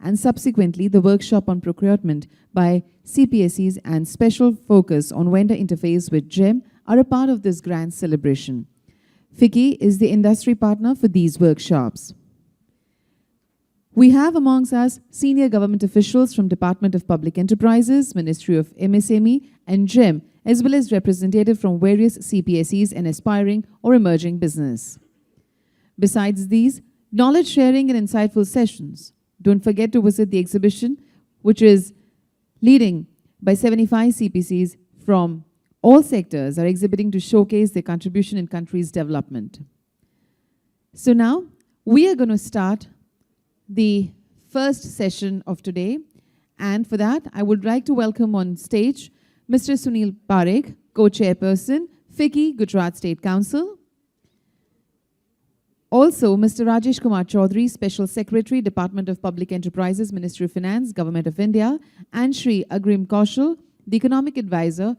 and subsequently the workshop on procurement by CPSEs and special focus on vendor interface with GEM are a part of this grand celebration. FICCI is the industry partner for these workshops. We have amongst us senior government officials from Department of Public Enterprises, Ministry of MSME and GEM, as well as representatives from various CPSEs and aspiring or emerging business. Besides these, knowledge sharing and insightful sessions. Don't forget to visit the exhibition, which is leading by 75 CPCs from all sectors are exhibiting to showcase their contribution in country's development. So now, we are going to start the first session of today. And for that, I would like to welcome on stage Mr. Sunil Parekh, Co-Chairperson, FICCI, Gujarat State Council. Also, Mr. Rajesh Kumar Chaudhary, Special Secretary, Department of Public Enterprises, Ministry of Finance, Government of India, and Shri Agrim Kaushal, the Economic Advisor,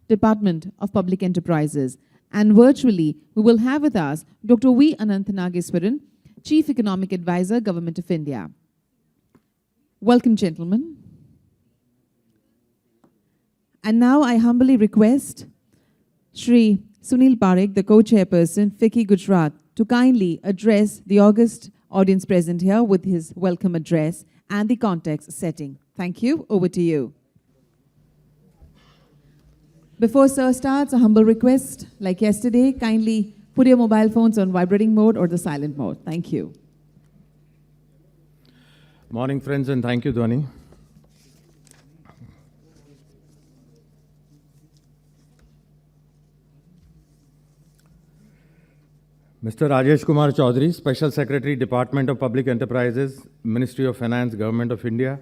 Department of Public Enterprises. And virtually, we will have with us Dr. V. Anantha Nageswaran, Chief Economic Advisor, Government of India. Welcome, gentlemen. And now I humbly request Shri Sunil Parekh, the Co-Chairperson, FICCI Gujarat, to kindly address the august audience present here with his welcome address and the context setting. Thank you. Over to you. Before Sir starts, a humble request, like yesterday, kindly put your mobile phones on vibrating mode or the silent mode. Thank you. Morning, friends, and thank you, Dhwani. Mr. Rajesh Kumar Chaudhary, Special Secretary, Department of Public Enterprises, Ministry of Finance, Government of India.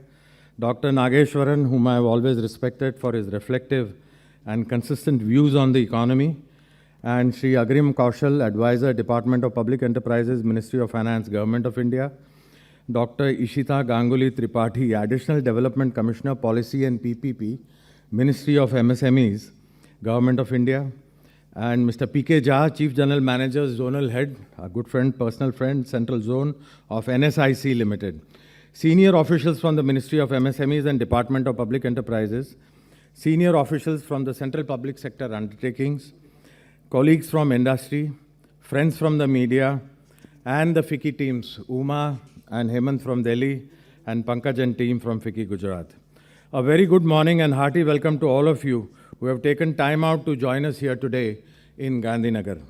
Dr. Nageswaran, whom I have always respected for his reflective and consistent views on the economy. And Shri Agrim Kaushal, Advisor, Department of Public Enterprises, Ministry of Finance, Government of India. Dr. Ishita Ganguly Tripathi, Additional Development Commissioner, Policy and PPP, Ministry of MSEs, Government of India. And Mr. P.K. Jha, Chief General Manager, Zonal Head, a good friend, personal friend, Central Zone of NSIC Limited. Senior officials from the Ministry of MSMEs and Department of Public Enterprises. Senior officials from the Central Public Sector Undertakings. Colleagues from industry, friends from the media, and the FICCI teams, Uma and Hemant from Delhi, and Pankaj and team from FICCI Gujarat. A very good morning and hearty welcome to all of you who have taken time out to join us here today in Gandhinagar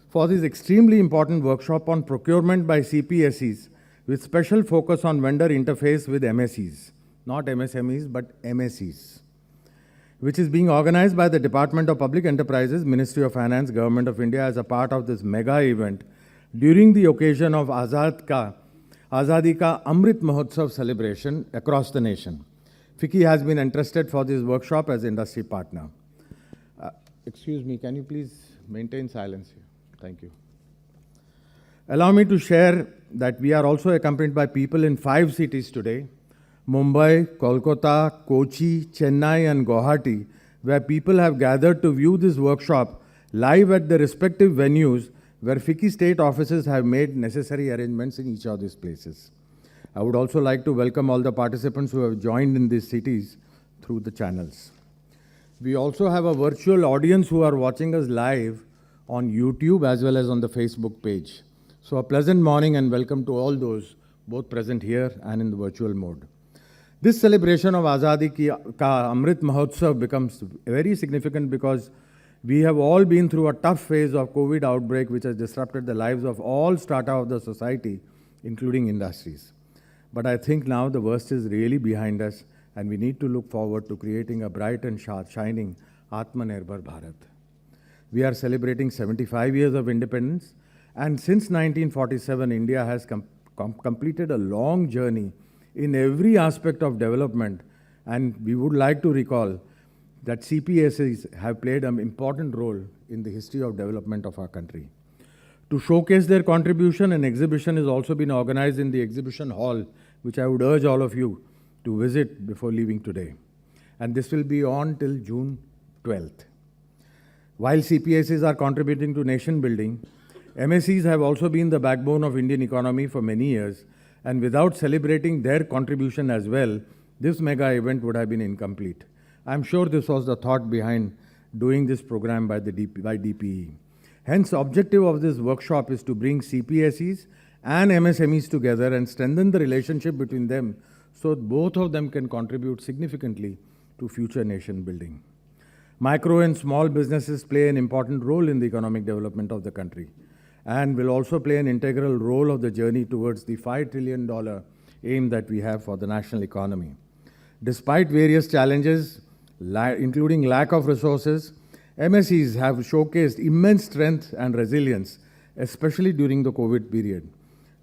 for this extremely important workshop on procurement by CPSEs with special focus on vendor interface with MSEs, not MSMEs, but MSEs, which is being organized by the Department of Public Enterprises, Ministry of Finance, Government of India as a part of this mega event during the occasion of Azadi Ka Amrit Mahotsav celebration across the nation. FICCI has been entrusted for this workshop as industry partner. Excuse me, can you please maintain silence here? Thank you. Allow me to share that we are also accompanied by people in 5 cities today: Mumbai, Kolkata, Kochi, Chennai and Guwahati, where people have gathered to view this workshop live at the respective venues where FICCI state offices have made necessary arrangements in each of these places. I would also like to welcome all the participants who have joined in these cities through the channels. We also have a virtual audience who are watching us live on YouTube as well as on the Facebook page. So a pleasant morning and welcome to all those both present here and in the virtual mode. This celebration of Azadi Ka Amrit Mahotsav becomes very significant because we have all been through a tough phase of COVID outbreak which has disrupted the lives of all strata of the society, including industries. But I think now the worst is really behind us and we need to look forward to creating a bright and shining Atmanirbhar Bharat. We are celebrating 75 years of independence, and since 1947, India has completed a long journey in every aspect of development, and we would like to recall that CPSEs have played an important role in the history of development of our country. To showcase their contribution, an exhibition has also been organized in the exhibition hall, which I would urge all of you to visit before leaving today. And this will be on till June 12th. While CPSEs are contributing to nation building, MSEs have also been the backbone of Indian economy for many years, And without celebrating their contribution as well, this mega event would have been incomplete. I'm sure this was the thought behind doing this program by DPE. Hence, objective of this workshop is to bring CPSEs and MSMEs together and strengthen the relationship between them so both of them can contribute significantly to future nation building. Micro and small businesses play an important role in the economic development of the country and will also play an integral role of the journey towards the $5 trillion aim that we have for the national economy. Despite various challenges, including lack of resources, MSEs have showcased immense strength and resilience, especially during the COVID period.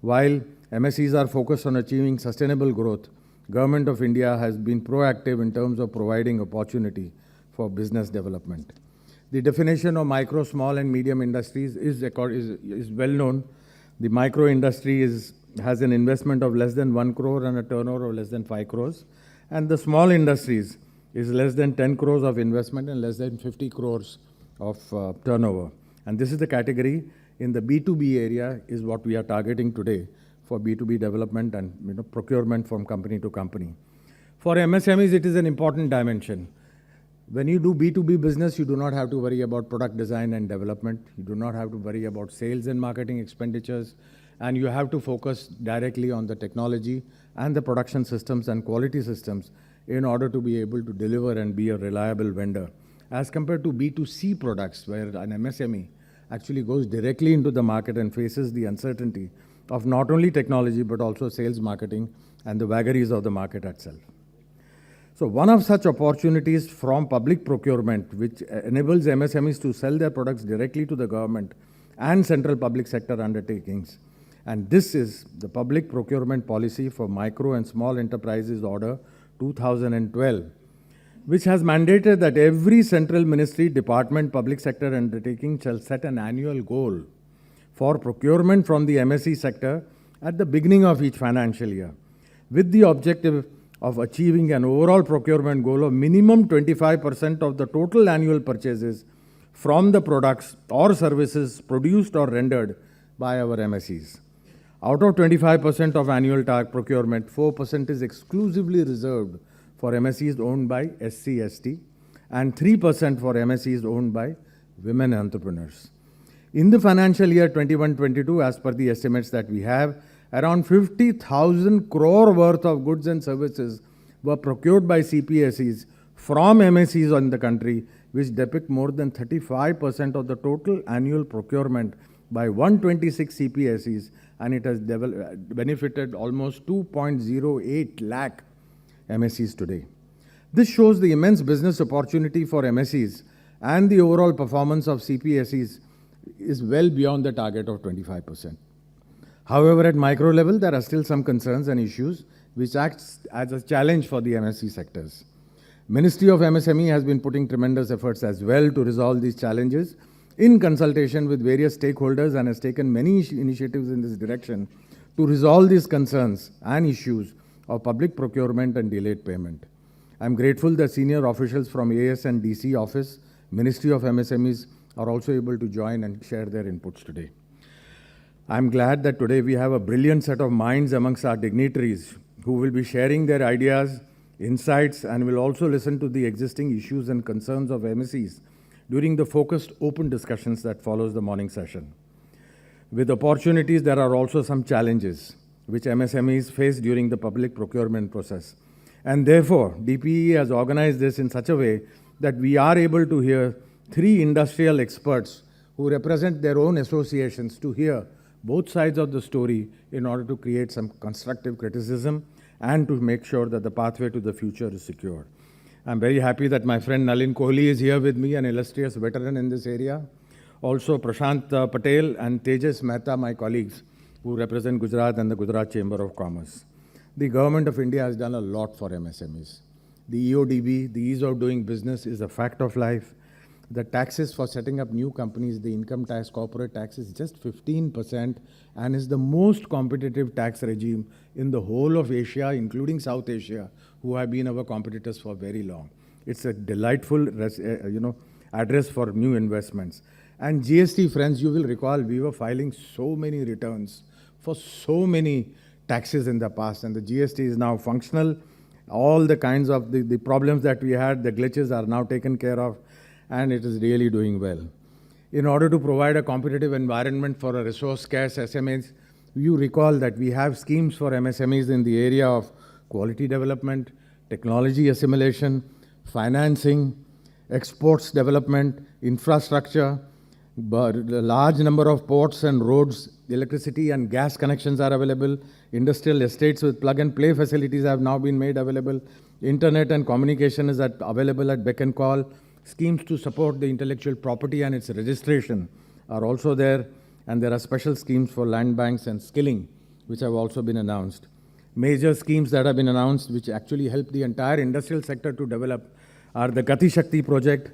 While MSEs are focused on achieving sustainable growth, Government of India has been proactive in terms of providing opportunity for business development. The definition of micro, small and medium industries is well known. The micro industry has an investment of less than 1 crore and a turnover of less than 5 crores. And the small industries is less than 10 crores of investment and less than 50 crores of turnover. And this is the category in the B2B area is what we are targeting today for B2B development and procurement from company to company. For MSMEs, it is an important dimension. When you do B2B business, you do not have to worry about product design and development. You do not have to worry about sales and marketing expenditures. And you have to focus directly on the technology and the production systems and quality systems in order to be able to deliver and be a reliable vendor. As compared to B2C products, where an MSME actually goes directly into the market and faces the uncertainty of not only technology, but also sales, marketing, and the vagaries of the market itself. So one of such opportunities from public procurement, which enables MSMEs to sell their products directly to the government and central public sector undertakings. And this is the Public Procurement Policy for Micro and Small Enterprises Order 2012, which has mandated that every central ministry, department, public sector undertaking shall set an annual goal for procurement from the MSE sector at the beginning of each financial year, with the objective of achieving an overall procurement goal of minimum 25% of the total annual purchases from the products or services produced or rendered by our MSEs. Out of 25% of annual procurement, 4% is exclusively reserved for MSEs owned by SC/ST and 3% for MSEs owned by women entrepreneurs. In the financial year 21-22, as per the estimates that we have, around 50,000 crore worth of goods and services were procured by CPSEs from MSEs in the country, which depict more than 35% of the total annual procurement by 126 CPSEs, and it has benefited almost 2.08 lakh MSEs today. This shows the immense business opportunity for MSEs, and the overall performance of CPSEs is well beyond the target of 25%. However, at micro level, there are still some concerns and issues which acts as a challenge for the MSE sectors. Ministry of MSME has been putting tremendous efforts as well to resolve these challenges in consultation with various stakeholders and has taken many initiatives in this direction to resolve these concerns and issues of public procurement and delayed payment. I'm grateful that senior officials from AS and DC office, Ministry of MSMEs, are also able to join and share their inputs today. I'm glad that today we have a brilliant set of minds amongst our dignitaries who will be sharing their ideas, insights, and will also listen to the existing issues and concerns of MSEs during the focused open discussions that follows the morning session. With opportunities, there are also some challenges which MSMEs face during the public procurement process. And therefore, DPE has organized this in such a way that we are able to hear 3 industrial experts who represent their own associations to hear both sides of the story in order to create some constructive criticism and to make sure that the pathway to the future is secure. I'm very happy that my friend Nalin Kohli is here with me, an illustrious veteran in this area. Also Prashant Patel and Tejas Mehta, my colleagues, who represent Gujarat and the Gujarat Chamber of Commerce. The Government of India has done a lot for MSMEs. The EODB, the ease of doing business, is a fact of life. The taxes for setting up new companies, the income tax, corporate tax is just 15% and is the most competitive tax regime in the whole of Asia, including South Asia, who have been our competitors for very long. It's a delightful address for new investments. And GST, friends, you will recall we were filing so many returns for so many taxes in the past, and the GST is now functional. All the kinds of the problems that we had, the glitches are now taken care of, and it is really doing well. In order to provide a competitive environment for a resource-scarce SMEs, you recall that we have schemes for MSMEs in the area of quality development, technology assimilation, financing, exports development, infrastructure, but a large number of ports and roads, electricity and gas connections are available. Industrial estates with plug-and-play facilities have now been made available. Internet and communication is available at beck and call. Schemes to support the intellectual property and its registration are also there. And there are special schemes for land banks and skilling, which have also been announced. Major schemes that have been announced, which actually help the entire industrial sector to develop, are the Gati Shakti project,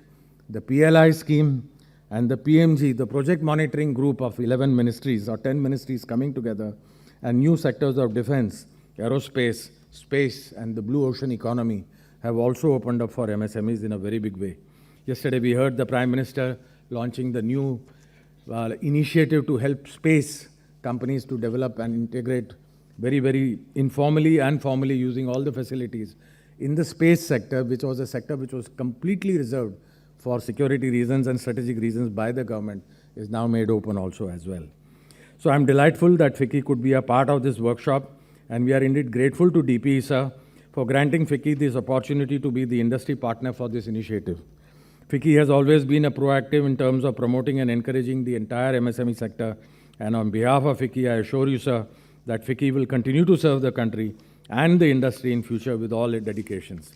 the PLI scheme, and the PMG, the project monitoring group of 11 ministries or 10 ministries coming together, and new sectors of defense, aerospace, space, and the blue ocean economy have also opened up for MSMEs in a very big way. Yesterday, we heard the Prime Minister launching the new initiative to help space companies to develop and integrate very, very informally and formally using all the facilities in the space sector, which was a sector which was completely reserved for security reasons and strategic reasons by the government, is now made open also as well. So I'm delightful that FICCI could be a part of this workshop, and we are indeed grateful to DPE, sir, for granting FICCI this opportunity to be the industry partner for this initiative. FICCI has always been a proactive in terms of promoting and encouraging the entire MSME sector, and on behalf of FICCI, I assure you, sir, that FICCI will continue to serve the country and the industry in future with all its dedications.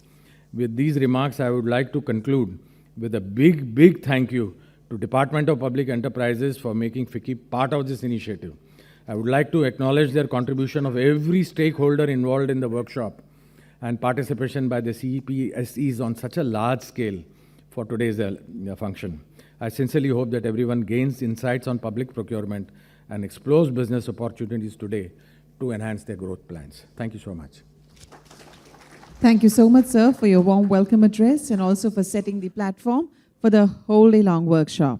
With these remarks, I would like to conclude with a big, big thank you to Department of Public Enterprises for making FICCI part of this initiative. I would like to acknowledge their contribution of every stakeholder involved in the workshop and participation by the CPSEs on such a large scale for today's function. I sincerely hope that everyone gains insights on public procurement and explores business opportunities today to enhance their growth plans. Thank you so much. Thank you so much, sir, for your warm welcome address and also for setting the platform for the whole day long workshop.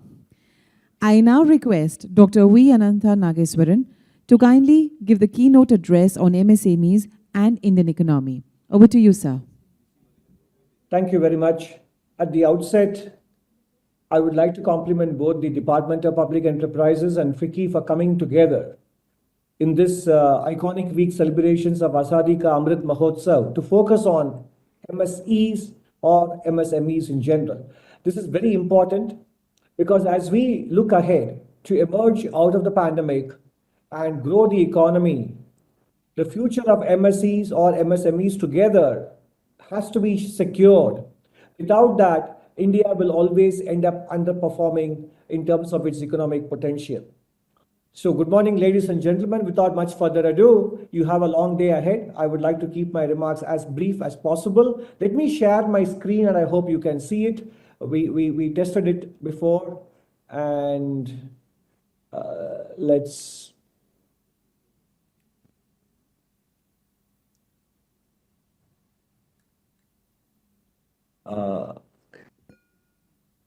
I now request Dr. V. Anantha Nageswaran to kindly give the keynote address on MSMEs and Indian economy. Over to you, sir. Thank you very much. At the outset, I would like to compliment both the Department of Public Enterprises and FICCI for coming together in this iconic week celebrations of Azadi Ka Amrit Mahotsav to focus on MSEs or MSMEs in general. This is very important because as we look ahead to emerge out of the pandemic and grow the economy, the future of MSEs or MSMEs together has to be secured. Without that, India will always end up underperforming in terms of its economic potential. So good morning, ladies and gentlemen. Without much further ado, you have a long day ahead. I would like to keep my remarks as brief as possible. Let me share my screen and I hope you can see it. We tested it before and let's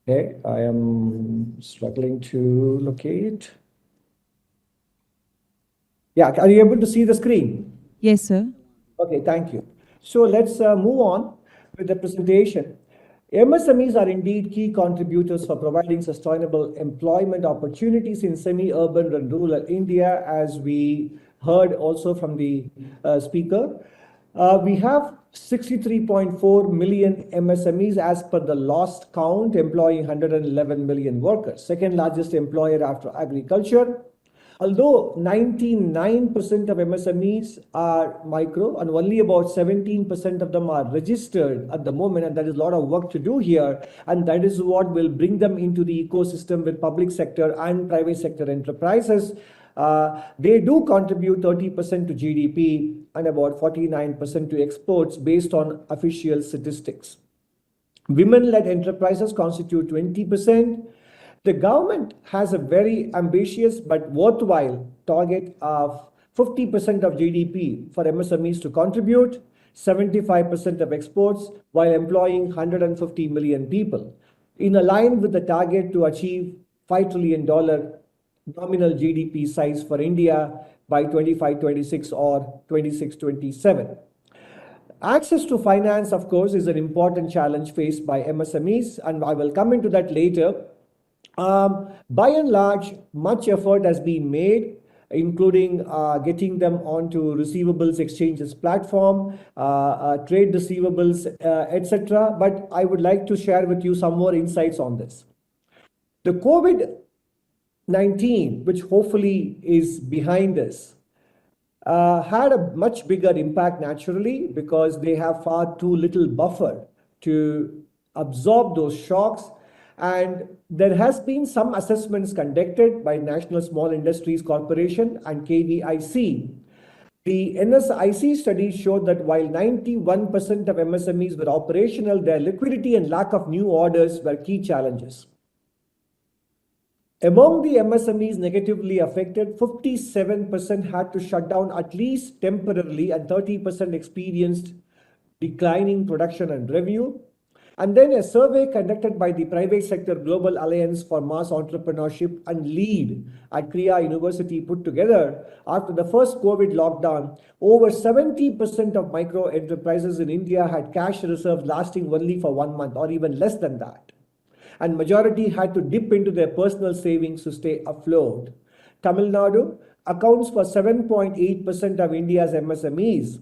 okay, I am struggling to locate. Yeah, are you able to see the screen? Yes, sir. Okay, thank you. So let's move on with the presentation. MSMEs are indeed key contributors for providing sustainable employment opportunities in semi-urban and rural India, as we heard also from the speaker. We have 63.4 million MSMEs as per the last count, employing 111 million workers, second largest employer after agriculture. Although 99% of MSMEs are micro and only about 17% of them are registered at the moment, and there is a lot of work to do here, and that is what will bring them into the ecosystem with public sector and private sector enterprises. They do contribute 30% to GDP and about 49% to exports based on official statistics. Women-led enterprises constitute 20%. The government has a very ambitious but worthwhile target of 50% of GDP for MSMEs to contribute, 75% of exports, while employing 150 million people, in line with the target to achieve $5 trillion nominal GDP size for India by 25-26 or 26-27. Access to finance, of course, is an important challenge faced by MSMEs, and I will come into that later. By and large, much effort has been made, including getting them onto receivables exchanges platform, trade receivables, etc. But I would like to share with you some more insights on this. The COVID-19, which hopefully is behind us, had a much bigger impact naturally because they have far too little buffer to absorb those shocks. And there has been some assessments conducted by National Small Industries Corporation and KVIC. The NSIC study showed that while 91% of MSMEs were operational, their liquidity and lack of new orders were key challenges. Among the MSMEs negatively affected, 57% had to shut down at least temporarily and 30% experienced declining production and revenue. And then a survey conducted by the Private Sector Global Alliance for Mass Entrepreneurship and LEAD at Kriya University put together, after the first COVID lockdown, over 70% of micro enterprises in India had cash reserves lasting only for 1 month or even less than that. And majority had to dip into their personal savings to stay afloat. Tamil Nadu accounts for 7.8% of India's MSMEs.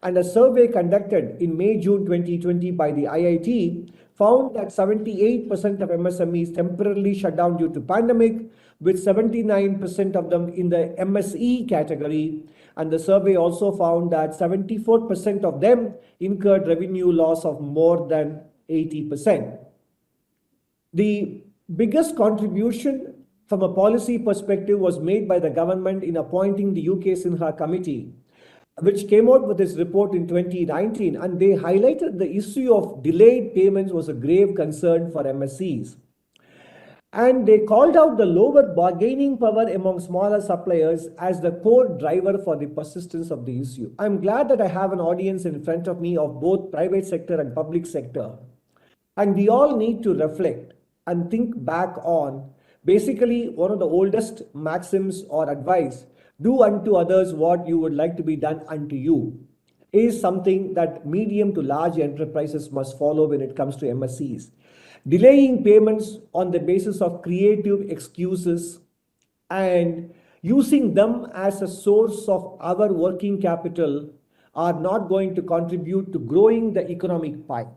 And a survey conducted in May-June 2020 by the IIT found that 78% of MSMEs temporarily shut down due to pandemic, with 79% of them in the MSE category. And the survey also found that 74% of them incurred revenue loss of more than 80%. The biggest contribution from a policy perspective was made by the government in appointing the UK Sinha Committee, which came out with its report in 2019, and they highlighted the issue of delayed payments was a grave concern for MSEs. And they called out the lower bargaining power among smaller suppliers as the core driver for the persistence of the issue. I'm glad that I have an audience in front of me of both private sector and public sector. And we all need to reflect and think back on basically one of the oldest maxims or advice, do unto others what you would like to be done unto you, is something that medium to large enterprises must follow when it comes to MSEs. Delaying payments on the basis of creative excuses and using them as a source of our working capital are not going to contribute to growing the economic pie.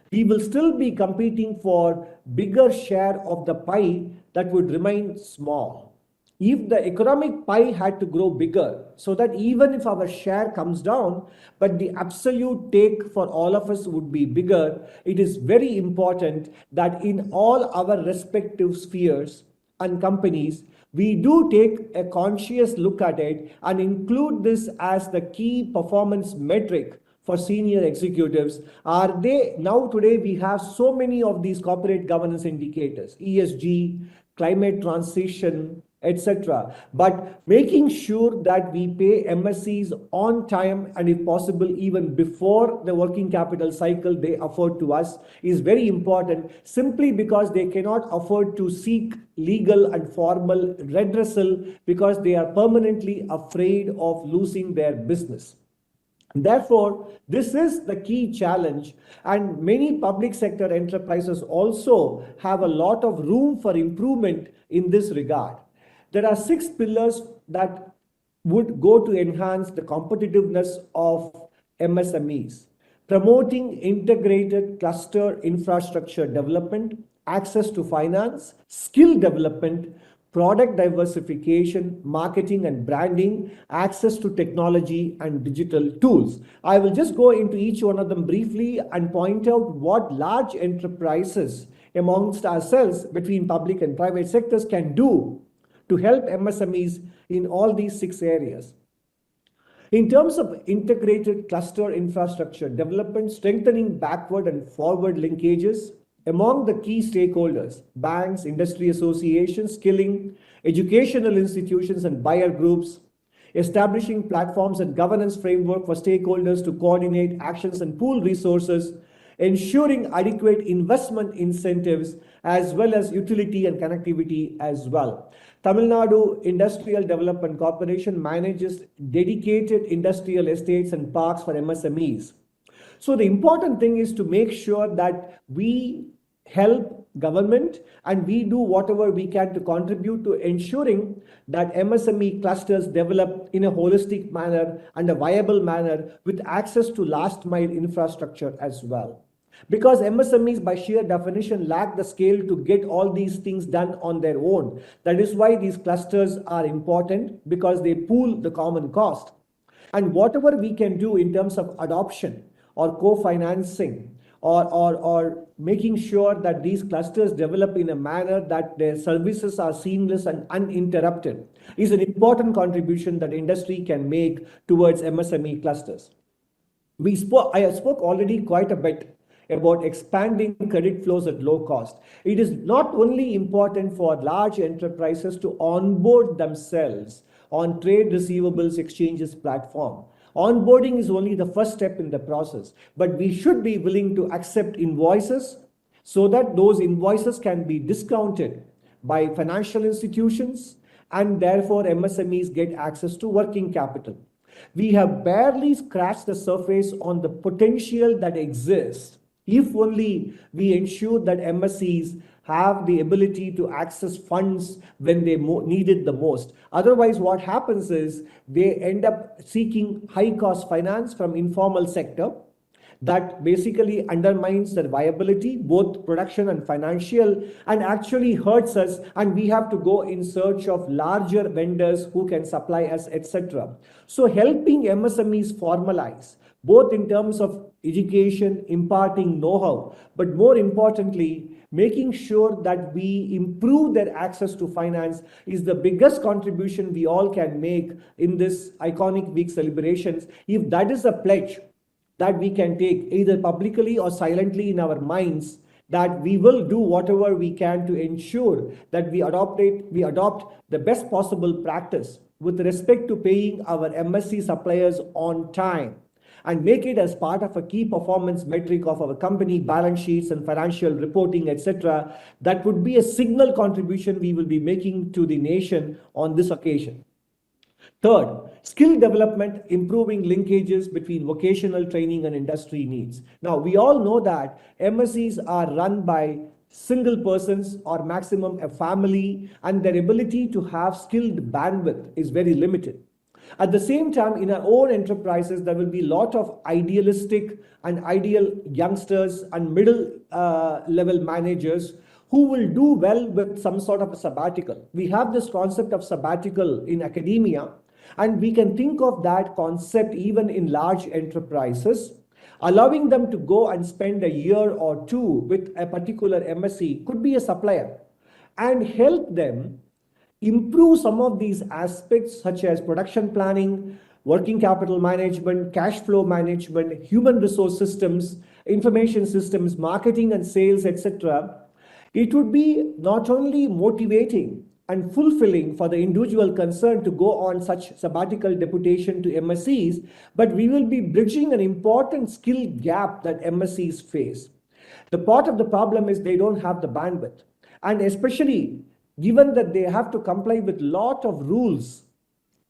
We will still be competing for bigger share of the pie that would remain small. If the economic pie had to grow bigger, so that even if our share comes down, but the absolute take for all of us would be bigger, it is very important that in all our respective spheres and companies, we do take a conscious look at it and include this as the key performance metric for senior executives. Are they now today we have so many of these corporate governance indicators, ESG, climate transition, etc. But making sure that we pay MSEs on time and if possible even before the working capital cycle they afford to us is very important, simply because they cannot afford to seek legal and formal redressal because they are permanently afraid of losing their business. Therefore, this is the key challenge, and many public sector enterprises also have a lot of room for improvement in this regard. There are 6 pillars that would go to enhance the competitiveness of MSMEs. Promoting integrated cluster infrastructure development, access to finance, skill development, product diversification, marketing and branding, access to technology and digital tools. I will just go into each one of them briefly and point out what large enterprises amongst ourselves between public and private sectors can do to help MSMEs in all these 6 areas. In terms of integrated cluster infrastructure development, strengthening backward and forward linkages among the key stakeholders, banks, industry associations, skilling, educational institutions and buyer groups, establishing platforms and governance framework for stakeholders to coordinate actions and pool resources, ensuring adequate investment incentives as well as utility and connectivity as well. Tamil Nadu Industrial Development Corporation manages dedicated industrial estates and parks for MSMEs. So the important thing is to make sure that we help government and we do whatever we can to contribute to ensuring that MSME clusters develop in a holistic manner and a viable manner with access to last mile infrastructure as well. Because MSMEs by sheer definition lack the scale to get all these things done on their own. That is why these clusters are important, because they pool the common cost. And whatever we can do in terms of adoption or co-financing or making sure that these clusters develop in a manner that their services are seamless and uninterrupted is an important contribution that industry can make towards MSME clusters. I spoke already quite a bit about expanding credit flows at low cost. It is not only important for large enterprises to onboard themselves on trade receivables exchanges platform. Onboarding is only the first step in the process, but we should be willing to accept invoices so that those invoices can be discounted by financial institutions and therefore MSMEs get access to working capital. We have barely scratched the surface on the potential that exists if only we ensure that MSEs have the ability to access funds when they need it the most. Otherwise, what happens is they end up seeking high-cost finance from informal sector that basically undermines their viability, both production and financial, and actually hurts us, and we have to go in search of larger vendors who can supply us, etc. So helping MSMEs formalize, both in terms of education, imparting know-how, but more importantly, making sure that we improve their access to finance is the biggest contribution we all can make in this iconic week celebrations. If that is a pledge that we can take either publicly or silently in our minds, that we will do whatever we can to ensure that we adopt the best possible practice with respect to paying our MSC suppliers on time, and make it as part of a key performance metric of our company balance sheets and financial reporting, etc. That would be a signal contribution we will be making to the nation on this occasion. Third, skill development, improving linkages between vocational training and industry needs. Now, we all know that MSEs are run by single persons or maximum a family, and their ability to have skilled bandwidth is very limited. At the same time, in our own enterprises, there will be a lot of idealistic and ideal youngsters and middle level managers who will do well with some sort of a sabbatical. We have this concept of sabbatical in academia, and we can think of that concept even in large enterprises. Allowing them to go and spend a year or two with a particular MSE could be a supplier and help them improve some of these aspects such as production planning, working capital management, cash flow management, human resource systems, information systems, marketing and sales, etc. It would be not only motivating and fulfilling for the individual concerned to go on such sabbatical deputation to MSEs, but we will be bridging an important skill gap that MSEs face. The part of the problem is they don't have the bandwidth, and especially given that they have to comply with a lot of rules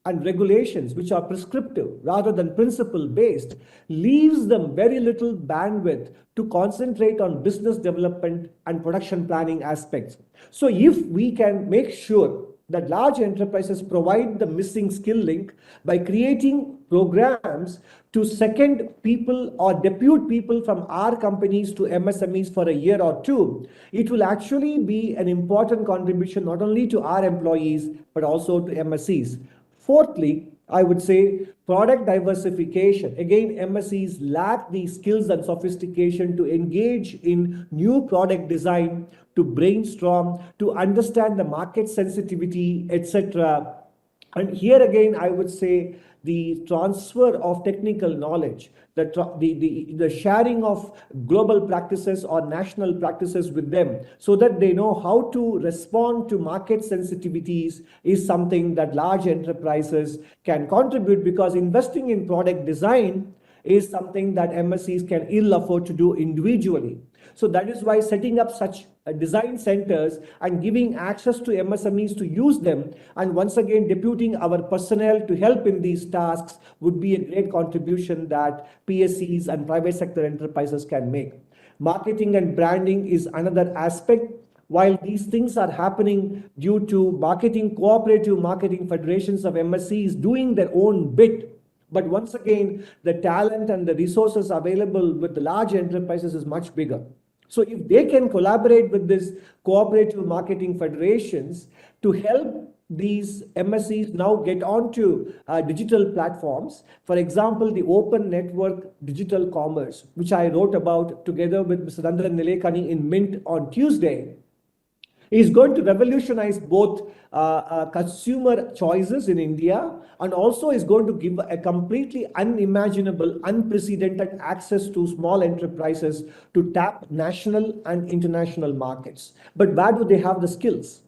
and regulations which are prescriptive rather than principle based, leaves them very little bandwidth to concentrate on business development and production planning aspects. So if we can make sure that large enterprises provide the missing skill link by creating programs to second people or depute people from our companies to MSMEs for a year or two, it will actually be an important contribution not only to our employees but also to MSEs. Fourthly, I would say product diversification. Again, MSEs lack the skills and sophistication to engage in new product design, to brainstorm, to understand the market sensitivity, etc. And here again, I would say the transfer of technical knowledge, the sharing of global practices or national practices with them so that they know how to respond to market sensitivities is something that large enterprises can contribute, because investing in product design is something that MSEs can ill afford to do individually. So that is why setting up such design centers and giving access to MSMEs to use them, and once again deputing our personnel to help in these tasks, would be a great contribution that PSEs and private sector enterprises can make. Marketing and branding is another aspect. While these things are happening due to cooperative marketing federations of MSEs doing their own bit, but once again, the talent and the resources available with the large enterprises is much bigger. So if they can collaborate with these cooperative marketing federations to help these MSEs now get onto digital platforms, for example, the Open Network Digital Commerce, which I wrote about together with Mr. Randran Nilekani in Mint on Tuesday, is going to revolutionize both consumer choices in India, and also is going to give a completely unimaginable, unprecedented access to small enterprises to tap national and international markets. But where do they have the skills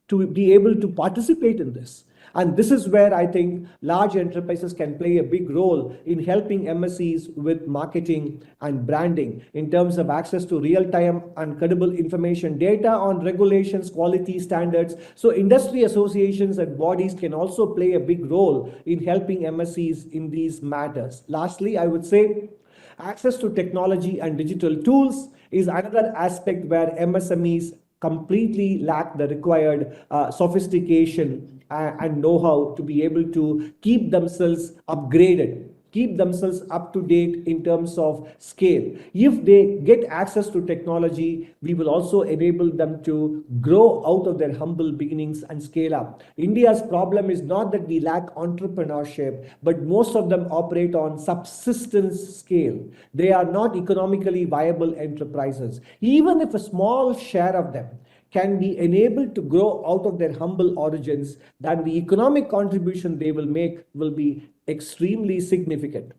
to be able to participate in this? And this is where I think large enterprises can play a big role in helping MSEs with marketing and branding in terms of access to real-time and credible information data on regulations, quality standards. So industry associations and bodies can also play a big role in helping MSEs in these matters. Lastly, I would say access to technology and digital tools is another aspect where MSMEs completely lack the required sophistication and know-how to be able to keep themselves upgraded, keep themselves up to date in terms of scale. If they get access to technology, we will also enable them to grow out of their humble beginnings and scale up. India's problem is not that we lack entrepreneurship, but most of them operate on subsistence scale. They are not economically viable enterprises. Even if a small share of them can be enabled to grow out of their humble origins, then the economic contribution they will make will be extremely significant.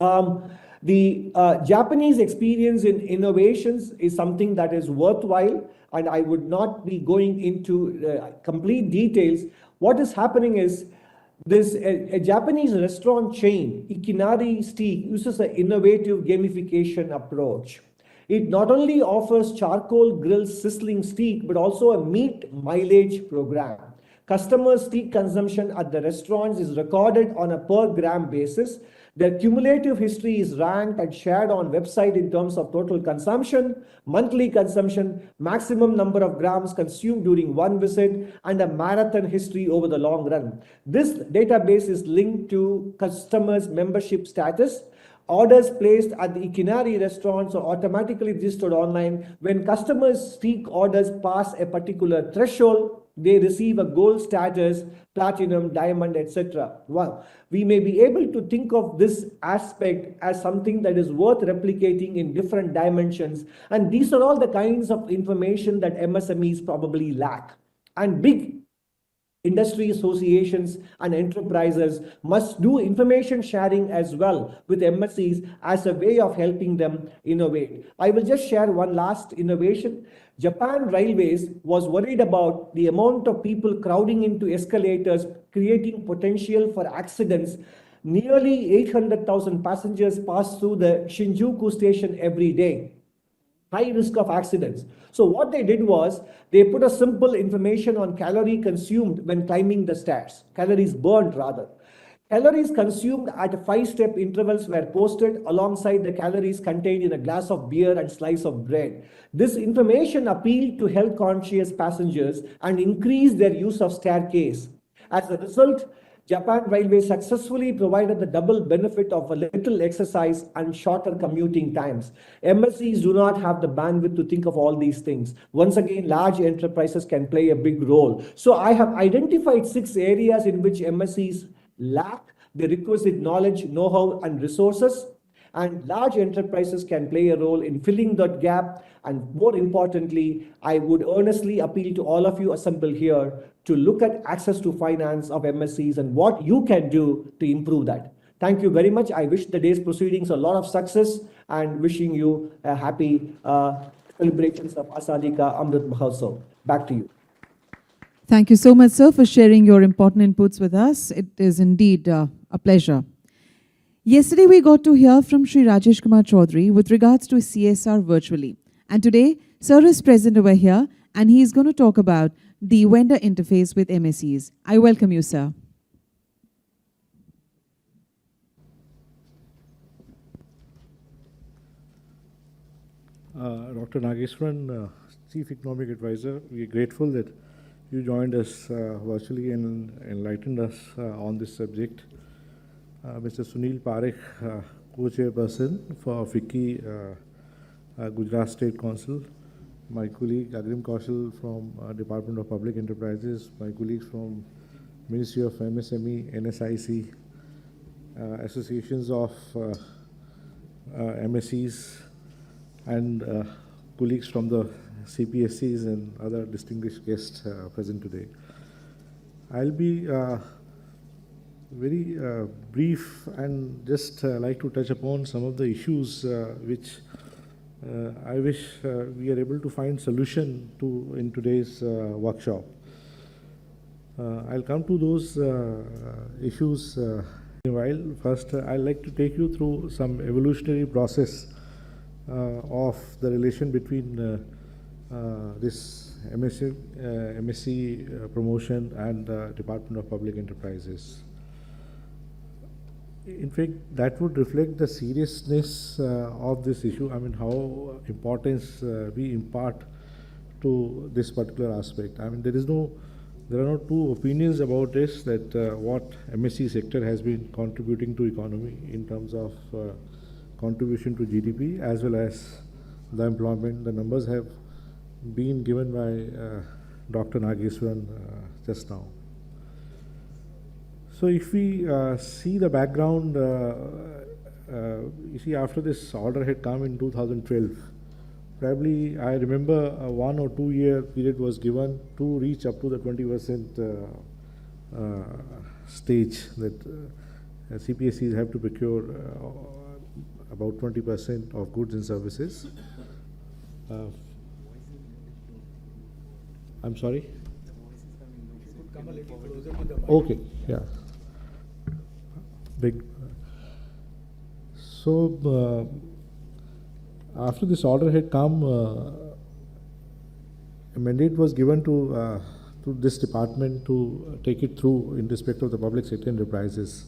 The Japanese experience in innovations is something that is worthwhile, and I would not be going into complete details. What is happening is this a Japanese restaurant chain, Ikinari Steak, uses an innovative gamification approach. It not only offers charcoal grilled sizzling steak, but also a meat mileage program. Customers' steak consumption at the restaurants is recorded on a per gram basis. Their cumulative history is ranked and shared on website in terms of total consumption, monthly consumption, maximum number of grams consumed during one visit, and a marathon history over the long run. This database is linked to customers' membership status. Orders placed at the Ikinari restaurants are automatically registered online. When customers' steak orders pass a particular threshold, they receive a gold status, platinum, diamond, etc. Wow. We may be able to think of this aspect as something that is worth replicating in different dimensions. And these are all the kinds of information that MSMEs probably lack. And big industry associations and enterprises must do information sharing as well with MSEs as a way of helping them innovate. I will just share one last innovation. Japan Railways was worried about the amount of people crowding into escalators, creating potential for accidents. Nearly 800,000 passengers pass through the Shinjuku station every day. High risk of accidents. So what they did was they put a simple information on calorie consumed when climbing the stairs, calories burned rather. Calories consumed at 5-step intervals were posted alongside the calories contained in a glass of beer and slice of bread. This information appealed to health conscious passengers and increased their use of staircase. As a result, Japan Railways successfully provided the double benefit of a little exercise and shorter commuting times. MSEs do not have the bandwidth to think of all these things. Once again, large enterprises can play a big role. So I have identified 6 areas in which MSEs lack the requisite knowledge, know-how, and resources. And large enterprises can play a role in filling that gap. And more importantly, I would earnestly appeal to all of you assembled here to look at access to finance of MSEs and what you can do to improve that. Thank you very much. I wish the day's proceedings a lot of success and wishing you a happy celebrations of Azadi Ka Amrit Mahotsav. Back to you. Thank you so much, sir, for sharing your important inputs with us. It is indeed a pleasure. Yesterday, we got to hear from Sri Rajesh Kumar Chaudhary with regards to CSR virtually. And today, Sir is present over here and he is going to talk about the vendor interface with MSEs. I welcome you, sir. Dr. Nageswaran, Chief Economic Advisor, we are grateful that you joined us virtually and enlightened us on this subject. Mr. Sunil Parekh, Co-Chairperson for FICCI, Gujarat State Council, my colleague Agrim Kaushal from Department of Public Enterprises, my colleagues from Ministry of MSME, NSIC, associations of MSEs, and colleagues from the CPSEs and other distinguished guests present today. I'll be very brief and just like to touch upon some of the issues which I wish we are able to find solution to in today's workshop. I'll come to those issues in a while. First, I'd like to take you through some evolutionary process of the relation between this MSc promotion and Department of Public Enterprises. In fact, that would reflect the seriousness of this issue. I mean, how importance we impart to this particular aspect. I mean, there are no two opinions about this, that what MSc sector has been contributing to economy in terms of contribution to GDP as well as the employment. The numbers have been given by Dr. Nageswaran just now. So if we see the background, you see, after this order had come in 2012, probably I remember a 1 or 2 year period was given to reach up to the 20% stage that CPSEs have to procure about 20% of goods and services. I'm sorry? Okay, yeah. Big. So, after this order had come, a mandate was given to this department to take it through in respect of the public sector enterprises.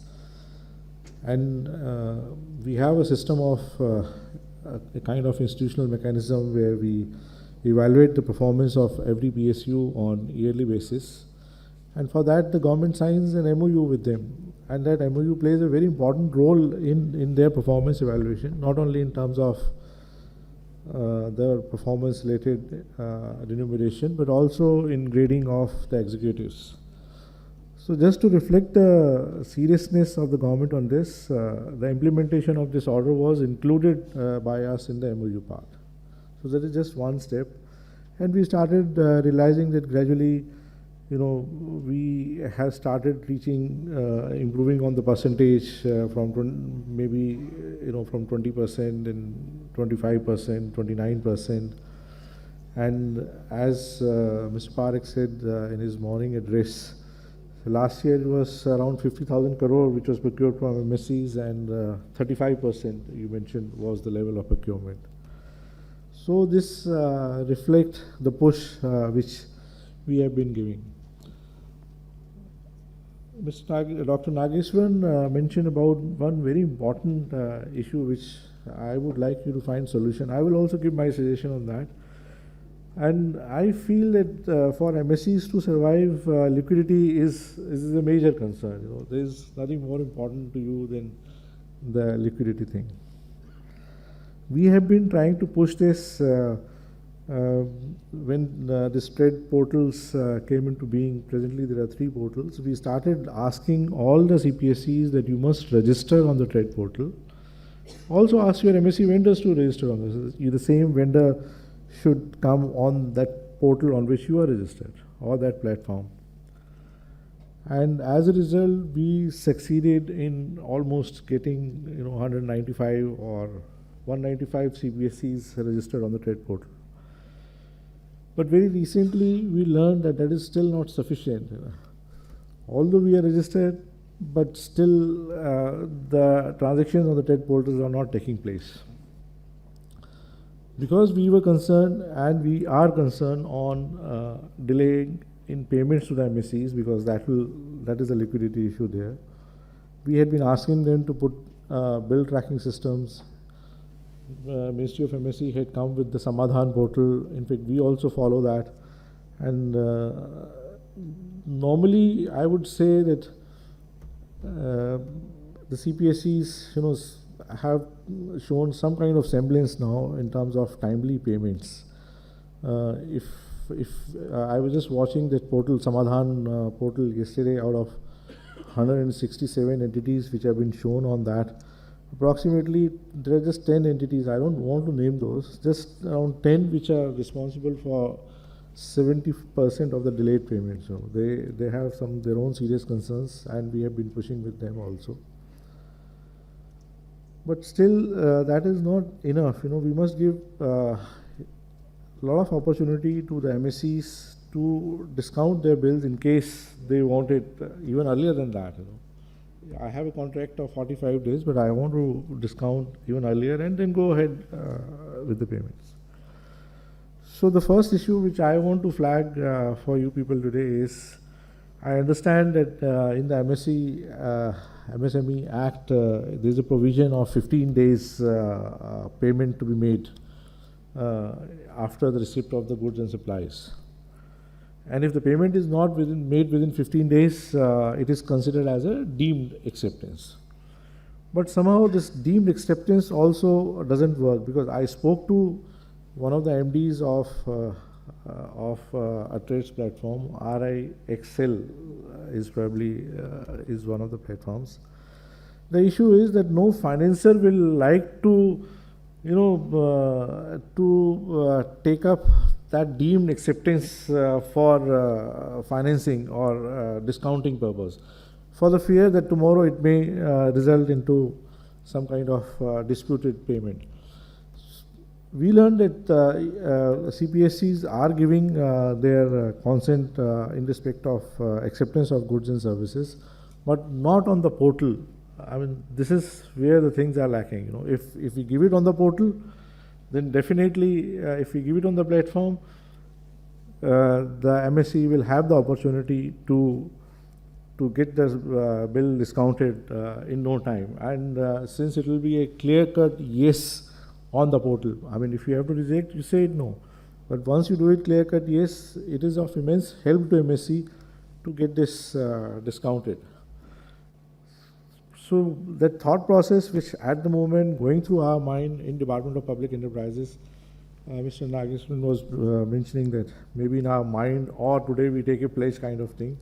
And we have a system of a kind of institutional mechanism where we evaluate the performance of every PSU on yearly basis. And for that, the government signs an MOU with them. And that MOU plays a very important role in their performance evaluation, not only in terms of the performance-related remuneration, but also in grading of the executives. So just to reflect the seriousness of the government on this, the implementation of this order was included by us in the MOU part. So that is just one step. And we started realizing that gradually, you know, we have started reaching, improving on the percentage from maybe, you know, from 20% and 25%, 29%. And as Mr. Parekh said in his morning address, last year it was around 50,000 crore which was procured from MSEs, and 35% you mentioned was the level of procurement. So this reflects the push which we have been giving. Dr. Nageswaran mentioned about one very important issue which I would like you to find solution. I will also give my suggestion on that. And I feel that for MSEs to survive, liquidity is a major concern. You know, there is nothing more important to you than the liquidity thing. We have been trying to push this when the trade portals came into being. Presently there are 3 portals. We started asking all the CPSEs that you must register on the trade portal. Also ask your MSE vendors to register on this. The same vendor should come on that portal on which you are registered, or that platform. And as a result, we succeeded in almost getting, you know, 195 or 195 CPSEs registered on the trade portal. But very recently, we learned that that is still not sufficient. Although we are registered, but still the transactions on the TED portals are not taking place. Because we were concerned and we are concerned on delaying in payments to the MSEs, because that is a liquidity issue there. We had been asking them to put bill tracking systems. Ministry of MSE had come with the Samazan Portal. In fact, we also follow that. And normally, I would say that the CPSEs, have shown some kind of semblance now in terms of timely payments. If I was just watching that portal, Samazan portal yesterday, out of 167 entities which have been shown on that, approximately there are just 10 entities, I don't want to name those, just around 10 which are responsible for 70% of the delayed payments. So they have their own serious concerns, and we have been pushing with them also. But still, that is not enough. We must give a lot of opportunity to the MSEs to discount their bills in case they want it even earlier than that. I have a contract of 45 days, but I want to discount even earlier and then go ahead with the payments. So the first issue which I want to flag for you people today is, I understand that in the MSME Act, there is a provision of 15 days payment to be made after the receipt of the goods and supplies. And if the payment is not made within 15 days, it is considered as a deemed acceptance. But somehow this deemed acceptance also doesn't work, because I spoke to one of the MDs of a trades platform, RIXL is probably is one of the platforms. The issue is that no financer will like to, take up that deemed acceptance for financing or discounting purpose, for the fear that tomorrow it may result into some kind of disputed payment. We learned that CPSEs are giving their consent in respect of acceptance of goods and services, but not on the portal. I mean, this is where the things are lacking. If we give it on the portal, then definitely if we give it on the platform, the MSE will have the opportunity to get the bill discounted in no time. And since it will be a clear-cut yes on the portal, I mean, if you have to reject, you say no. But once you do it clear-cut yes, it is of immense help to MSE to get this discounted. So that thought process, which at the moment going through our mind in Department of Public Enterprises, Mr. Nageswaran was mentioning that maybe in our mind, or today we take a pledge kind of thing.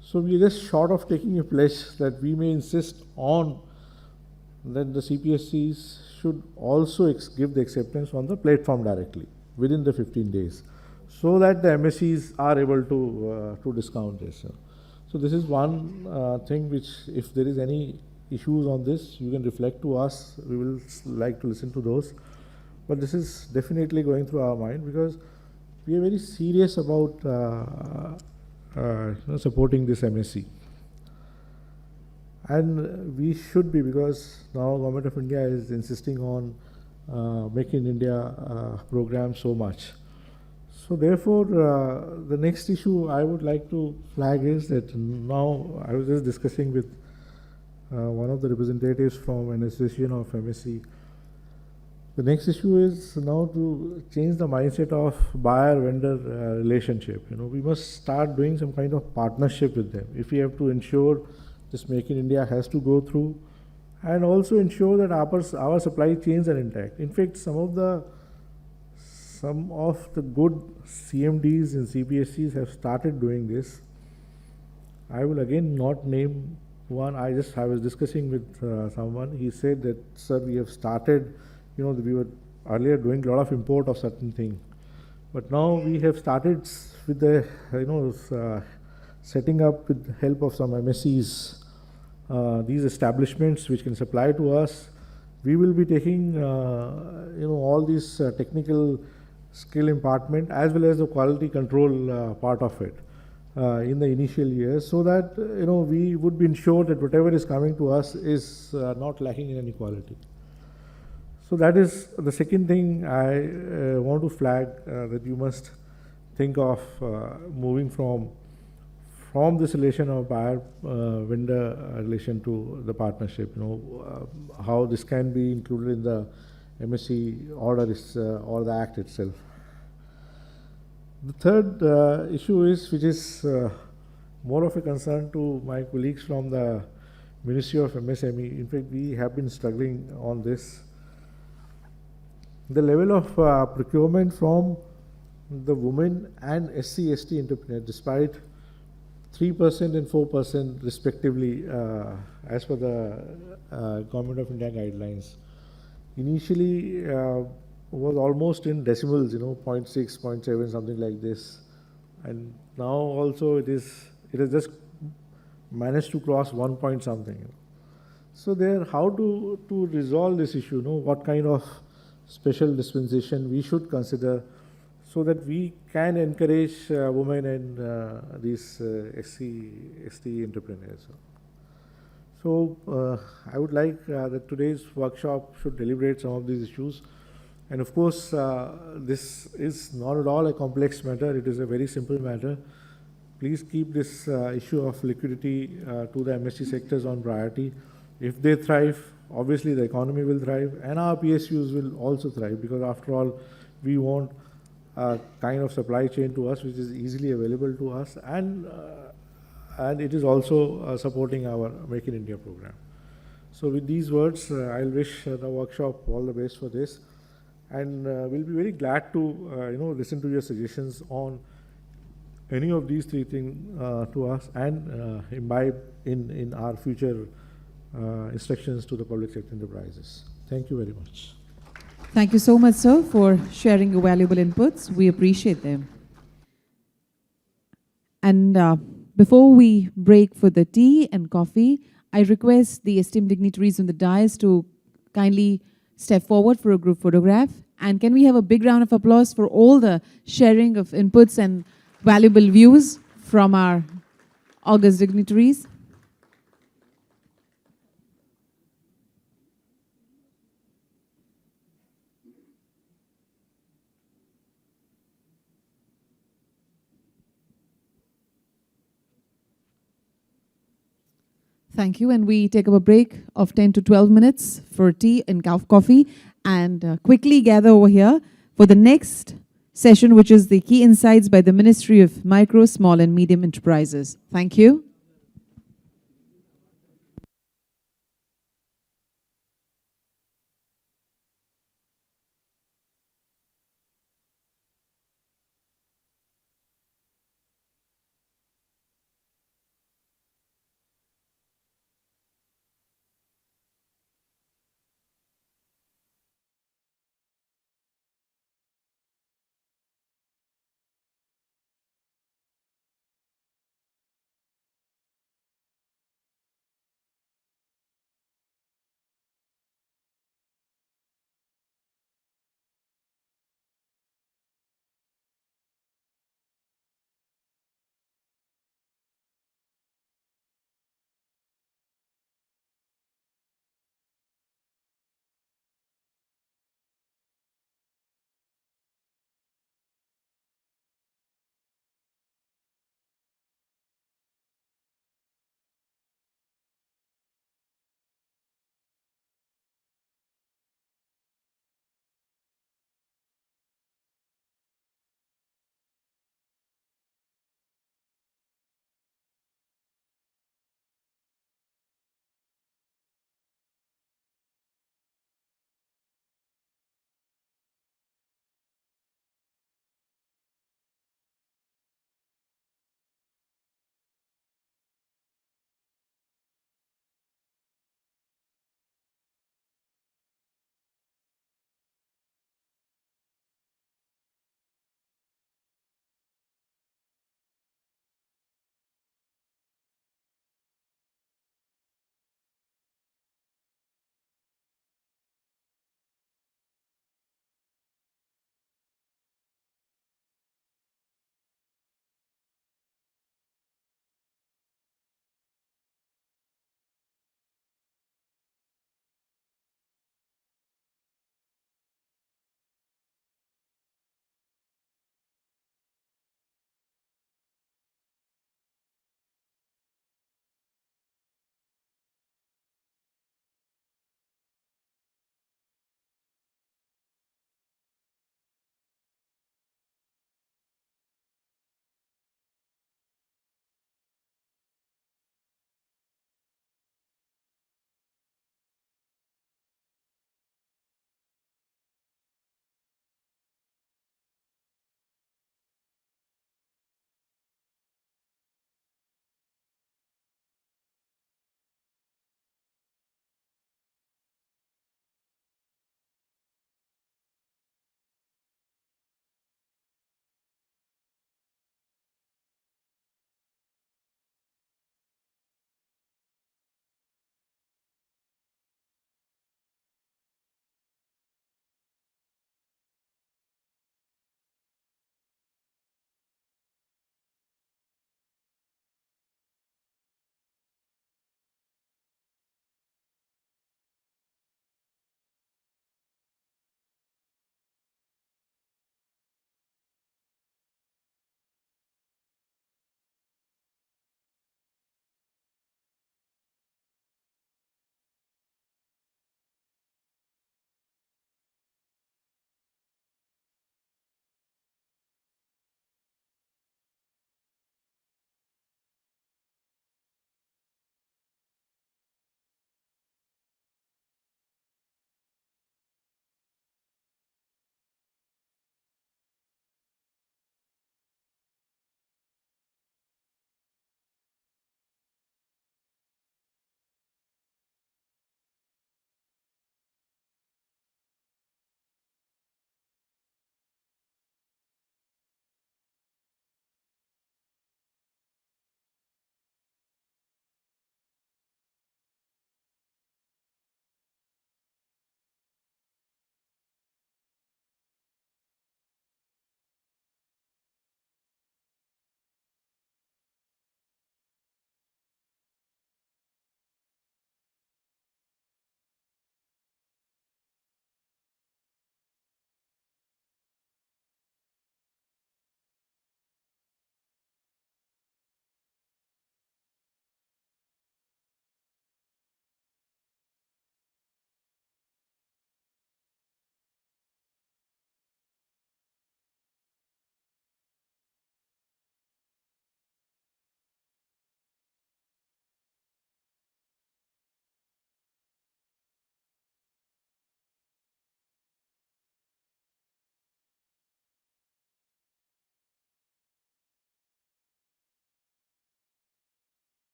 So we are just short of taking a pledge that we may insist on that the CPSEs should also give the acceptance on the platform directly within the 15 days, so that the MSEs are able to discount this. So this is one thing which, if there is any issues on this, you can reflect to us. We will like to listen to those. But this is definitely going through our mind, because we are very serious about supporting this MSE. And we should be, because now Government of India is insisting on Make in India program so much. So therefore, the next issue I would like to flag is that now I was just discussing with one of the representatives from an association of MSE. The next issue is now to change the mindset of buyer-vendor relationship. We must start doing some kind of partnership with them. If we have to ensure this Make in India has to go through, and also ensure that our supply chains are intact. In fact, some of the good CMDs and CPSEs have started doing this. I will again not name one. I was discussing with someone. He said that, sir, we have started, we were earlier doing a lot of import of certain things, but now we have started with the, setting up with the help of some MSEs, these establishments which can supply to us. We will be taking, all these technical skill impartment as well as the quality control part of it. in the initial years, so that we would be ensured that whatever is coming to us is not lacking in any quality. So that is the second thing I want to flag, that you must think of moving from this relation of buyer vendor relation to the partnership. How this can be included in the MSE order or the act itself. The third issue which is more of a concern to my colleagues from the Ministry of MSME. In fact, we have been struggling on this. The level of procurement from the women and SC/ST entrepreneurs, despite 3% and 4% respectively, as per the Government of India guidelines, initially was almost in decimals, 0.6, 0.7, something like this, and now also it has just managed to cross 1 point something. So there, how to resolve this issue? What kind of special dispensation we should consider, so that we can encourage women and these SC/ST entrepreneurs. So I would like that today's workshop should deliberate some of these issues. And of course, this is not at all a complex matter. It is a very simple matter. Please keep this issue of liquidity to the MSC sectors on priority. If they thrive, obviously the economy will thrive, and our PSUs will also thrive, because after all, we want a kind of supply chain to us which is easily available to us, and it is also supporting our Make in India program. So with these words, I'll wish the workshop all the best for this, and we'll be very glad to listen to your suggestions on any of these three things to us, and imbibe in our future instructions to the public sector enterprises. Thank you very much. Thank you so much, sir, for sharing your valuable inputs. We appreciate them. And before we break for the tea and coffee, I request the esteemed dignitaries on the dais to kindly step forward for a group photograph. And can we have a big round of applause for all the sharing of inputs and valuable views from our august dignitaries? Thank you. And we take up a break of 10 to 12 minutes for tea and coffee, and quickly gather over here for the next session, which is the key insights by the Ministry of Micro, Small and Medium Enterprises. Thank you.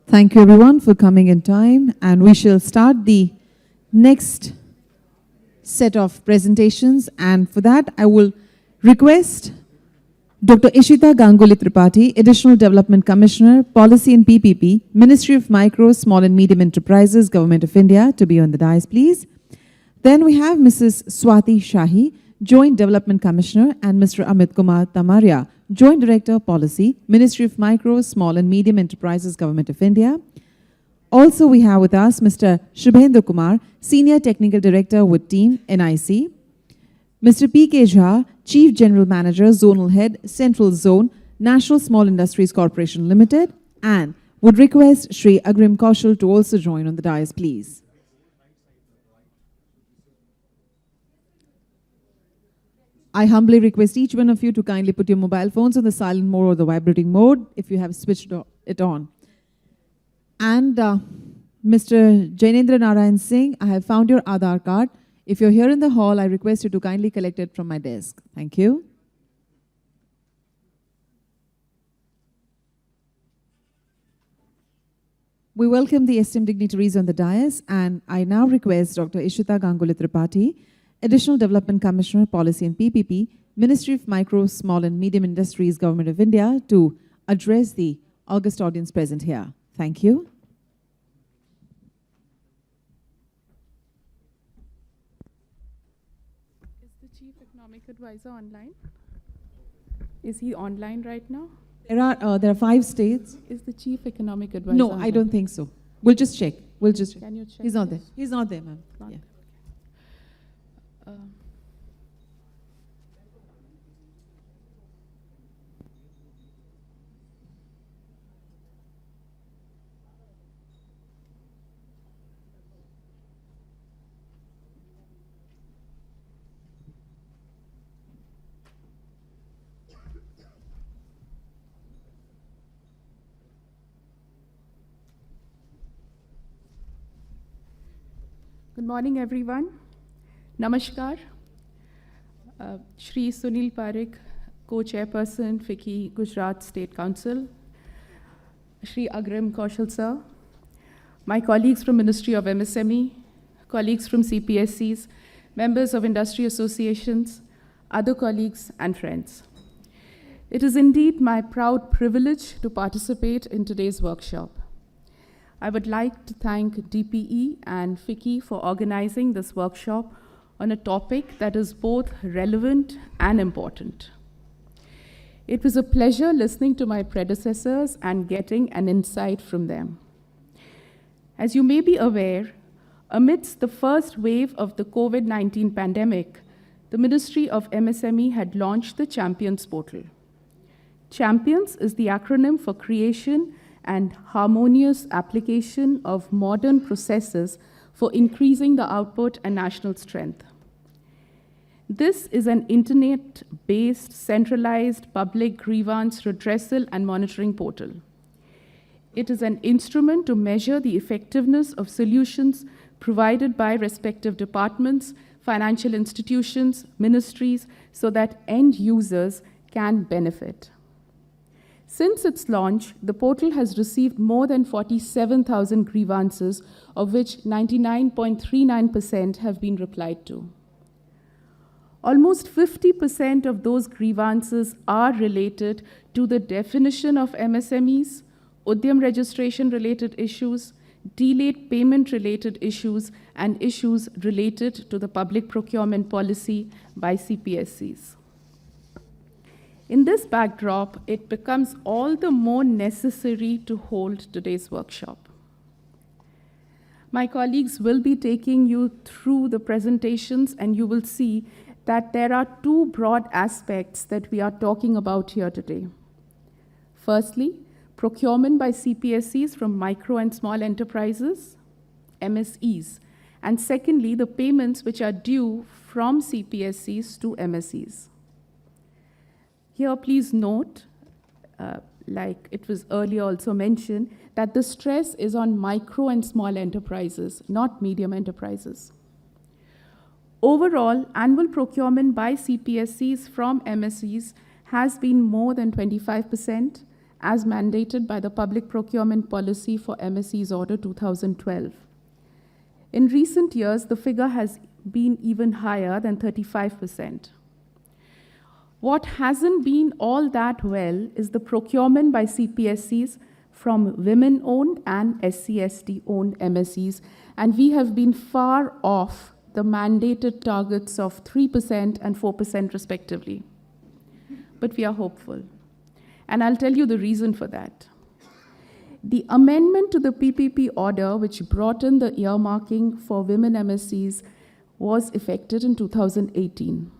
Thank you everyone for coming in time, and we shall start the next set of presentations, and for that I will request Dr. Ishita Ganguly Tripathi, Additional Development Commissioner, Policy and PPP, Ministry of Micro, Small and Medium Enterprises, Government of India, to be on the dais, please. Then we have Mrs. Swati Shahi, Joint Development Commissioner, and Mr. Amit Kumar Tamaria, Joint Director, Policy, Ministry of Micro, Small and Medium Enterprises, Government of India. Also, we have with us Mr. Shubhendra Kumar, Senior Technical Director with Team, NIC. Mr. P.K. Jha, Chief General Manager, Zonal Head, Central Zone, National Small Industries Corporation Limited, and would request Shri Agrim Kaushal to also join on the dais, please. I humbly request each one of you to kindly put your mobile phones on the silent mode or the vibrating mode if you have switched it on. And Mr. Jainendra Narayan Singh, I have found your Aadhaar card. If you're here in the hall, I request you to kindly collect it from my desk. Thank you. We welcome the esteemed dignitaries on the dais, and I now request Dr. Ishita Ganguly Tripathi, Additional Development Commissioner, Policy and PPP, Ministry of Micro, Small and Medium Industries, Government of India, to address the august audience present here. Thank you. Is the Chief Economic Advisor online? Is he online right now? There are 5 states. Is the Chief Economic Advisor No, online? I don't think so. We'll just check. We'll just check. Can you check? He's not there. this? He's not there, ma'am. Not Yeah. there. Okay. Good morning, everyone. Namaskar. Shri Sunil Parekh, Co-Chairperson, FICCI Gujarat State Council. Shri Agrim Kaushal sir, my colleagues from Ministry of MSME, colleagues from CPSEs, members of industry associations, other colleagues and friends. It is indeed my proud privilege to participate in today's workshop. I would like to thank DPE and FICCI for organizing this workshop on a topic that is both relevant and important. It was a pleasure listening to my predecessors and getting an insight from them. As you may be aware, amidst the first wave of the COVID-19 pandemic, the Ministry of MSME had launched the Champions Portal. Champions is the acronym for Creation and Harmonious Application of Modern Processes for Increasing the Output and National Strength. This is an internet-based, centralized public grievance redressal and monitoring portal. It is an instrument to measure the effectiveness of solutions provided by respective departments, financial institutions, ministries, so that end users can benefit. Since its launch, the portal has received more than 47,000 grievances, of which 99.39% have been replied to. Almost 50% of those grievances are related to the definition of MSMEs, Udyam registration-related issues, delayed payment-related issues, and issues related to the public procurement policy by CPSEs. In this backdrop, it becomes all the more necessary to hold today's workshop. My colleagues will be taking you through the presentations, and you will see that there are 2 broad aspects that we are talking about here today. Firstly, procurement by CPSEs from micro and small enterprises, MSEs, and secondly, the payments which are due from CPSEs to MSEs. Here, please note, like it was earlier also mentioned, that the stress is on micro and small enterprises, not medium enterprises. Overall, annual procurement by CPSEs from MSEs has been more than 25%, as mandated by the Public Procurement Policy for MSEs Order 2012. In recent years, the figure has been even higher than 35%. What hasn't been all that well is the procurement by CPSEs from women-owned and SC/ST-owned MSEs, and we have been far off the mandated targets of 3% and 4% respectively. But we are hopeful, and I'll tell you the reason for that. The amendment to the PPP order, which brought in the earmarking for women MSEs, was effected in 2018.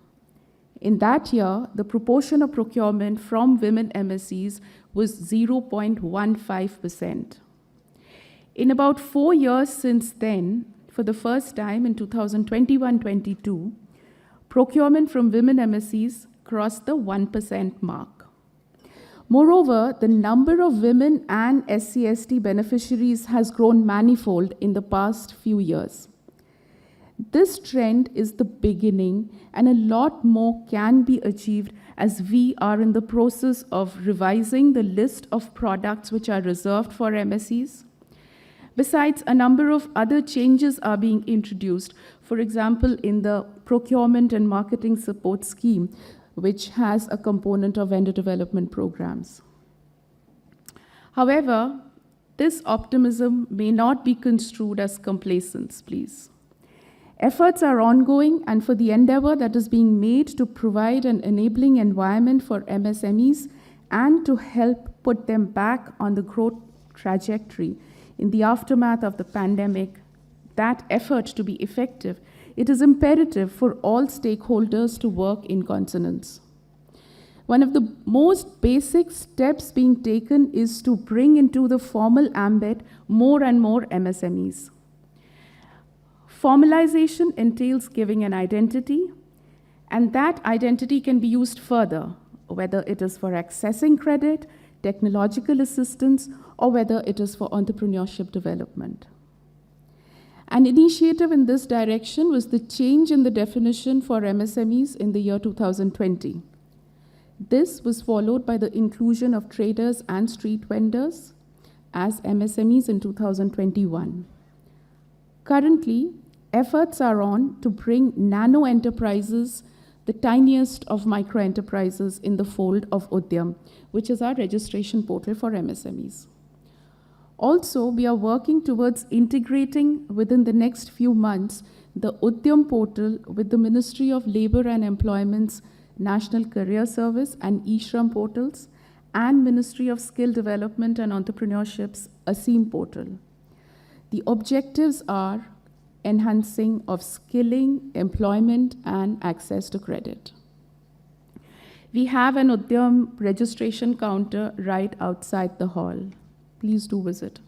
In that year, the proportion of procurement from women MSEs was 0.15%. In about 4 years since then, for the first time in 2021-22, procurement from women MSEs crossed the 1% mark. Moreover, the number of women and SC/ST beneficiaries has grown manifold in the past few years. This trend is the beginning, and a lot more can be achieved as we are in the process of revising the list of products which are reserved for MSEs. Besides, a number of other changes are being introduced, for example, in the procurement and marketing support scheme, which has a component of vendor development programs. However, this optimism may not be construed as complacence, please. Efforts are ongoing, and for the endeavor that is being made to provide an enabling environment for MSMEs and to help put them back on the growth trajectory in the aftermath of the pandemic, that effort to be effective, it is imperative for all stakeholders to work in consonance. One of the most basic steps being taken is to bring into the formal ambit more and more MSMEs. Formalization entails giving an identity, and that identity can be used further, whether it is for accessing credit, technological assistance, or whether it is for entrepreneurship development. An initiative in this direction was the change in the definition for MSMEs in the year 2020. This was followed by the inclusion of traders and street vendors as MSMEs in 2021. Currently, efforts are on to bring nano enterprises, the tiniest of micro enterprises, in the fold of Udyam, which is our registration portal for MSMEs. Also, we are working towards integrating within the next few months the Udyam portal with the Ministry of Labour and Employment's National Career Service and eShram portals and Ministry of Skill Development and Entrepreneurship's ASEEM portal. The objectives are enhancing of skilling, employment, and access to credit. We have an Udyam registration counter right outside the hall. Please do visit.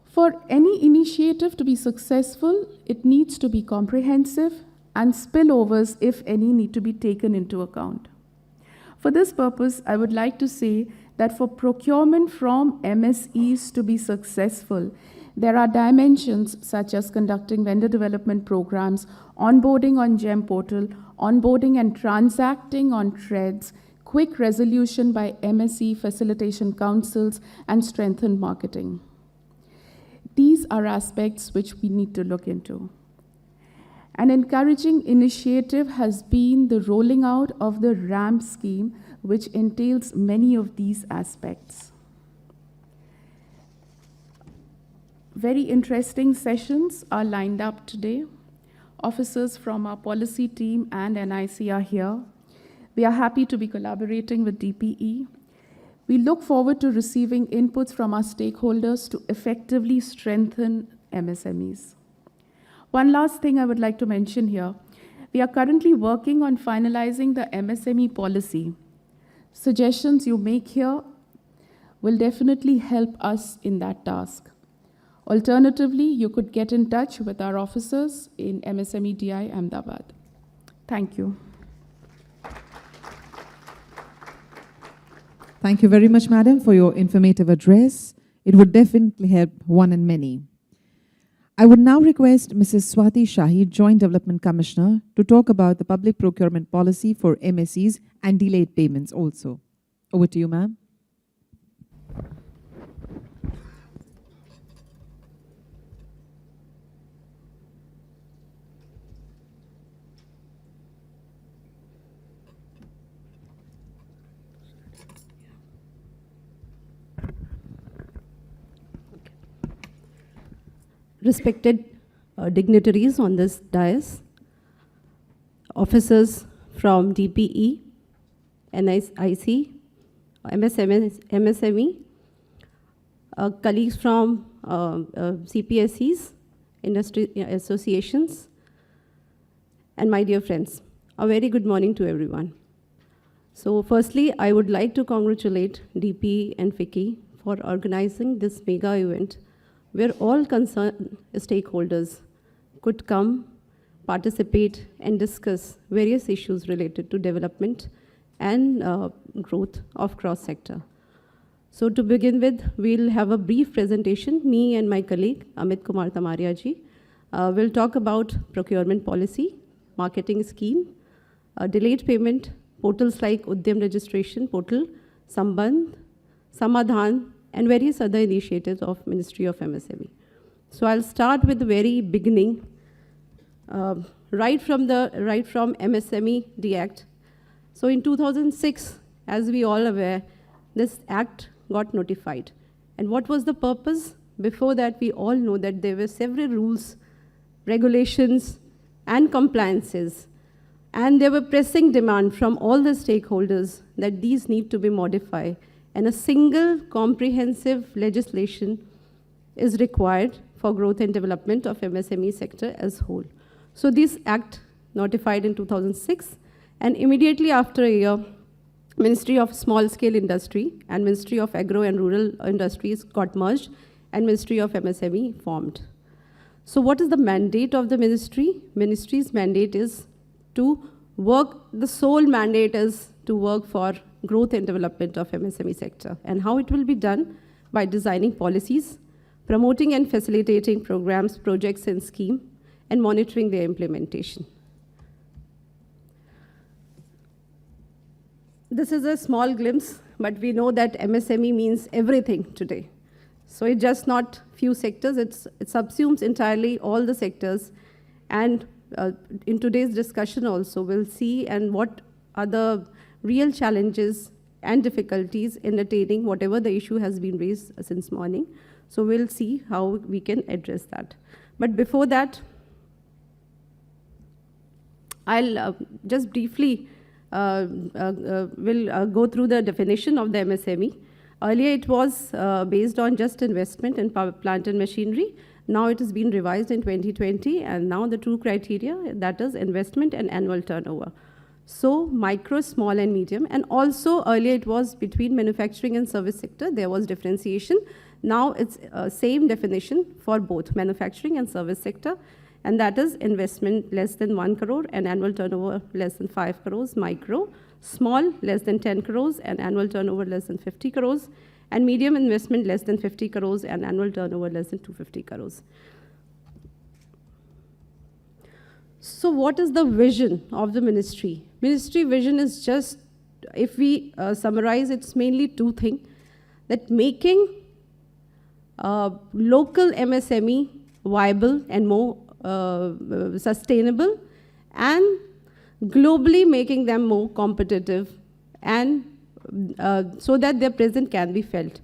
For any initiative to be successful, it needs to be comprehensive, and spillovers, if any, need to be taken into account. For this purpose, I would like to say that for procurement from MSEs to be successful, there are dimensions such as conducting vendor development programs, onboarding on GEM portal, onboarding and transacting on TREDS, quick resolution by MSE facilitation councils, and strengthened marketing. These are aspects which we need to look into. An encouraging initiative has been the rolling out of the RAMP scheme, which entails many of these aspects. Very interesting sessions are lined up today. Officers from our policy team and NIC are here. We are happy to be collaborating with DPE. We look forward to receiving inputs from our stakeholders to effectively strengthen MSMEs. One last thing I would like to mention here. We are currently working on finalizing the MSME policy. Suggestions you make here will definitely help us in that task. Alternatively, you could get in touch with our officers in MSME DI Ahmedabad. Thank you. Thank you very much, Madam, for your informative address. It would definitely help one and many. I would now request Mrs. Swati Shahi, Joint Development Commissioner, to talk about the public procurement policy for MSEs and delayed payments also. Over to you, ma'am. respected dignitaries on this dais, officers from DPE, NIC, MSME, colleagues from CPSEs, industry associations, and my dear friends. A very good morning to everyone. So firstly, I would like to congratulate DPE and FICCI for organizing this mega event where all concerned stakeholders could come, participate, and discuss various issues related to development and growth of cross-sector. So to begin with, we'll have a brief presentation. Me and my colleague, Amit Kumar Tamaria ji, will talk about procurement policy, marketing scheme, delayed payment, portals like Udyam registration portal, Sambandh, Samadhan, and various other initiatives of Ministry of MSME. So I'll start with the very beginning, right from MSME, the Act. So in 2006, as we all aware, this Act got notified. And what was the purpose? Before that, we all know that there were several rules, regulations, and compliances. And there were pressing demand from all the stakeholders that these need to be modified. And a single comprehensive legislation is required for growth and development of MSME sector as whole. So this Act notified in 2006, and immediately after a year, Ministry of Small Scale Industry and Ministry of Agro and Rural Industries got merged, and Ministry of MSME formed. So what is the mandate of the ministry? Ministry's mandate is to work, the sole mandate is to work for growth and development of MSME sector. And how it will be done? By designing policies, promoting and facilitating programs, projects, and schemes, and monitoring their implementation. This is a small glimpse, but we know that MSME means everything today. So it's just not few sectors, it subsumes entirely all the sectors. And in today's discussion also, we'll see and what are the real challenges and difficulties in attaining whatever the issue has been raised since morning. So we'll see how we can address that. But before that, I'll just briefly go through the definition of the MSME. Earlier it was based on just investment in power plant and machinery. Now it has been revised in 2020, and now the two criteria, that is investment and annual turnover. So micro, small, and medium. And also earlier it was between manufacturing and service sector, there was differentiation. Now it's same definition for both manufacturing and service sector. And that is investment less than 1 crore and annual turnover less than 5 crores, micro, small less than 10 crores and annual turnover less than 50 crores, and medium investment less than 50 crores and annual turnover less than 250 crores. So what is the vision of the ministry? Ministry vision is just, if we summarize, it's mainly two things, that making local MSME viable and more sustainable, and globally making them more competitive, and so that their presence can be felt.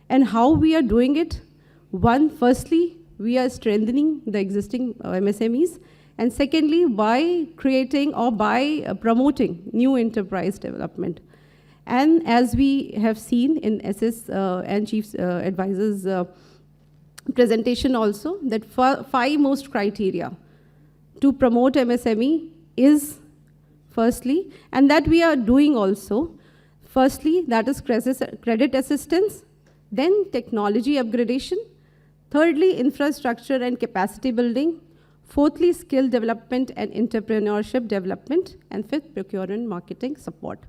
And how we are doing it? One, firstly, we are strengthening the existing MSMEs, and secondly, by creating or by promoting new enterprise development. And as we have seen in SS and Chief Advisor's presentation also, that 5 most criteria to promote MSME is firstly, and that we are doing also, firstly, that is credit assistance, then technology upgradation, thirdly, infrastructure and capacity building, fourthly, skill development and entrepreneurship development, and fifth, procurement marketing support.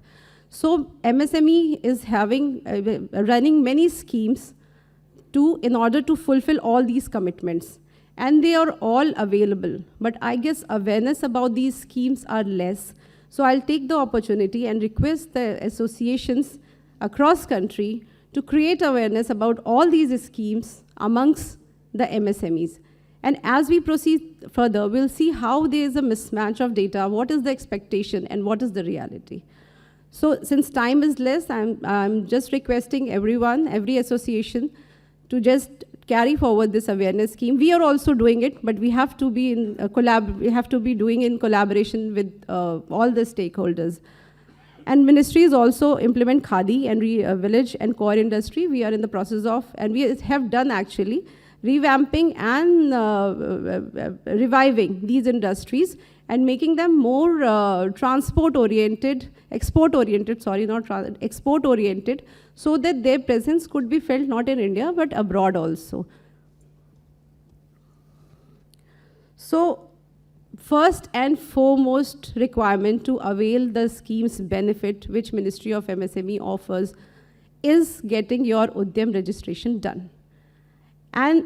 So MSME is having, running many schemes in order to fulfill all these commitments. And they are all available. But I guess awareness about these schemes are less. So I'll take the opportunity and request the associations across country to create awareness about all these schemes amongst the MSMEs. And as we proceed further, we'll see how there is a mismatch of data, what is the expectation, and what is the reality. So since time is less, I'm just requesting everyone, every association, to just carry forward this awareness scheme. We are also doing it, but we have to be in doing in collaboration with all the stakeholders. And ministries also implement Khadi and village and core industry. We are in the process of, and we have done actually, revamping and reviving these industries and making them more export-oriented, so that their presence could be felt not in India, but abroad also. So, first and foremost requirement to avail the scheme's benefit, which Ministry of MSME offers, is getting your Udyam registration done. And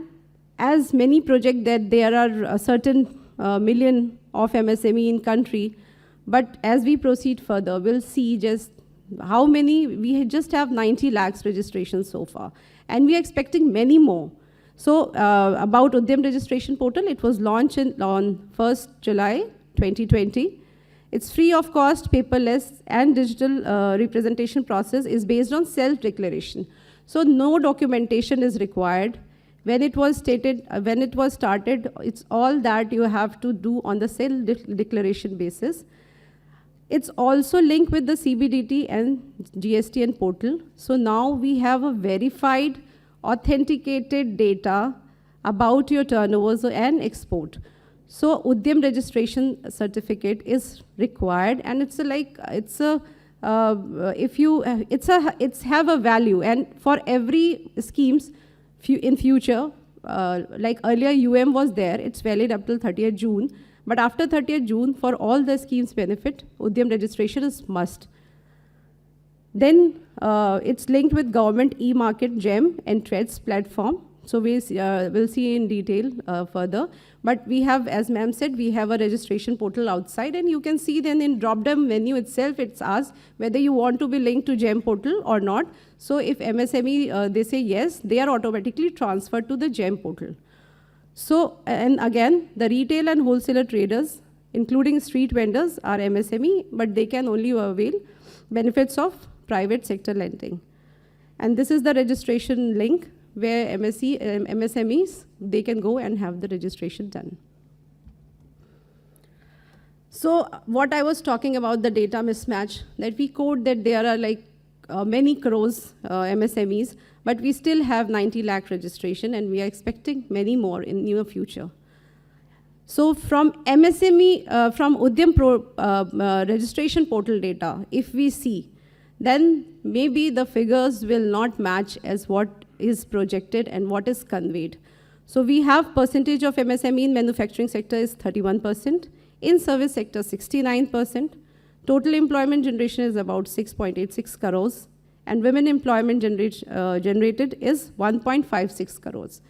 as many projects that there are a certain million of MSME in country, but as we proceed further, we'll see just how many, we just have 90 lakhs registrations so far, and we are expecting many more. So about Udyam registration portal, it was launched on 1st July 2020. It's free of cost, paperless, and digital representation process is based on self-declaration. So no documentation is required. When it was started, it's all that you have to do on the self-declaration basis. It's also linked with the CBDT and GSTN portal. So now we have a verified, authenticated data about your turnovers and export. So Udyam registration certificate is required, and it's have a value, and for every schemes in future, like earlier was there, it's valid up till 30th June, but after 30th June, for all the schemes benefit, Udyam registration is must. Then it's linked with government e-market GEM and TREDS platform. So we'll see in detail further. But we have, as ma'am said, we have a registration portal outside, and you can see then in drop-down menu itself, it's asked whether you want to be linked to GEM portal or not. So if MSME, they say yes, they are automatically transferred to the GEM portal. So, and again, the retail and wholesaler traders, including street vendors, are MSME, but they can only avail benefits of private sector lending. And this is the registration link where MSMEs, they can go and have the registration done. So what I was talking about, the data mismatch, that we quote that there are like many crores MSMEs, but we still have 90 lakh registration, and we are expecting many more in near future. So from MSME, from Udyam registration portal data, if we see, then maybe the figures will not match as what is projected and what is conveyed. So we have percentage of MSME in manufacturing sector is 31%, in service sector 69%, total employment generation is about 6.86 crores, and women employment generated is 1.56 crores.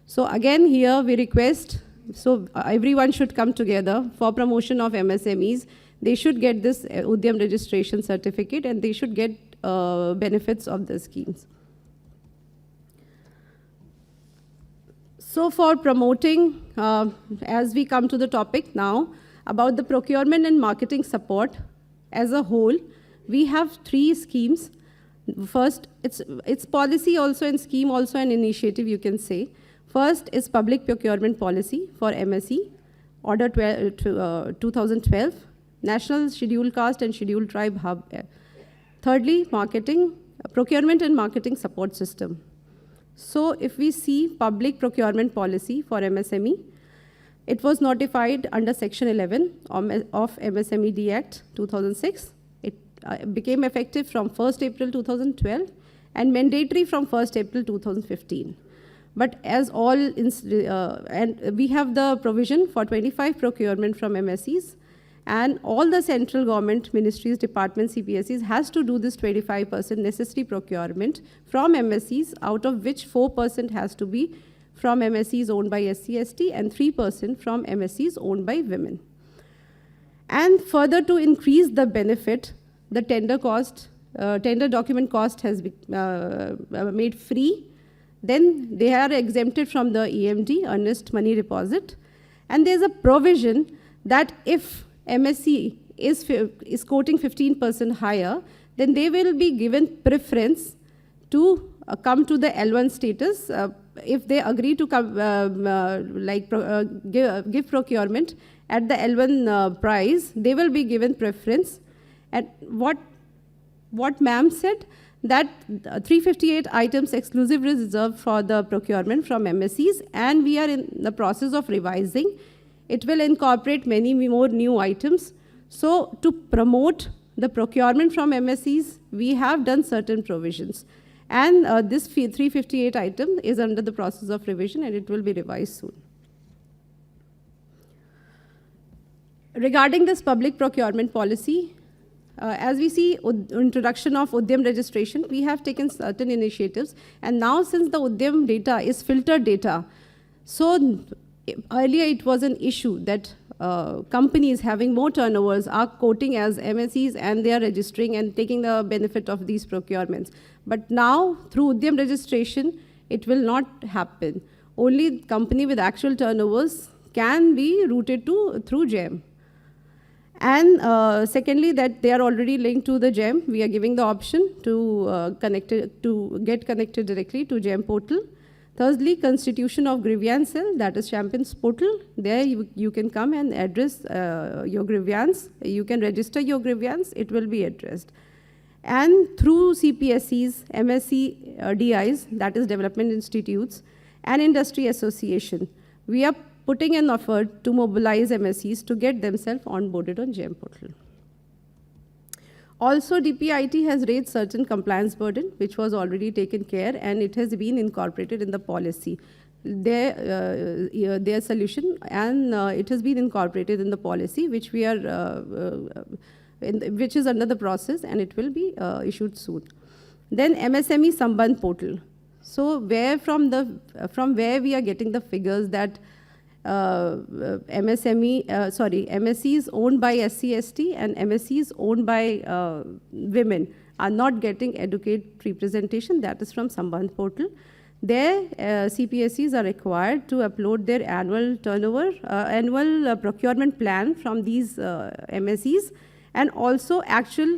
So again here we request, so everyone should come together for promotion of MSMEs. They should get this Udyam registration certificate, and they should get benefits of the schemes. So for promoting, as we come to the topic now, about the procurement and marketing support as a whole, we have 3 schemes. First, it's policy also and scheme also an initiative, you can say. First is public procurement policy for MSE, Order 2012, National Scheduled Caste and Scheduled Tribe Hub. Thirdly, procurement and marketing support system. So if we see public procurement policy for MSME, it was notified under Section 11 of MSMED Act 2006. It became effective from 1st April 2012 and mandatory from 1st April 2015. But as all, and we have the provision for 25 procurement from MSEs, and all the central government ministries, departments, CPSEs has to do this 25% necessary procurement from MSEs, out of which 4% has to be from MSEs owned by SC/ST and 3% from MSEs owned by women. And further to increase the benefit, the tender document cost has been made free. Then they are exempted from the EMD, earnest money deposit. And there's a provision that if MSE is quoting 15% higher, then they will be given preference to come to the L1 status if they agree to give procurement at the L1 price, they will be given preference. And what ma'am said, that 358 items exclusive reserved for the procurement from MSEs, and we are in the process of revising. It will incorporate many more new items. So to promote the procurement from MSEs, we have done certain provisions. And this 358 item is under the process of revision, and it will be revised soon. Regarding this public procurement policy, as we see introduction of Udyam registration, we have taken certain initiatives. And now since the Udyam data is filtered data, so earlier it was an issue that companies having more turnovers are quoting as MSEs, and they are registering and taking the benefit of these procurements. But now through Udyam registration, it will not happen. Only company with actual turnovers can be routed through GEM. And secondly, that they are already linked to the GEM. We are giving the option to get connected directly to GEM portal. Thirdly, constitution of grievance cell, that is Champions portal. There you can come and address your grievance. You can register your grievance, it will be addressed. And through CPSEs, MSE DIs, that is Development Institutes, and Industry Association, we are putting an effort to mobilize MSEs to get themselves onboarded on GEM portal. Also, DPIT has raised certain compliance burden, which was already taken care, and it has been incorporated in the policy. Their solution, and it has been incorporated in the policy, which we are, which is under the process, and it will be issued soon. Then MSME Samazan Portal. So from where we are getting the figures that MSEs owned by SC/ST and MSEs owned by women are not getting adequate representation. That is from Samazan Portal. There, CPSEs are required to upload their annual turnover, annual procurement plan from these MSEs, and also actual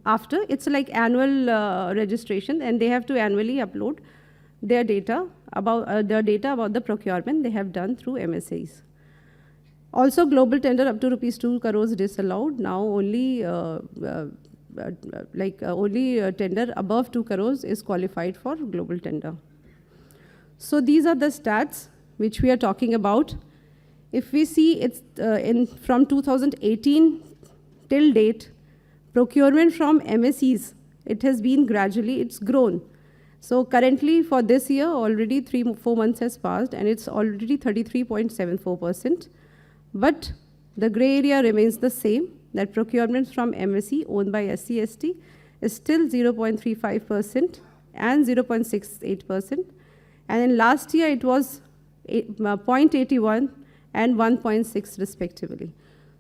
after. It's like annual registration, and they have to annually upload their data about the procurement they have done through MSEs. Also, global tender up to rupees 2 crores disallowed. Now only only tender above 2 crores is qualified for global tender. So these are the stats which we are talking about. If we see it's from 2018 till date, procurement from MSEs, it has been gradually, it's grown. So currently for this year, already 3-4 months has passed, and it's already 33.74%. But the gray area remains the same, that procurement from MSE owned by SC/ST is still 0.35% and 0.68%. And in last year, it was 0.81 and 1.6 respectively.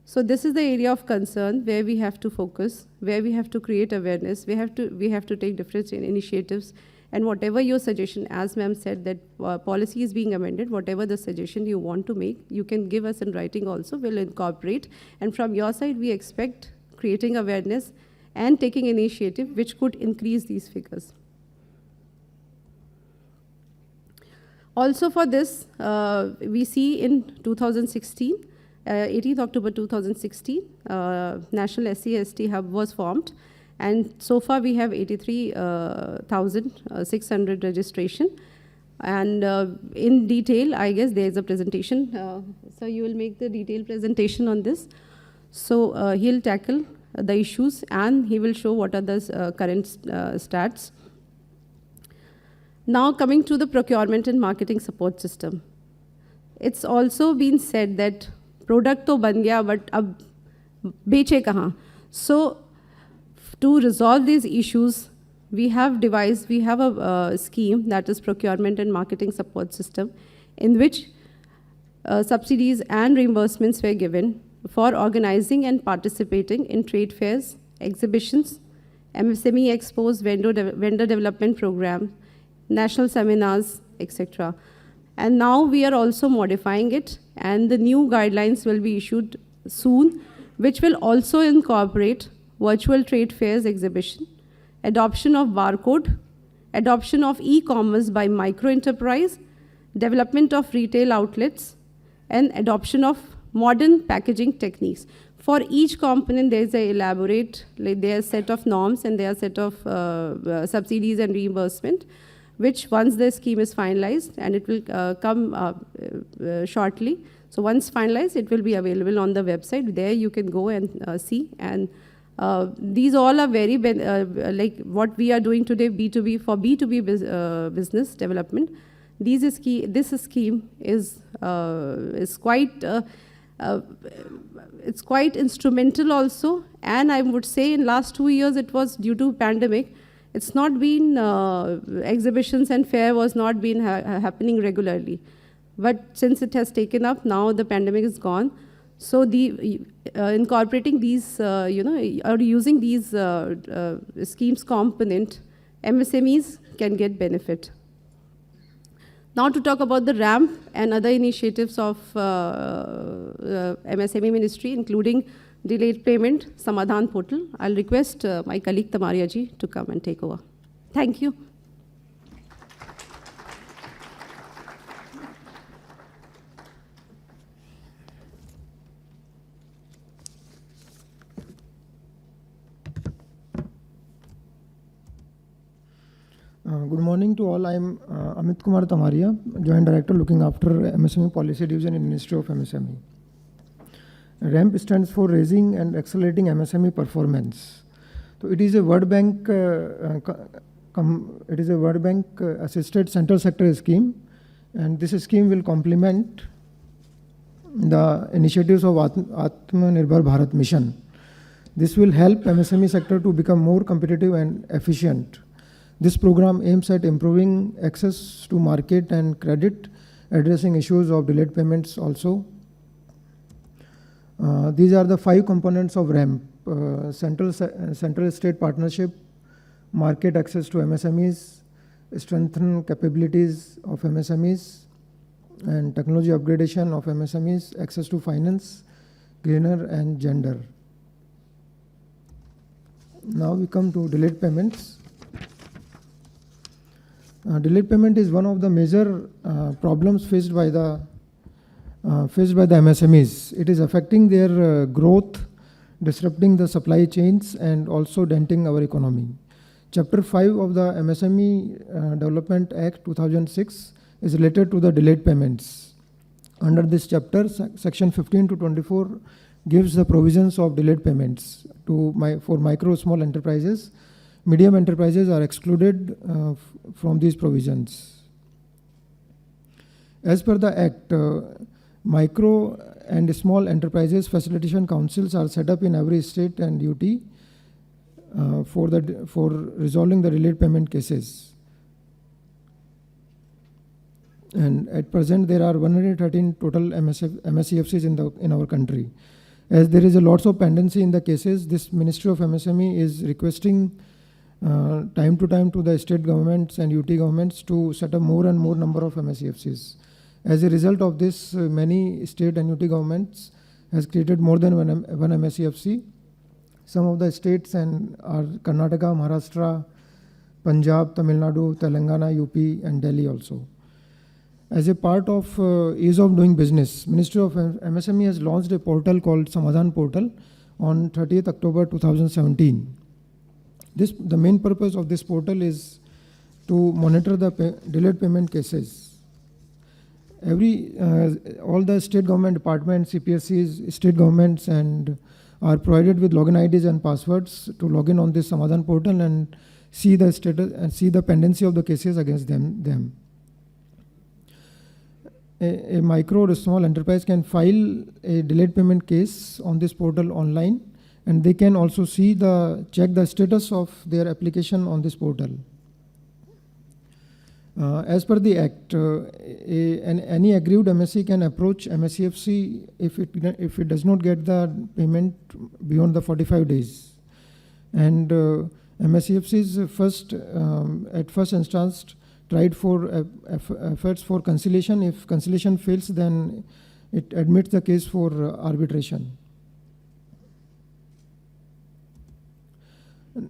So this is the area of concern where we have to focus, where we have to create awareness, we have to take different initiatives. And whatever your suggestion, as ma'am said, that policy is being amended, whatever the suggestion you want to make, you can give us in writing also, we'll incorporate. And from your side, we expect creating awareness and taking initiative which could increase these figures. Also for this, we see in 2016, 18th October 2016, National SC/ST Hub was formed. And so far, we have 83,600 registration. And in detail, I guess there's a presentation. So you will make the detailed presentation on this. So he'll tackle the issues, and he will show what are the current stats. Now coming to the procurement and marketing support system. It's also been said that product to ban gaya, but ab beche kahan? So to resolve these issues, we have a scheme, that is procurement and marketing support system, in which subsidies and reimbursements were given for organizing and participating in trade fairs, exhibitions, MSME expos, vendor development program, national seminars, etc. And now we are also modifying it, and the new guidelines will be issued soon, which will also incorporate virtual trade fairs exhibition, adoption of barcode, adoption of e-commerce by micro-enterprise, development of retail outlets, and adoption of modern packaging techniques. For each component, there is a elaborate, there are a set of norms and there are a set of subsidies and reimbursement, which once the scheme is finalized, and it will come shortly. So once finalized, it will be available on the website. There you can go and see. And these all are very, like what we are doing today, B2B, for B2B business development. This scheme is quite, it's quite instrumental also. And I would say in last 2 years, it was due to pandemic. It's not been, exhibitions and fair was not been happening regularly. But since it has taken up, now the pandemic is gone. So the incorporating these, or using these schemes component, MSMEs can get benefit. Now to talk about the RAMP and other initiatives of MSME Ministry, including delayed payment, Samazan Portal. I'll request my colleague Tamaria ji to come and take over. Thank you. Good morning to all. I am Amit Kumar Tamaria, Joint Director looking after MSME Policy Division in Ministry of MSME. RAMP stands for Raising and Accelerating MSME Performance. So it is a World Bank assisted central sector scheme, and this scheme will complement the initiatives of Atmanirbhar Bharat mission. This will help MSME sector to become more competitive and efficient. This program aims at improving access to market and credit, addressing issues of delayed payments also. These are the 5 components of RAMP: central state partnership, market access to MSMEs, strengthen capabilities of MSMEs, and technology upgradation of MSMEs, access to finance, greener and gender. Now we come to delayed payments. Delayed payment is one of the major problems faced by the MSMEs. It is affecting their growth, disrupting the supply chains, and also denting our economy. Chapter 5 of the MSME Development Act 2006 is related to the delayed payments. Under this chapter, section 15 to 24 gives the provisions of delayed payments for micro small enterprises. Medium enterprises are excluded from these provisions. As per the Act, micro and small enterprises facilitation councils are set up in every state and UT for resolving the delayed payment cases. And at present, there are 113 total MSEFCs in our country. As there is a lots of pendency in the cases, this Ministry of MSME is requesting time to time to the state governments and UT governments to set up more and more number of MSEFCs. As a result of this, many state and UT governments has created more than one MSEFC. Some of the states are Karnataka, Maharashtra, Punjab, Tamil Nadu, Telangana, UP and Delhi also. As a part of ease of doing business, Ministry of MSME has launched a portal called Samazan Portal on 30th October 2017. The main purpose of this portal is to monitor the delayed payment cases. All the state government departments, CPSEs, state governments, and are provided with login IDs and passwords to log in on this Samazan portal and see the status and see the pendency of the cases against them. A micro or small enterprise can file a delayed payment case on this portal online, and they can also check the status of their application on this portal. As per the Act, any aggrieved MSE can approach MSEFC if it does not get the payment beyond the 45 days. And MSEFCs at first instance tried for efforts for conciliation. If conciliation fails, then it admits the case for arbitration.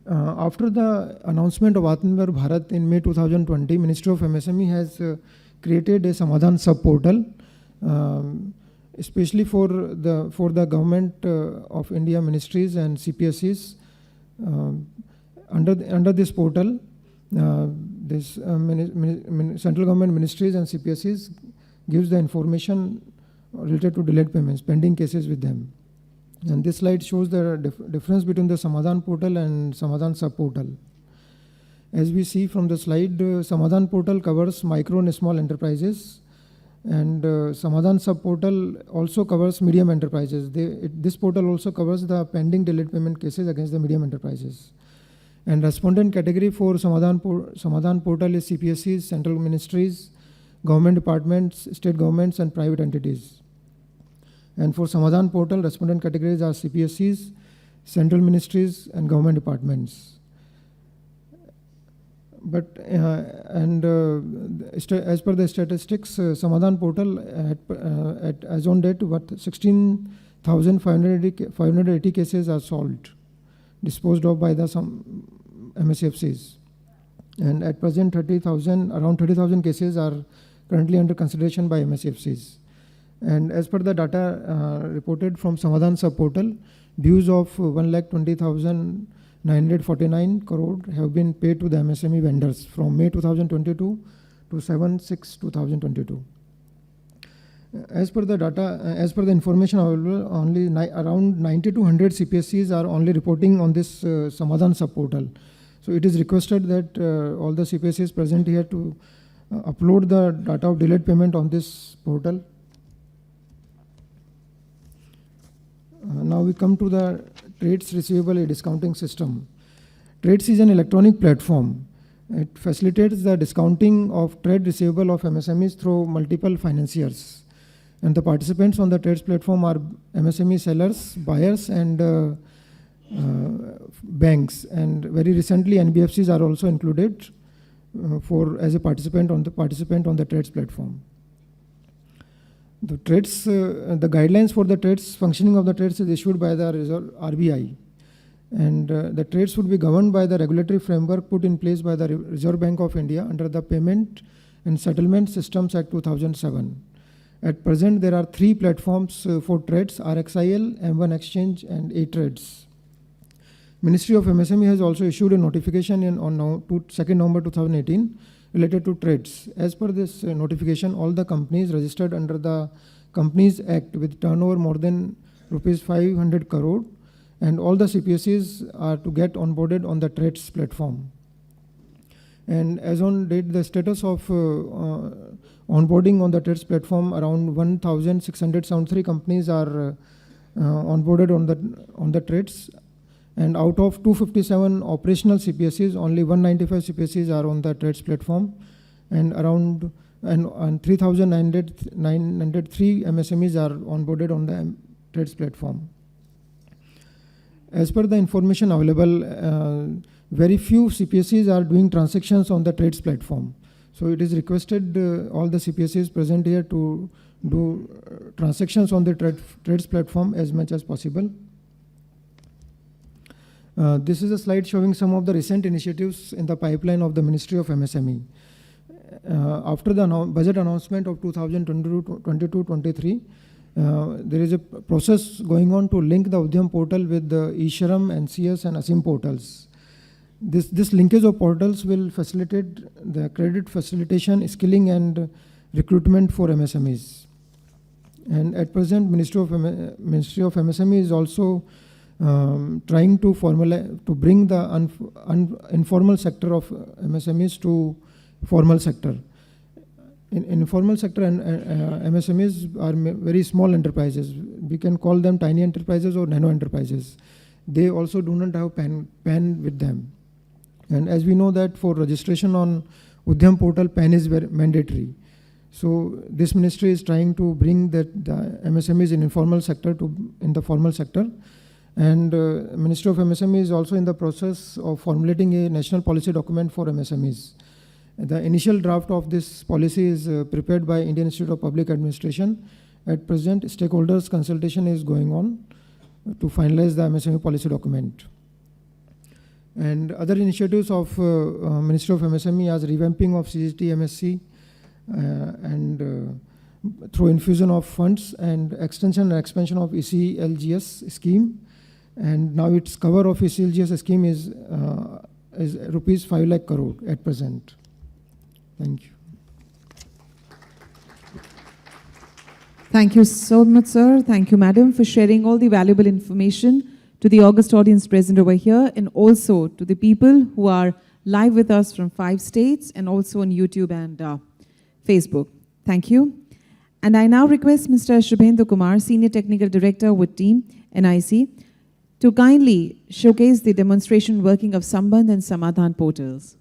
After the announcement of Atmanirbhar Bharat in May 2020, Ministry of MSME has created a Samazan sub-portal, especially for the government of India ministries and CPSEs. Under this portal, central government ministries and CPSEs gives the information related to delayed payments, pending cases with them. And this slide shows the difference between the Samazan portal and Samazan sub-portal. As we see from the slide, Samazan portal covers micro and small enterprises, and Samazan sub-portal also covers medium enterprises. This portal also covers the pending delayed payment cases against the medium enterprises. And respondent category for Samazan portal is CPSEs, central ministries, government departments, state governments, and private entities. And for Samazan portal, respondent categories are CPSEs, central ministries, and government departments. But as per the statistics, Samazan portal as on date, 16,580 cases are solved, disposed of by the some MSEs. And at present, around 30,000 cases are currently under consideration by MSEs. And as per the data reported from Samazan sub-portal, dues of 1,20,949 crore have been paid to the MSME vendors from May 2022 to 7/6/2022. As per the data, as per the information available, only around 90 to 100 CPSEs are only reporting on this Samazan sub-portal. So it is requested that all the CPSEs present here to upload the data of delayed payment on this portal. Now we come to the Trades Receivable Discounting System. Trades is an electronic platform. It facilitates the discounting of trade receivable of MSMEs through multiple financiers. And the participants on the trades platform are MSME sellers, buyers, and banks. And very recently, NBFCs are also included as a participant on the trades platform. The trades, the guidelines for the trades, functioning of the trades is issued by the RBI. And the trades would be governed by the regulatory framework put in place by the Reserve Bank of India under the Payment and Settlement Systems Act 2007. At present, there are 3 platforms for trades: RXIL, M1 Exchange, and A-Trades. Ministry of MSME has also issued a notification on 2nd November 2018 related to trades. As per this notification, all the companies registered under the Companies Act with turnover more than rupees 500 crore and all the CPSEs are to get onboarded on the trades platform. And as on date, the status of onboarding on the trades platform, around 1,673 companies are onboarded on the trades. And out of 257 operational CPSEs, only 195 CPSEs are on the trades platform, and around 3,903 MSMEs are onboarded on the trades platform. As per the information available, very few CPSEs are doing transactions on the trades platform. So it is requested all the CPSEs present here to do transactions on the trades platform as much as possible. This is a slide showing some of the recent initiatives in the pipeline of the Ministry of MSME. After the budget announcement of 2022-23, there is a process going on to link the Udyam portal with the eShram, NCS, and ASIM portals. This linkage of portals will facilitate the credit facilitation, skilling, and recruitment for MSMEs. And at present, Ministry of MSME is also trying to bring the informal sector of MSMEs to formal sector. In informal sector, MSMEs are very small enterprises. We can call them tiny enterprises or nano enterprises. They also do not have PAN with them. And as we know that for registration on Udyam portal, PAN is mandatory. So this ministry is trying to bring the MSMEs in informal sector in the formal sector. And Ministry of MSME is also in the process of formulating a national policy document for MSMEs. The initial draft of this policy is prepared by Indian Institute of Public Administration. At present, stakeholders consultation is going on to finalize the MSME policy document. And other initiatives of Ministry of MSME as revamping of CGT MSC, and through infusion of funds and extension and expansion of ECLGS scheme. And now its cover of ECLGS scheme is rupees 5 lakh crore at present. Thank you. Thank you so much, sir. Thank you, madam, for sharing all the valuable information to the august audience present over here, and also to the people who are live with us from 5 states and also on YouTube and Facebook. Thank you. And I now request Mr. Shubhendu Kumar, Senior Technical Director with Team NIC, to kindly showcase the demonstration working of Sambandh and Samazan portals.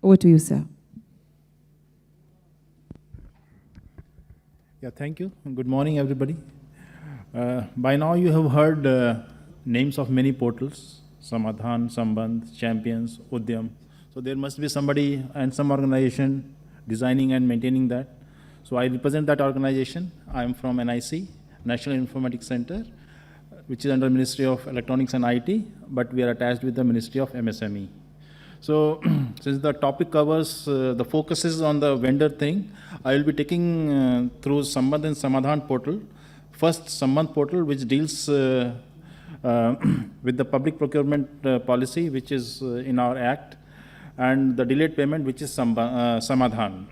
Over to you, sir. Yeah, thank you. Good morning, everybody. By now you have heard names of many portals: Samadhan, Sambandh, Champions, Udyam. So there must be somebody and some organization designing and maintaining that. So I represent that organization. I am from NIC, National Informatics Center, which is under Ministry of Electronics and IT, but we are attached with the Ministry of MSME. So since the topic covers, the focus is on the vendor thing, I will be taking through Sambandh and Samadhan portal. First, Sambandh portal, which deals with the public procurement policy, which is in our act, and the delayed payment, which is Samadhan.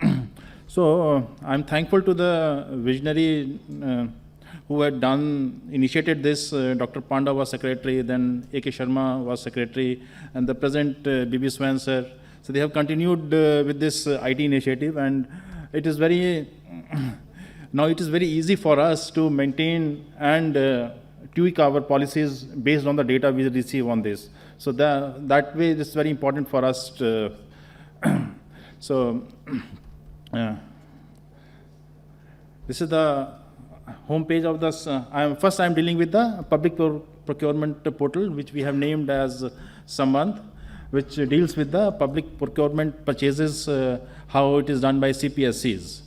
So I'm thankful to the visionary who had initiated this. Dr. Panda was secretary, then A.K. Sharma was secretary, and the present B.B. Swan sir. So they have continued with this IT initiative, and it is very, now it is very easy for us to maintain and tweak our policies based on the data we receive on this. So that way it is very important for us to, this is the home page of this. First I'm dealing with the public procurement portal, which we have named as Sambandh, which deals with the public procurement purchases, how it is done by CPSEs.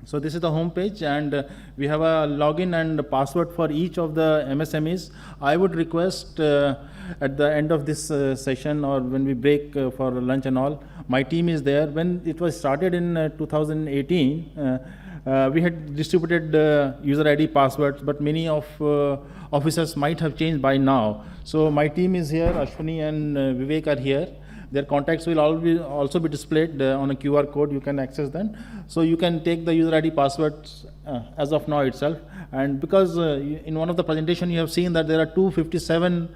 So this is the home page, and we have a login and password for each of the MSMEs. I would request at the end of this session, or when we break for lunch and all, my team is there. When it was started in 2018, we had distributed user ID passwords, but many of officers might have changed by now. So my team is here, Ashwini and Vivek are here. Their contacts will also be displayed on a QR code. You can access them. So you can take the user ID passwords as of now itself. And because in one of the presentation you have seen that there are 257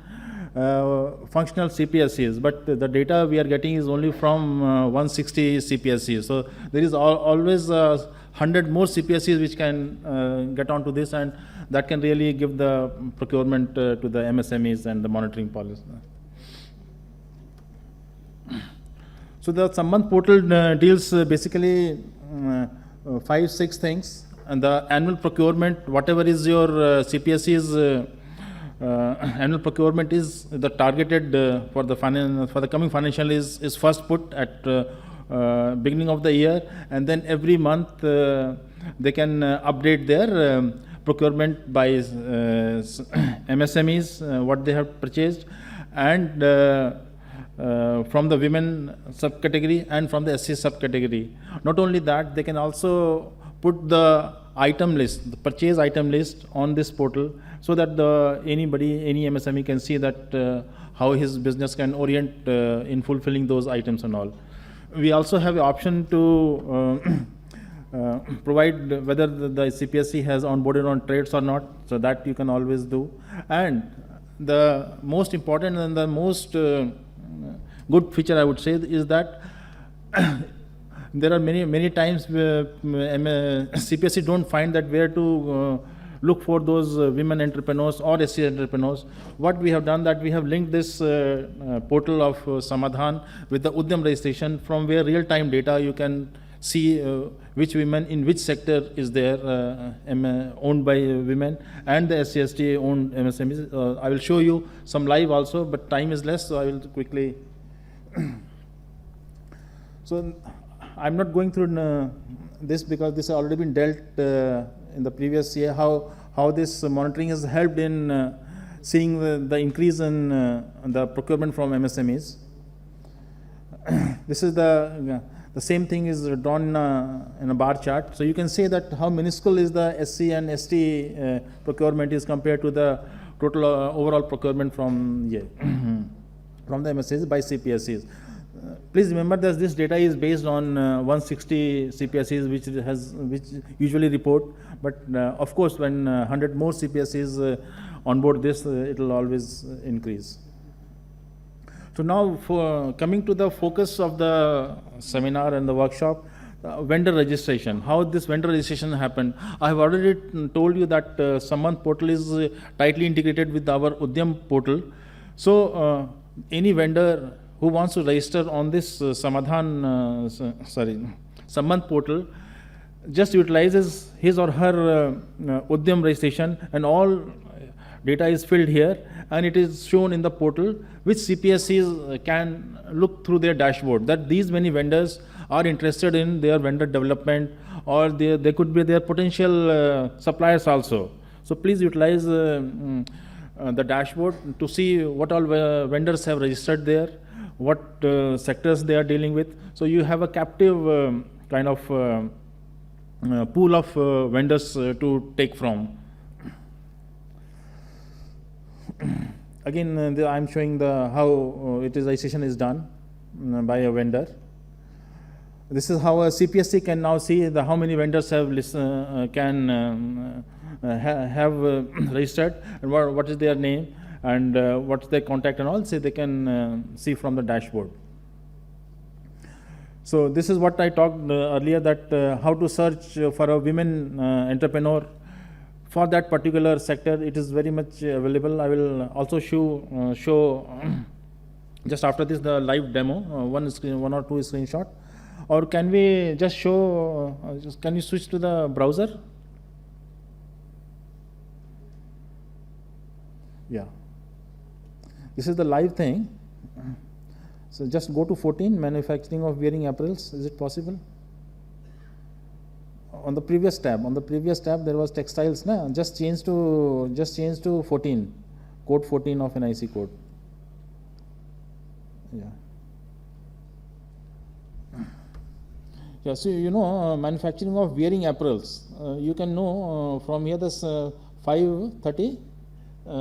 functional CPSEs, but the data we are getting is only from 160 CPSEs. So there is always 100 more CPSEs which can get onto this, and that can really give the procurement to the MSMEs and the monitoring policy. So the Sambandh portal deals basically 5-6 things, and the annual procurement, whatever is your CPSE's annual procurement is the targeted for the coming financial is first put at beginning of the year, and then every month they can update their procurement by MSMEs, what they have purchased, and from the women subcategory and from the SC subcategory. Not only that, they can also put the item list, the purchase item list on this portal, so that any MSME can see that how his business can orient in fulfilling those items and all. We also have the option to provide whether the CPSE has onboarded on trades or not, so that you can always do. And the most important and the most good feature, I would say, is that there are many times where CPSE don't find that where to look for those women entrepreneurs or SC entrepreneurs. What we have done, that we have linked this portal of Samadhan with the Udyam registration, from where real-time data you can see which women in which sector is there owned by women, and the SC/ST owned MSMEs. I will show you some live also, but time is less, so I will quickly. So I'm not going through this because this has already been dealt in the previous year, how this monitoring has helped in seeing the increase in the procurement from MSMEs. this is the same thing is drawn in a bar chart. So you can say that how minuscule is the SC and ST procurement is compared to the total overall procurement from from the MSEs by CPSEs. Please remember that this data is based on 160 CPSEs which usually report, but of course when 100 more CPSEs onboard this, it will always increase. So now, for coming to the focus of the seminar and the workshop, vendor registration. How this vendor registration happened? I have already told you that Samazan Portal is tightly integrated with our Udyam portal. So any vendor who wants to register on this Samazan Portal just utilizes his or her Udyam registration, and all data is filled here and it is shown in the portal, which CPSEs can look through their dashboard, that these many vendors are interested in their vendor development, or they could be their potential suppliers also. So please utilize the dashboard to see what all vendors have registered there, what sectors they are dealing with. So you have a captive kind of pool of vendors to take from. Again, I am showing how utilization is done by a vendor. This is how a CPSE can now see how many vendors have registered, and what is their name, and what's their contact and all. So they can see from the dashboard. So this is what I talked earlier, that how to search for a women entrepreneur. For that particular sector, it is very much available. I will also show just after this the live demo, one or two screenshot. Or can we just show, can you switch to the browser? Yeah. This is the live thing. So just go to 14, manufacturing of wearing apparels. Is it possible? On the previous tab, there was textiles. Na? Just change to 14, code 14 of NIC code. Yeah. Yeah. So you know, manufacturing of wearing apparels. You can know from here this 530.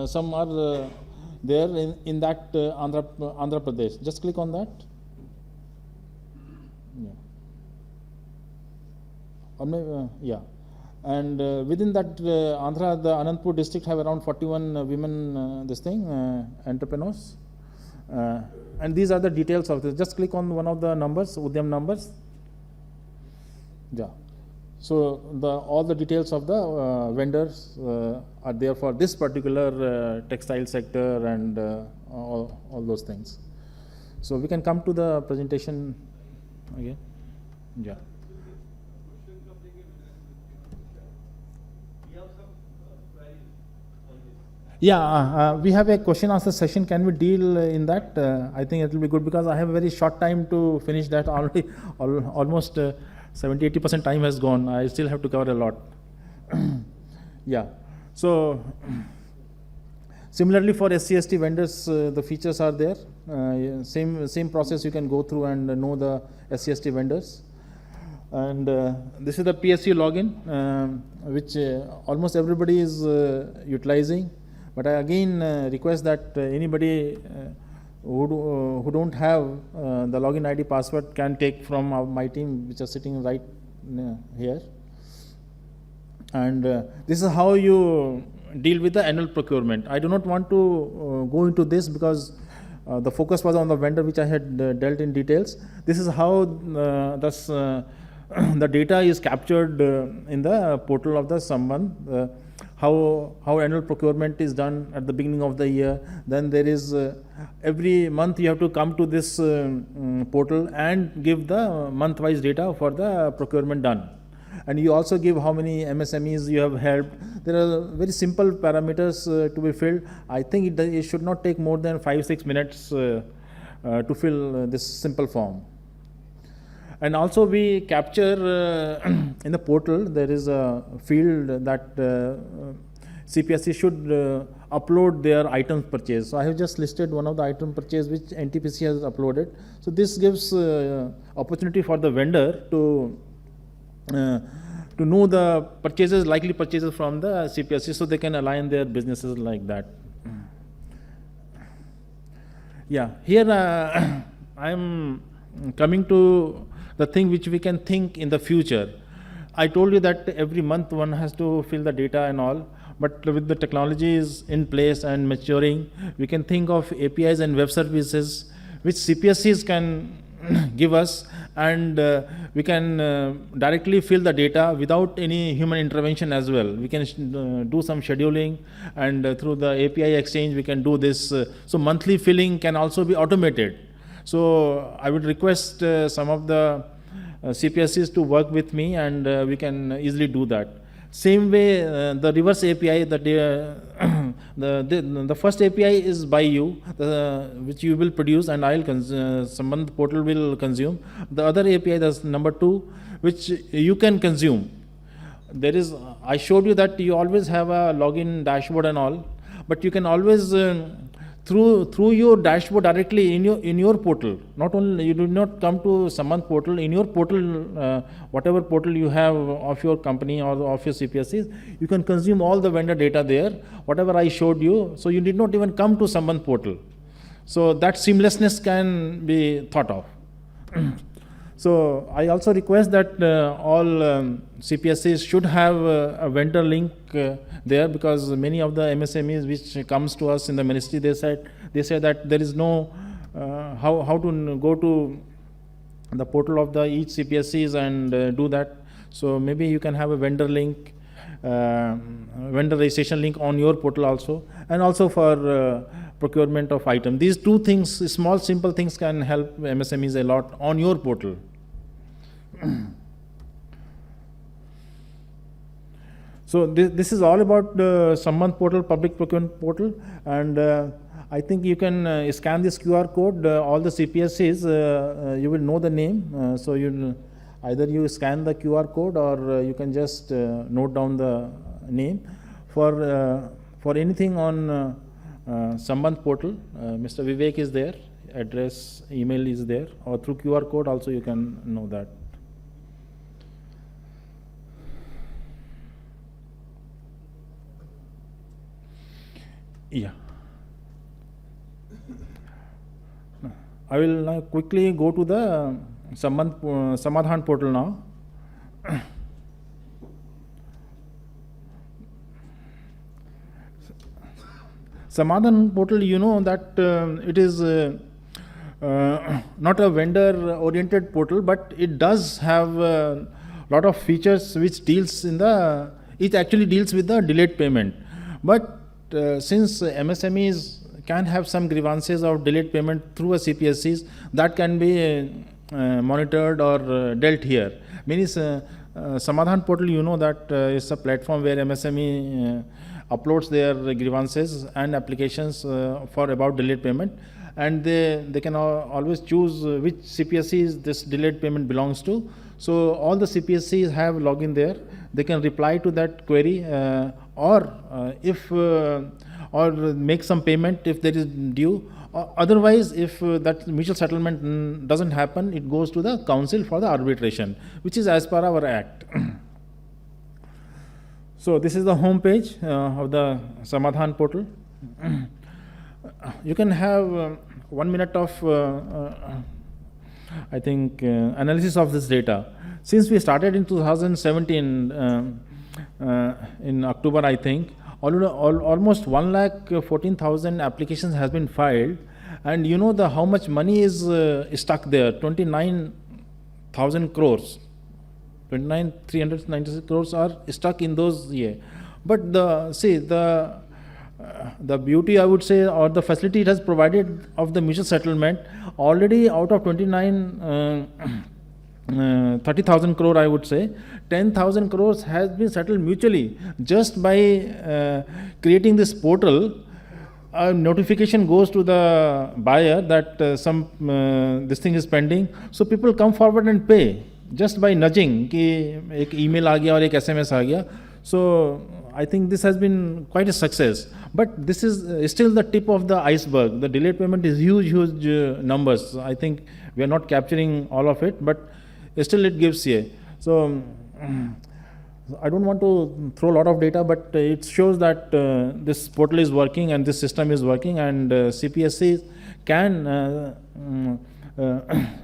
Some are there in that Andhra Pradesh. Just click on that. Yeah. Yeah, and within that Andhra, the Anantapur district have around 41 women entrepreneurs, and these are the details of this. Just click on one of the numbers, Udyam numbers. Yeah, so all the details of the vendors are there for this particular textile sector and all those things. So we can come to the presentation again. Yeah. Yeah, we have a question answer session. Can we deal in that? I think it will be good because I have a very short time to finish that already. Almost 70-80% time has gone. I still have to cover a lot. Yeah. So similarly for SC/ST vendors, the features are there. Same process you can go through and know the SC/ST vendors. And this is the PSU login, which almost everybody is utilizing. But I again request that anybody who don't have the login ID password can take from my team, which are sitting right here. And this is how you deal with the annual procurement. I do not want to go into this because the focus was on the vendor, which I had dealt in details. This is how the data is captured in the portal of the Samazan. How annual procurement is done at the beginning of the year. Then there is every month you have to come to this portal and give the month-wise data for the procurement done. And you also give how many MSMEs you have helped. There are very simple parameters to be filled. I think it should not take more than 5-6 minutes to fill this simple form. And also we capture in the portal, there is a field that CPSE should upload their items purchased. So I have just listed one of the item purchase which NTPC has uploaded. So this gives opportunity for the vendor to know the purchases, likely purchases from the CPSE, so they can align their businesses like that. Yeah, here I am coming to the thing which we can think in the future. I told you that every month one has to fill the data and all, but with the technologies in place and maturing, we can think of APIs and web services which CPSEs can give us, and we can directly fill the data without any human intervention as well. We can do some scheduling, and through the API exchange we can do this. So monthly filling can also be automated. So I would request some of the CPSEs to work with me, and we can easily do that. Same way, the reverse API, the first API is by you, which you will produce, and Samazan Portal will consume. The other API, that's number 2, which you can consume. There is, I showed you that you always have a login dashboard and all, but you can always through your dashboard directly in your portal. Not only you do not come to Samazan Portal, in your portal, whatever portal you have of your company or of your CPSEs, you can consume all the vendor data there, whatever I showed you. So you did not even come to Samazan Portal. So that seamlessness can be thought of. So I also request that all CPSEs should have a vendor link there, because many of the MSMEs which comes to us in the ministry, they say that there is no how to go to the portal of the each CPSEs and do that. So maybe you can have a vendor link, vendor registration link on your portal also, and also for procurement of item. These 2 things, small simple things, can help MSMEs a lot on your portal. So this is all about the Samazan Portal, public procurement portal, and I think you can scan this QR code. All the CPSEs, you will know the name. So either you scan the QR code, or you can just note down the name. For anything on Samazan Portal, Mr. Vivek is there, address, email is there, or through QR code also you can know that. Yeah. I will now quickly go to the Samazan Portal now. Samazan Portal, you know that it is not a vendor-oriented portal, but it does have a lot of features which it actually deals with the delayed payment. But since MSMEs can have some grievances of delayed payment through a CPSEs, that can be monitored or dealt here. Means Samazan Portal, you know that is a platform where MSME uploads their grievances and applications for about delayed payment, and they can always choose which CPSEs this delayed payment belongs to. So all the CPSEs have login there. They can reply to that query, or make some payment if there is due. Otherwise, if that mutual settlement doesn't happen, it goes to the council for the arbitration, which is as per our act. So this is the home page of the Samazan Portal. You can have 1 minute of I think analysis of this data. Since we started in 2017 in October, I think almost 1,14,000 applications has been filed, and you know how much money is stuck there. 29,000 crores. 29,396 crores are stuck in those years. But the beauty, I would say, or the facility it has provided of the mutual settlement, already out of 30,000 crore, I would say, 10,000 crores has been settled mutually just by creating this portal. A notification goes to the buyer that this thing is pending. So people come forward and pay just by nudging कि एक email आ गया और एक SMS आ गया. So I think this has been quite a success. But this is still the tip of the iceberg. The delayed payment is huge numbers. I think we are not capturing all of it, but still it gives here. So I don't want to throw a lot of data, but it shows that this portal is working and this system is working, and CPSEs can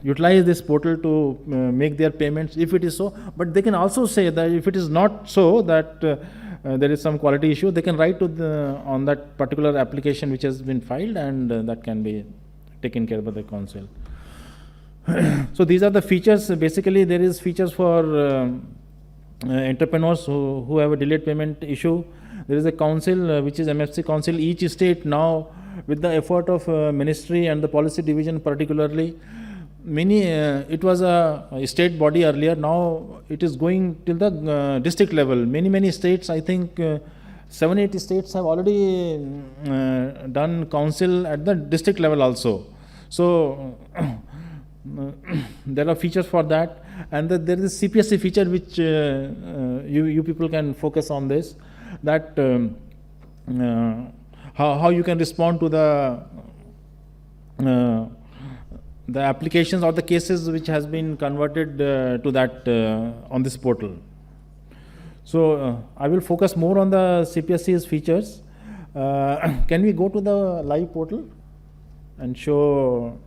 utilize this portal to make their payments if it is so. But they can also say that if it is not so, that there is some quality issue, they can write to on that particular application which has been filed, and that can be taken care of by the council. So these are the features. Basically, there is features for entrepreneurs who have a delayed payment issue. There is a council which is MFC council. Each state now, with the effort of ministry and the policy division particularly, it was a state body earlier. Now it is going till the district level. Many states, I think 7-8 states have already done council at the district level also. So there are features for that, and there is a CPSE feature which you people can focus on this, that how you can respond to the applications or the cases which has been converted to that on this portal. So I will focus more on the CPSE's features. Can we go to the live portal and show?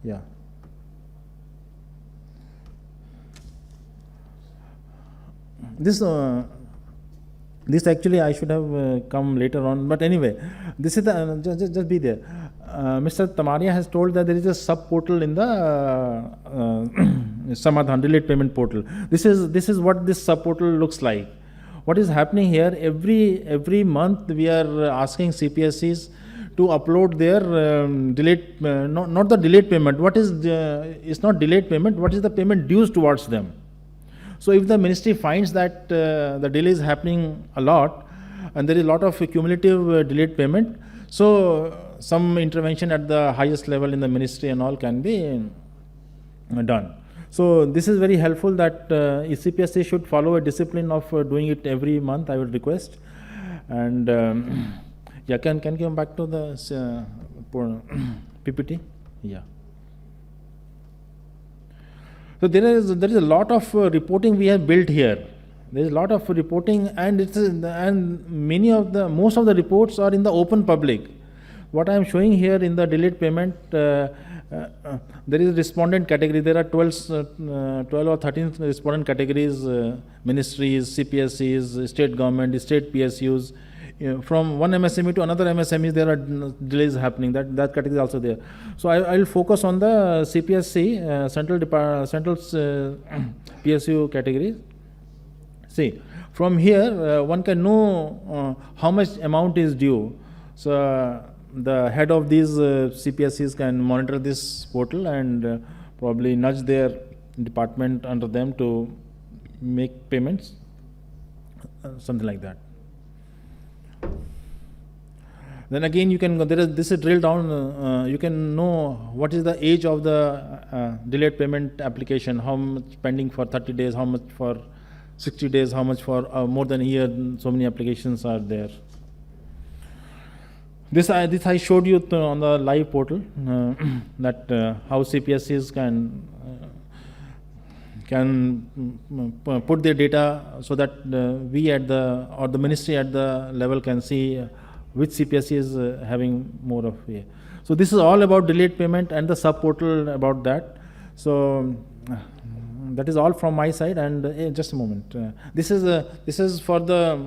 Yeah. This actually I should have come later on, but anyway, this is the just be there. Mr. Tamaria has told that there is a sub portal in the Samazan delayed payment portal. This is what this sub portal looks like. What is happening here? Every month we are asking CPSEs to upload their delayed, not the delayed payment. What is it's not delayed payment. What is the payment dues towards them? So if the ministry finds that the delay is happening a lot, and there is a lot of cumulative delayed payment, so some intervention at the highest level in the ministry and all can be done. So this is very helpful that CPSE should follow a discipline of doing it every month, I would request. And yeah, can come back to the PPT? Yeah. So there is a lot of reporting we have built here. There is a lot of reporting, and most of the reports are in the open public. What I am showing here in the delayed payment, there is respondent category. There are 12 or 13 respondent categories: ministries, CPSEs, state government, state PSUs. From one MSME to another MSME, there are delays happening. That category is also there. So I will focus on the CPSC, central PSU category. See, from here one can know how much amount is due. So the head of these CPSCs can monitor this portal and probably nudge their department under them to make payments, something like that. Then again, you can this is drilled down. You can know what is the age of the delayed payment application, how much pending for 30 days, how much for 60 days, how much for more than a year. So many applications are there. This I showed you on the live portal, that how CPSEs can put their data so that we at the ministry at the level can see which CPSE is having more of a. So this is all about delayed payment and the sub portal about that. So that is all from my side. And just a moment. This is for the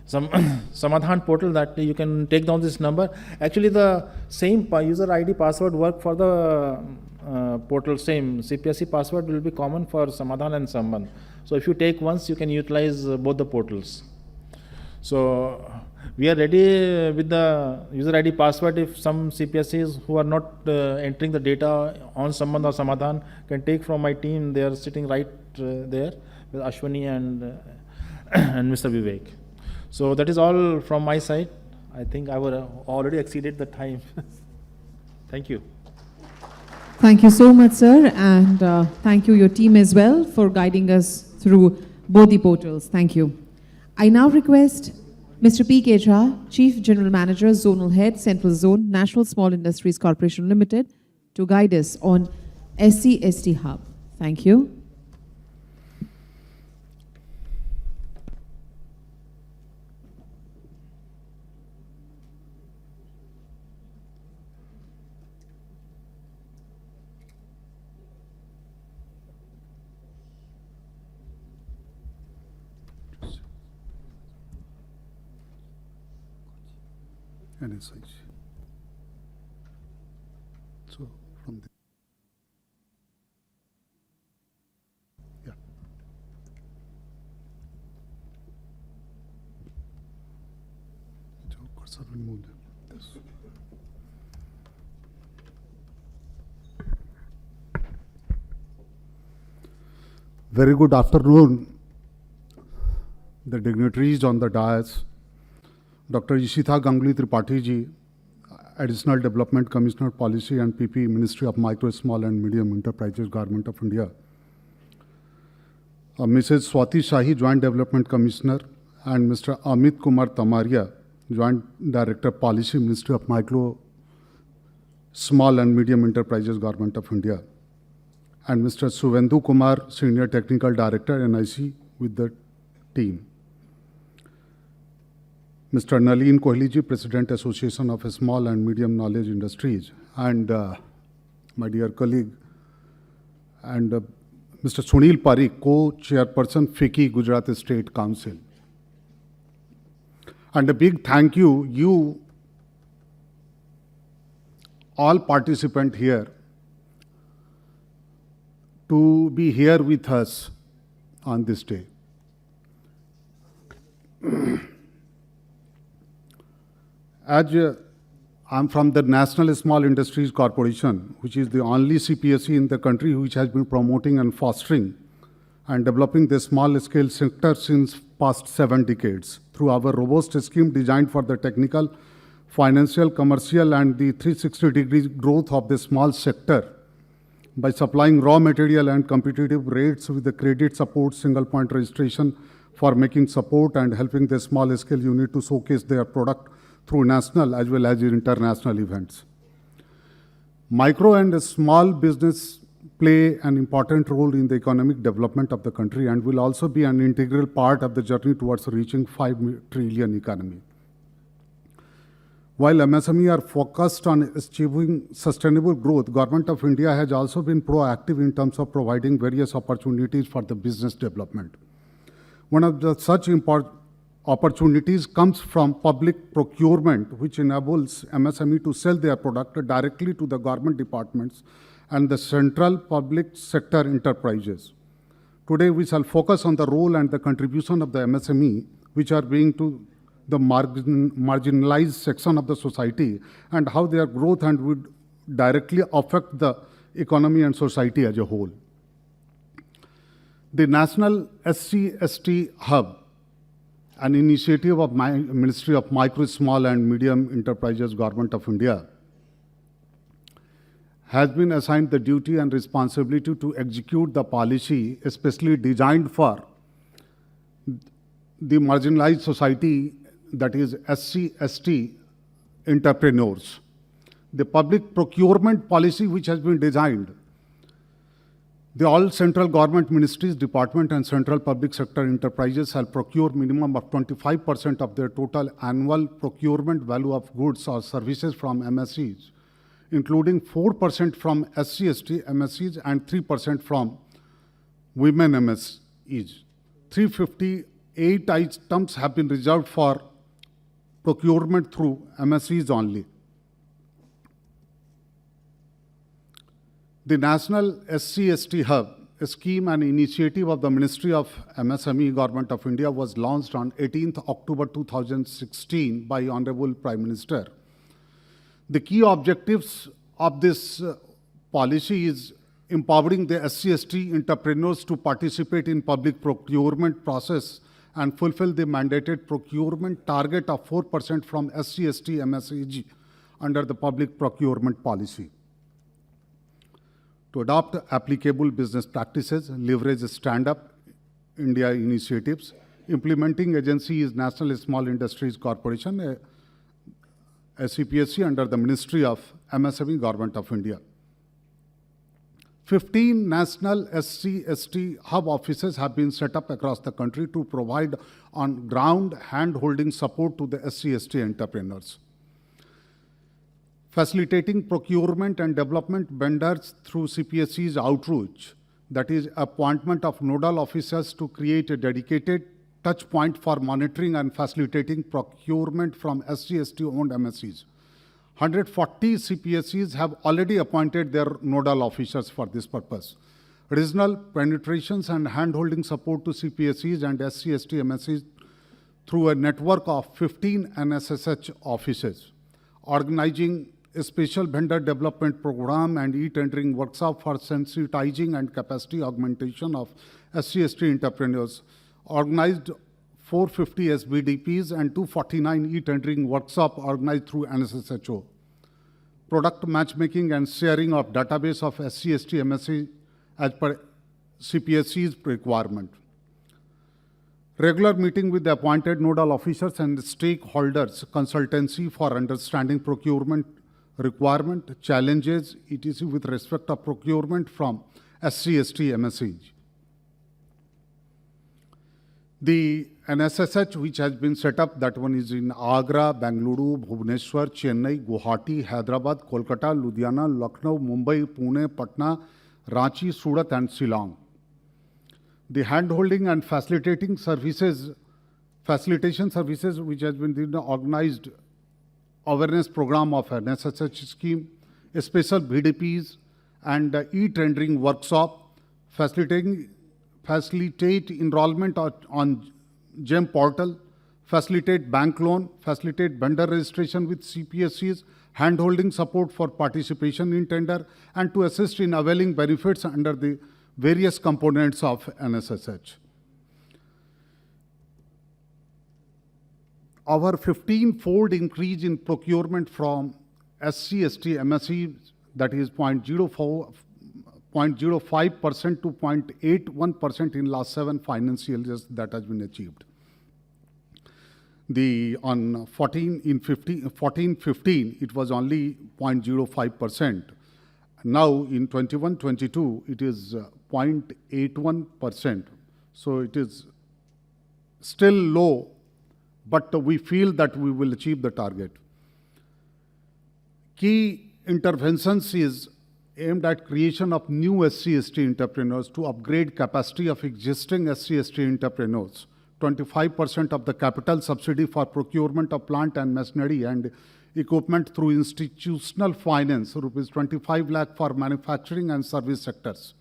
Samazan Portal, that you can take down this number. Actually, the same user ID password work for the portal. Same CPSE password will be common for Samazan and Samban. So if you take once, you can utilize both the portals. So we are ready with the user ID password. If some CPSEs who are not entering the data on Samban or Samazan can take from my team, they are sitting right there with Ashwani and Mr. Vivek. So that is all from my side. I think I would already exceeded the time. Thank you. Thank you so much, sir, and thank you, your team as well, for guiding us through both the portals. Thank you. I now request Mr. P. K. Jha, Chief General Manager, Zonal Head, Central Zone, National Small Industries Corporation Limited, to guide us on SC/ST Hub. Thank you. NSIG. So from the yeah. So cursor will move this. Very good afternoon, the dignitaries on the dais. Dr. Ishita Ganguly Tripathi ji, Additional Development Commissioner Policy and PP, Ministry of Micro, Small and Medium Enterprises, Government of India. Mrs. Swati Shahi, Joint Development Commissioner, and Mr. Amit Kumar Tamaria, Joint Director Policy, Ministry of Micro, Small and Medium Enterprises, Government of India. And Mr. Suvendu Kumar, Senior Technical Director, NIC, with the team. Mr. Nalin Kohli ji, President, Association of Small and Medium Knowledge Industries, and my dear colleague, and Mr. Sunil Parikh, Co-Chairperson, FICCI, Gujarat State Council. And a big thank you all participants here, to be here with us on this day. As I'm from the National Small Industries Corporation, which is the only CPSE in the country which has been promoting and fostering and developing the small-scale sector since past 7 decades through our robust scheme designed for the technical, financial, commercial, and the 360-degree growth of the small sector by supplying raw material and competitive rates with the credit support, single-point registration for making support and helping the small-scale unit to showcase their product through national as well as international events. Micro and small business play an important role in the economic development of the country and will also be an integral part of the journey towards reaching 5 trillion economy. While MSME are focused on achieving sustainable growth, Government of India has also been proactive in terms of providing various opportunities for the business development. One of the such important opportunities comes from public procurement, which enables MSME to sell their product directly to the government departments and the central public sector enterprises. Today, we shall focus on the role and the contribution of the MSME, which are being to the marginalized section of the society, and how their growth and would directly affect the economy and society as a whole. The National SC/ST Hub, an initiative of Ministry of Micro, Small and Medium Enterprises, Government of India, has been assigned the duty and responsibility to execute the policy especially designed for the marginalized society, that is SC/ST entrepreneurs. The public procurement policy which has been designed, the all central government ministries, department and central public sector enterprises shall procure minimum of 25% of their total annual procurement value of goods or services from MSEs, including 4% from SC/ST MSEs and 3% from women MSEs. 358 items have been reserved for procurement through MSEs only. The National SC/ST Hub, a scheme and initiative of the Ministry of MSME, Government of India, was launched on 18th October 2016 by Honorable Prime Minister. The key objectives of this policy is empowering the SC/ST entrepreneurs to participate in public procurement process and fulfill the mandated procurement target of 4% from SC/ST MSEs under the public procurement policy. To adopt applicable business practices, leverage stand-up India initiatives, implementing agency is National Small Industries Corporation, a CPSE under the Ministry of MSME, Government of India. 15 national SC/ST hub offices have been set up across the country to provide on-ground hand-holding support to the SC/ST entrepreneurs. Facilitating procurement and development vendors through CPSEs outreach, that is appointment of nodal officers to create a dedicated touch point for monitoring and facilitating procurement from SC/ST owned MSEs. 140 CPSEs have already appointed their nodal officers for this purpose. Regional penetrations and hand-holding support to CPSEs and SC/ST MSEs through a network of 15 NSSH offices. Organizing a special vendor development program and e-tendering workshop for sensitizing and capacity augmentation of SC/ST entrepreneurs. Organized 450 SBDPs and 249 e-tendering workshop organized through NSSHO. Product matchmaking and sharing of database of SC/ST MSE as per CPSE's requirement. Regular meeting with the appointed nodal officers and stakeholders, consultancy for understanding procurement requirement, challenges, etc. with respect to procurement from SC/ST MSEs. The NSSH, which has been set up, that one is in Agra, Bangalore, Bhubaneswar, Chennai, Guwahati, Hyderabad, Kolkata, Ludhiana, Lucknow, Mumbai, Pune, Patna, Ranchi, Surat, and Shillong. The hand-holding and facilitation services, which has been organized awareness program of NSSH scheme, a special BDPs, and e-tendering workshop, facilitate enrollment on GEM portal, facilitate bank loan, facilitate vendor registration with CPSEs, hand-holding support for participation in tender, and to assist in availing benefits under the various components of NSSH. Our 15-fold increase in procurement from SC/ST MSE, that is 0.05% to 0.81% in last 7 financial years, that has been achieved. On 14-15, it was only 0.05%. Now in 21-22, it is 0.81%. So it is still low, but we feel that we will achieve the target. Key interventions is aimed at creation of new SC/ST entrepreneurs to upgrade capacity of existing SC/ST entrepreneurs. 25% of the capital subsidy for procurement of plant and machinery and equipment through institutional finance, rupees 25 lakh for manufacturing and service sectors.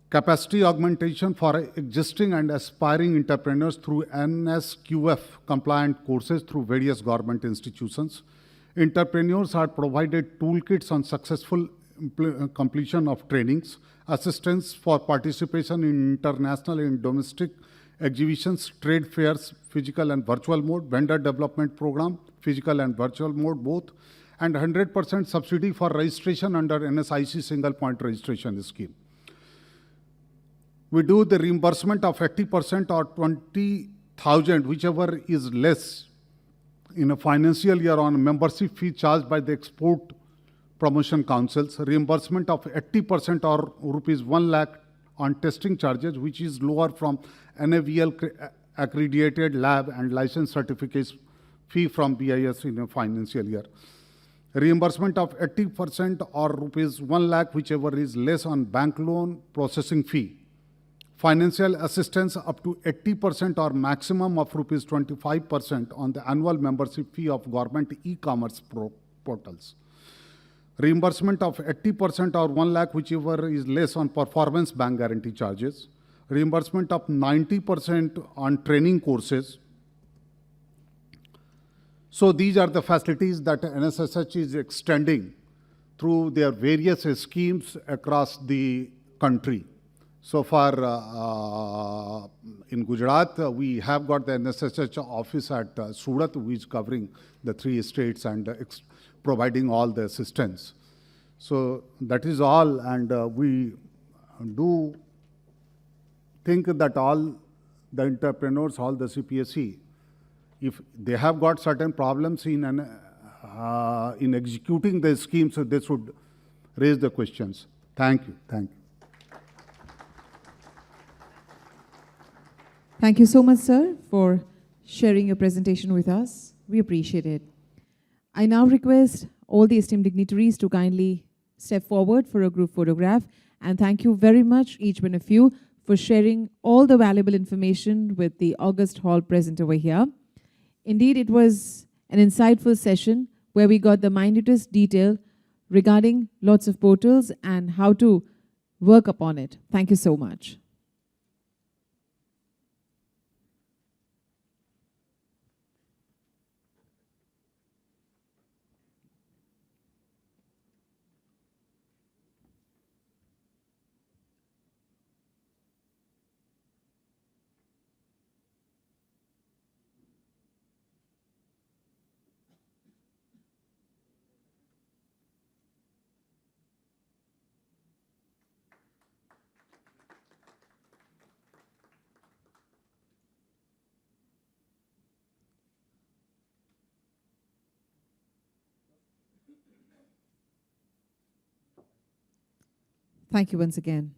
Capacity augmentation for existing and aspiring entrepreneurs through NSQF compliant courses through various government institutions. Entrepreneurs are provided toolkits on successful completion of trainings, assistance for participation in international and domestic exhibitions, trade fairs, physical and virtual mode, vendor development program, physical and virtual mode both, and 100% subsidy for registration under NSIC single point registration scheme. We do the reimbursement of 80% or 20,000, whichever is less, in a financial year on membership fee charged by the export promotion councils, reimbursement of 80% or rupees 1 lakh on testing charges, which is lower from NAVL accredited lab and license certificates fee from BIS in a financial year. Reimbursement of 80% or rupees 1 lakh, whichever is less, on bank loan processing fee. Financial assistance up to 80% or maximum of rupees 25% on the annual membership fee of government e-commerce portals. Reimbursement of 80% or 1 lakh, whichever is less, on performance bank guarantee charges. Reimbursement of 90% on training courses. So these are the facilities that NSSH is extending through their various schemes across the country. So far, in Gujarat, we have got the NSSH office at Surat, which is covering the 3 states and providing all the assistance. So that is all, and we do think that all the entrepreneurs, all the CPSE, if they have got certain problems in executing the scheme, so they should raise the questions. Thank you. Thank you. Thank you so much, sir, for sharing your presentation with us. We appreciate it. I now request all the esteemed dignitaries to kindly step forward for a group photograph. And thank you very much, each one of you, for sharing all the valuable information with the August Hall present over here. Indeed, it was an insightful session where we got the minutest detail regarding lots of portals and how to work upon it. Thank you so much. Thank you once again.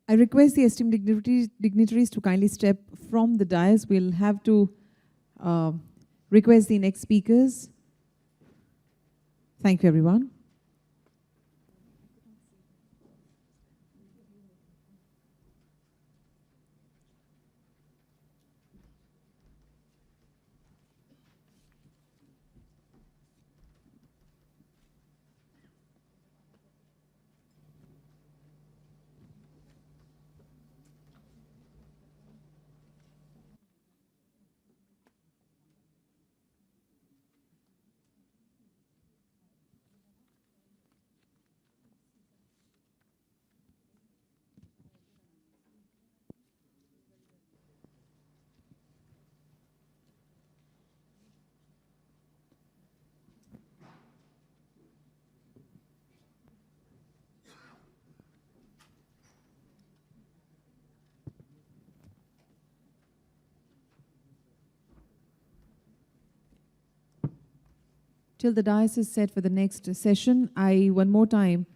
I request the esteemed dignitaries to kindly step from the dais. We'll have to request the next speakers. Thank you, everyone. Till the dais is set for the next session, I one more time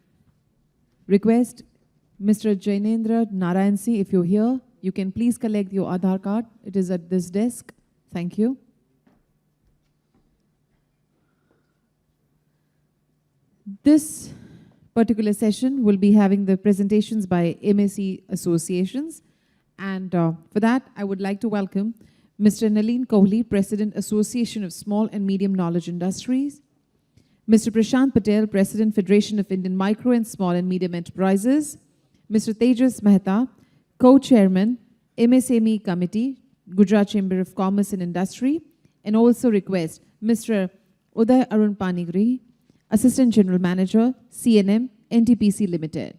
request Mr. Jainendra Narayansi, if you're here, you can please collect your Aadhaar card. It is at this desk. Thank you. This particular session will be having the presentations by MSE associations. And for that, I would like to welcome Mr. Nalin Kohli, President, Association of Small and Medium Knowledge Industries. Mr. Prashant Patel, President, Federation of Indian Micro and Small and Medium Enterprises. Mr. Tejas Mehta, Co-Chairman, MSME Committee, Gujarat Chamber of Commerce and Industry. And also request Mr. Uday Arun Panigri, Assistant General Manager, CNM, NTPC Limited.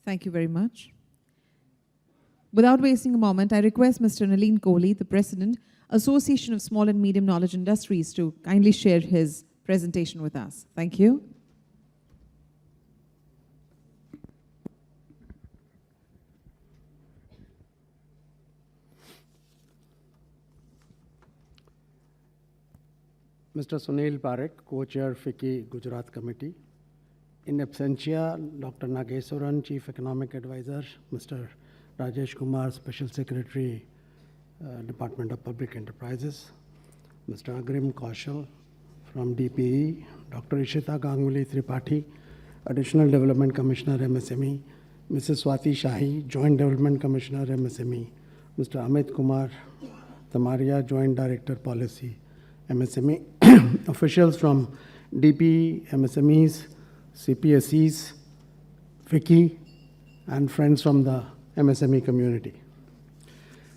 Thank you very much. Without wasting a moment, I request Mr. Nalin Kohli, the President, Association of Small and Medium Knowledge Industries, to kindly share his presentation with us. Thank you. Mr. Sunil Parekh, Co-Chair FICCI Gujarat Committee. In absentia, Dr. Nageswaran, Chief Economic Advisor, Mr. Rajesh Kumar, Special Secretary, Department of Public Enterprises, Mr. Agrim Kaushal from DPE, Dr. Ishita Ganguly Tripathi, Additional Development Commissioner, MSME, Mrs. Swati Shahi, Joint Development Commissioner, MSME, Mr. Amit Kumar Tamaria, Joint Director Policy, MSME, officials from DPE, MSMEs, CPSEs, FICCI, and friends from the MSME community.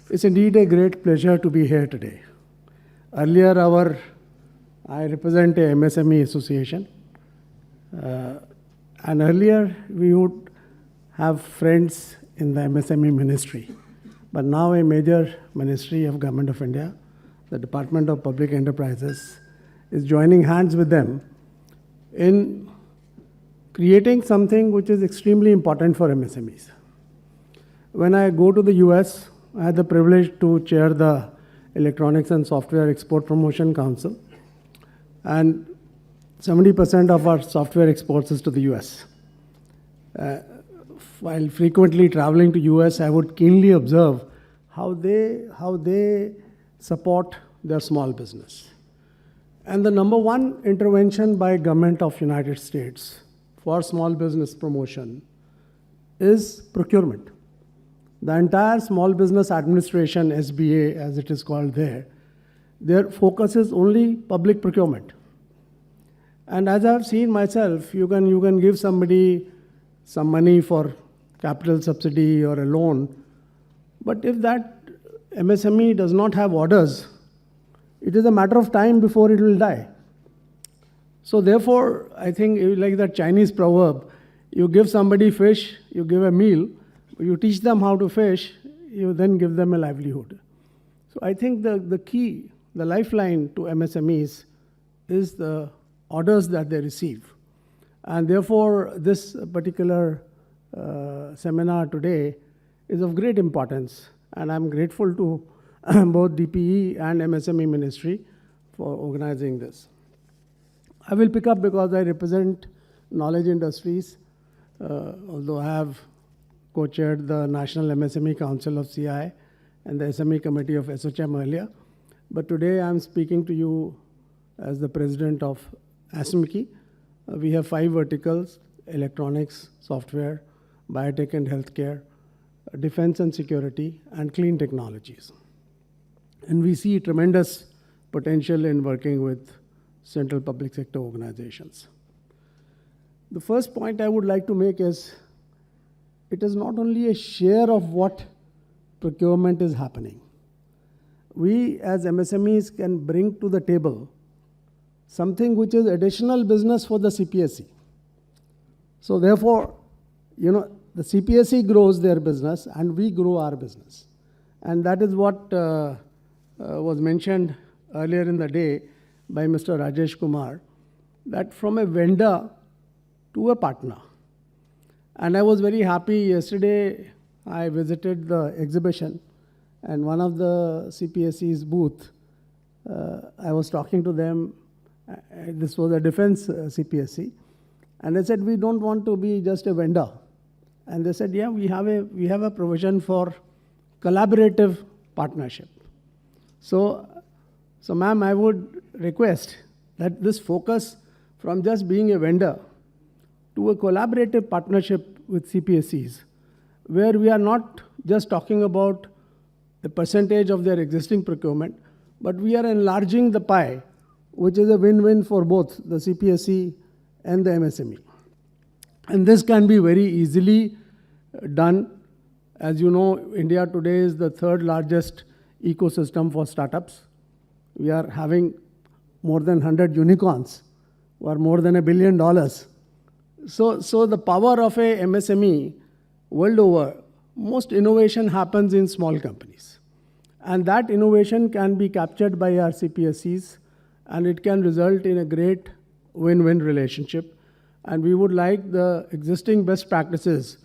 It's indeed a great pleasure to be here today. Earlier, I represent a MSME association, and earlier we would have friends in the MSME ministry, but now a major ministry of Government of India, the Department of Public Enterprises, is joining hands with them in creating something which is extremely important for MSMEs. When I go to the US, I had the privilege to chair the Electronics and Software Export Promotion Council, and 70% of our software exports is to the US. While frequently traveling to US, I would keenly observe how they support their small business. And the number one intervention by government of United States for small business promotion is procurement. The entire Small Business Administration, SBA as it is called there, their focus is only public procurement. And as I've seen myself, you can give somebody some money for capital subsidy or a loan, but if that MSME does not have orders, it is a matter of time before it will die. So therefore, I think like that Chinese proverb, you give somebody fish, you give a meal, you teach them how to fish, you then give them a livelihood. So I think the key, the lifeline to MSMEs is the orders that they receive. And therefore, this particular seminar today is of great importance. And I'm grateful to both DPE and MSME Ministry for organizing this. I will pick up because I represent knowledge industries, although I have co-chaired the National MSME Council of CI and the SME Committee of SHM earlier. But today I'm speaking to you as the president of ASMCI. We have 5 verticals: electronics, software, biotech and healthcare, defense and security, and clean technologies. And we see tremendous potential in working with central public sector organizations. The first point I would like to make is, it is not only a share of what procurement is happening. We as MSMEs can bring to the table something which is additional business for the CPSE. So therefore, the CPSE grows their business and we grow our business. And that is what was mentioned earlier in the day by Mr. Rajesh Kumar, that from a vendor to a partner. And I was very happy yesterday, I visited the exhibition, and one of the CPSE's booth, I was talking to them. This was a defense CPSE, and they said, we don't want to be just a vendor. And they said, yeah, we have a provision for collaborative partnership. So ma'am, I would request that this focus from just being a vendor to a collaborative partnership with CPSEs, where we are not just talking about the percentage of their existing procurement, but we are enlarging the pie, which is a win-win for both the CPSE and the MSME. And this can be very easily done. As you know, India today is the 3rd largest ecosystem for startups. We are having more than 100 unicorns, who are more than $1 billion. So the power of a MSME world over, most innovation happens in small companies. And that innovation can be captured by our CPSEs, and it can result in a great win-win relationship. And we would like the existing best practices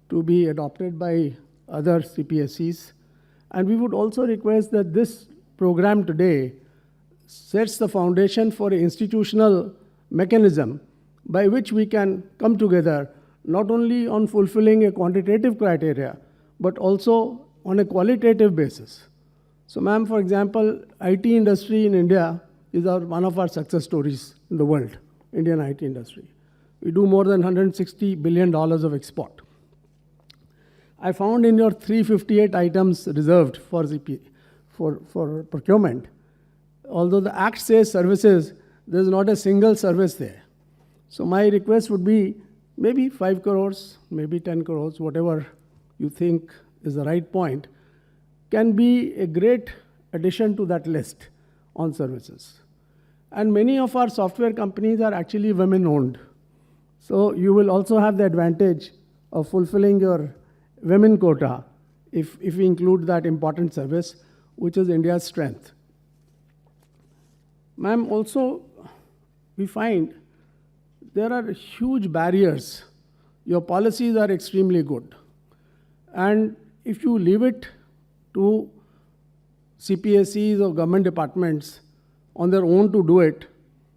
to be adopted by other CPSEs. And we would also request that this program today sets the foundation for an institutional mechanism by which we can come together not only on fulfilling a quantitative criteria, but also on a qualitative basis. So ma'am, for example, IT industry in India is one of our success stories in the world, Indian IT industry. We do more than $160 billion of export. I found in your 358 items reserved for procurement, although the Act says services, there's not a single service there. So my request would be maybe 5 crores, maybe 10 crores, whatever you think is the right point, can be a great addition to that list on services. And many of our software companies are actually women-owned. So you will also have the advantage of fulfilling your women quota if we include that important service, which is India's strength. Ma'am, also, we find there are huge barriers. Your policies are extremely good. And if you leave it to CPSEs or government departments on their own to do it,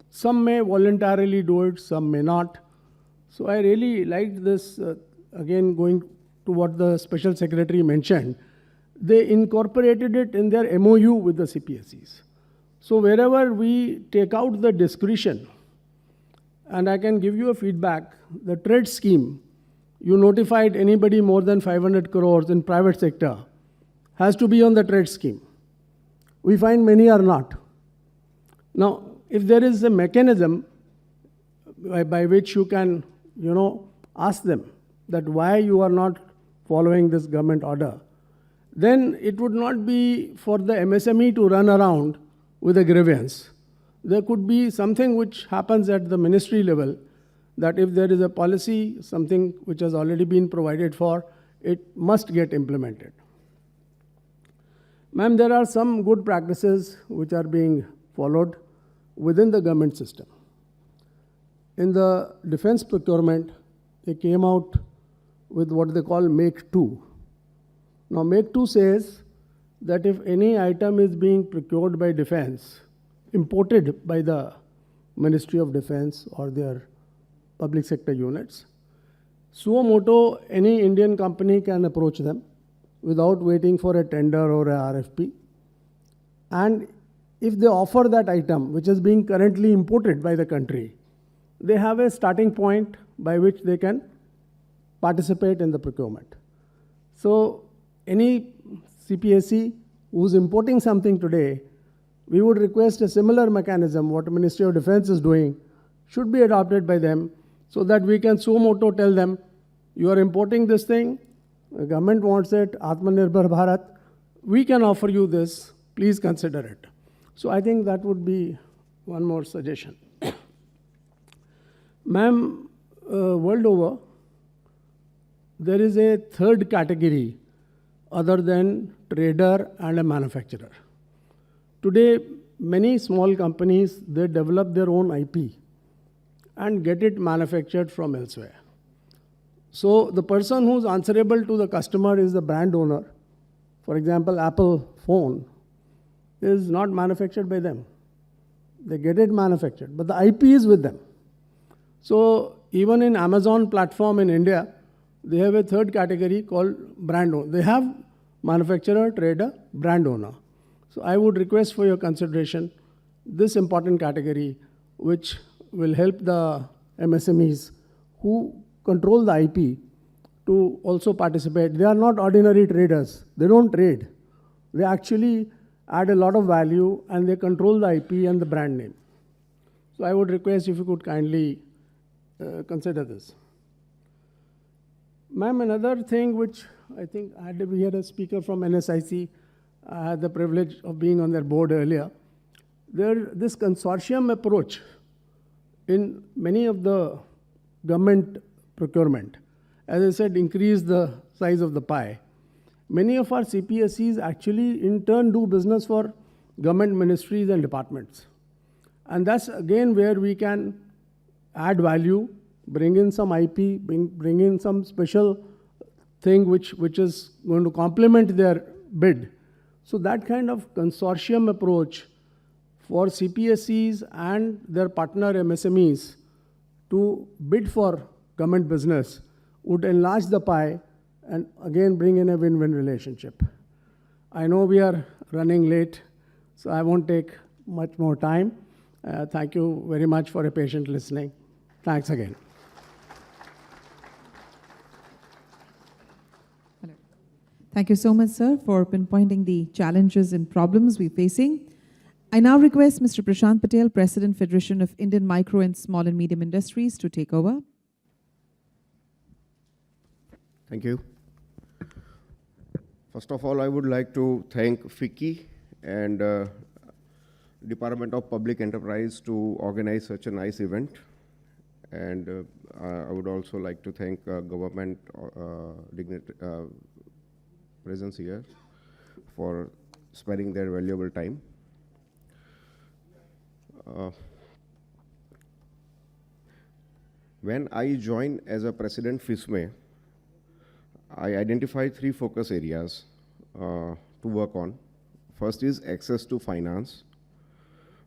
some may voluntarily do it, some may not. So I really liked this, again, going to what the Special Secretary mentioned. They incorporated it in their MOU with the CPSEs. So wherever we take out the discretion, and I can give you a feedback, the trade scheme, you notified anybody more than 500 crores in private sector, has to be on the trade scheme. We find many are not. Now, if there is a mechanism by which you can, ask them that why you are not following this government order, then it would not be for the MSME to run around with a grievance. There could be something which happens at the ministry level, that if there is a policy, something which has already been provided for, it must get implemented. Ma'am, there are some good practices which are being followed within the government system. In the defense procurement, they came out with what they call Make 2. Now, Make 2 says that if any item is being procured by defense, imported by the Ministry of Defense or their public sector units, suo moto, any Indian company can approach them without waiting for a tender or a RFP. And if they offer that item, which is being currently imported by the country, they have a starting point by which they can participate in the procurement. So any CPSE who's importing something today, we would request a similar mechanism, what the Ministry of Defense is doing, should be adopted by them, so that we can suo moto tell them, you are importing this thing, the government wants it, Atmanirbhar Bharat, we can offer you this, please consider it. So I think that would be one more suggestion. Ma'am, world over, there is a third category other than trader and a manufacturer. Today, many small companies, they develop their own IP and get it manufactured from elsewhere. So the person who's answerable to the customer is the brand owner. For example, Apple phone is not manufactured by them. They get it manufactured, but the IP is with them. So even in Amazon platform in India, they have a third category called brand owner. They have manufacturer, trader, brand owner. So I would request for your consideration this important category, which will help the MSMEs who control the IP to also participate. They are not ordinary traders. They don't trade. They actually add a lot of value and they control the IP and the brand name. So I would request if you could kindly consider this. Ma'am, another thing which I think we had a speaker from NSIC. I had the privilege of being on their board earlier. This consortium approach in many of the government procurement, as I said, increase the size of the pie. Many of our CPSEs actually in turn do business for government ministries and departments. And that's again where we can add value, bring in some IP, bring in some special thing which is going to complement their bid. So that kind of consortium approach for CPSEs and their partner MSMEs to bid for government business would enlarge the pie and again bring in a win-win relationship. I know we are running late, so I won't take much more time. Thank you very much for a patient listening. Thanks again. Hello. Thank you so much, sir, for pinpointing the challenges and problems we're facing. I now request Mr. Prashant Patel, President, Federation of Indian Micro and Small and Medium Industries, to take over. Thank you. First of all, I would like to thank FICCI and Department of Public Enterprise to organize such a nice event. And I would also like to thank government presence here for sparing their valuable time. When I joined as a president Msme, I identified 3 focus areas to work on. First is access to finance,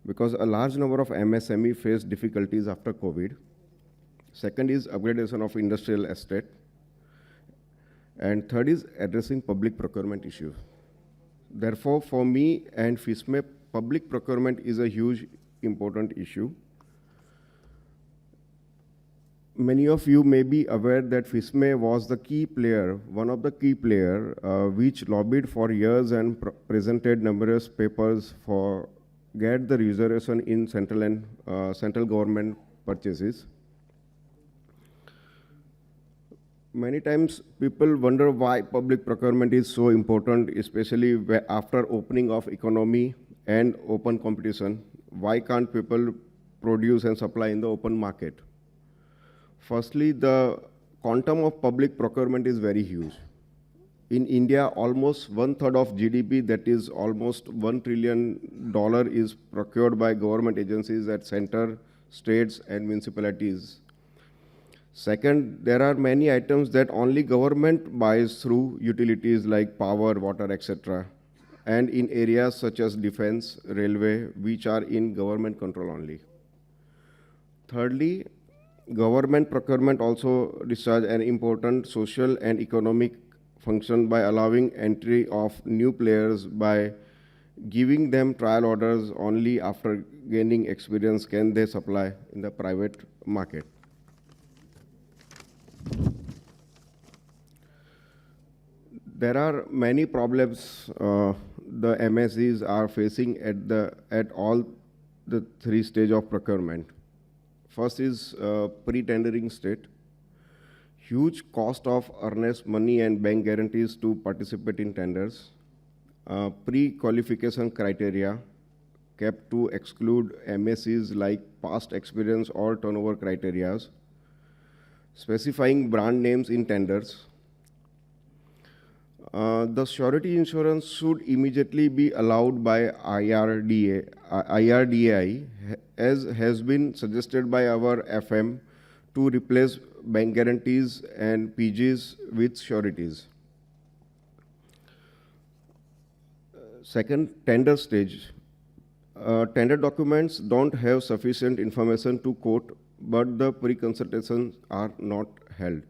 because a large number of MSME faced difficulties after COVID. Second is upgradation of industrial estate. And third is addressing public procurement issues. Therefore, for me and Msme, public procurement is a huge important issue. Many of you may be aware that Msme was the key player, one of the key players, which lobbied for years and presented numerous papers for get the reservation in central and central government purchases. Many times people wonder why public procurement is so important, especially after opening of economy and open competition. Why can't people produce and supply in the open market? Firstly, the quantum of public procurement is very huge. In India, almost 1/3 of GDP, that is almost $1 trillion, is procured by government agencies at center, states, and municipalities. Second, there are many items that only government buys through utilities like power, water, etc., and in areas such as defense, railway, which are in government control only. Thirdly, government procurement also discharges an important social and economic function by allowing entry of new players. By giving them trial orders, only after gaining experience can they supply in the private market. There are many problems the MSEs are facing at all the 3 stages of procurement. First is pre-tendering state. Huge cost of earnest money and bank guarantees to participate in tenders. Pre-qualification criteria kept to exclude MSEs like past experience or turnover criteria. Specifying brand names in tenders. The surety insurance should immediately be allowed by IRDAI, as has been suggested by our FM, to replace bank guarantees and PGs with sureties. Second, tender stage. Tender documents don't have sufficient information to quote, but the pre-consultations are not held.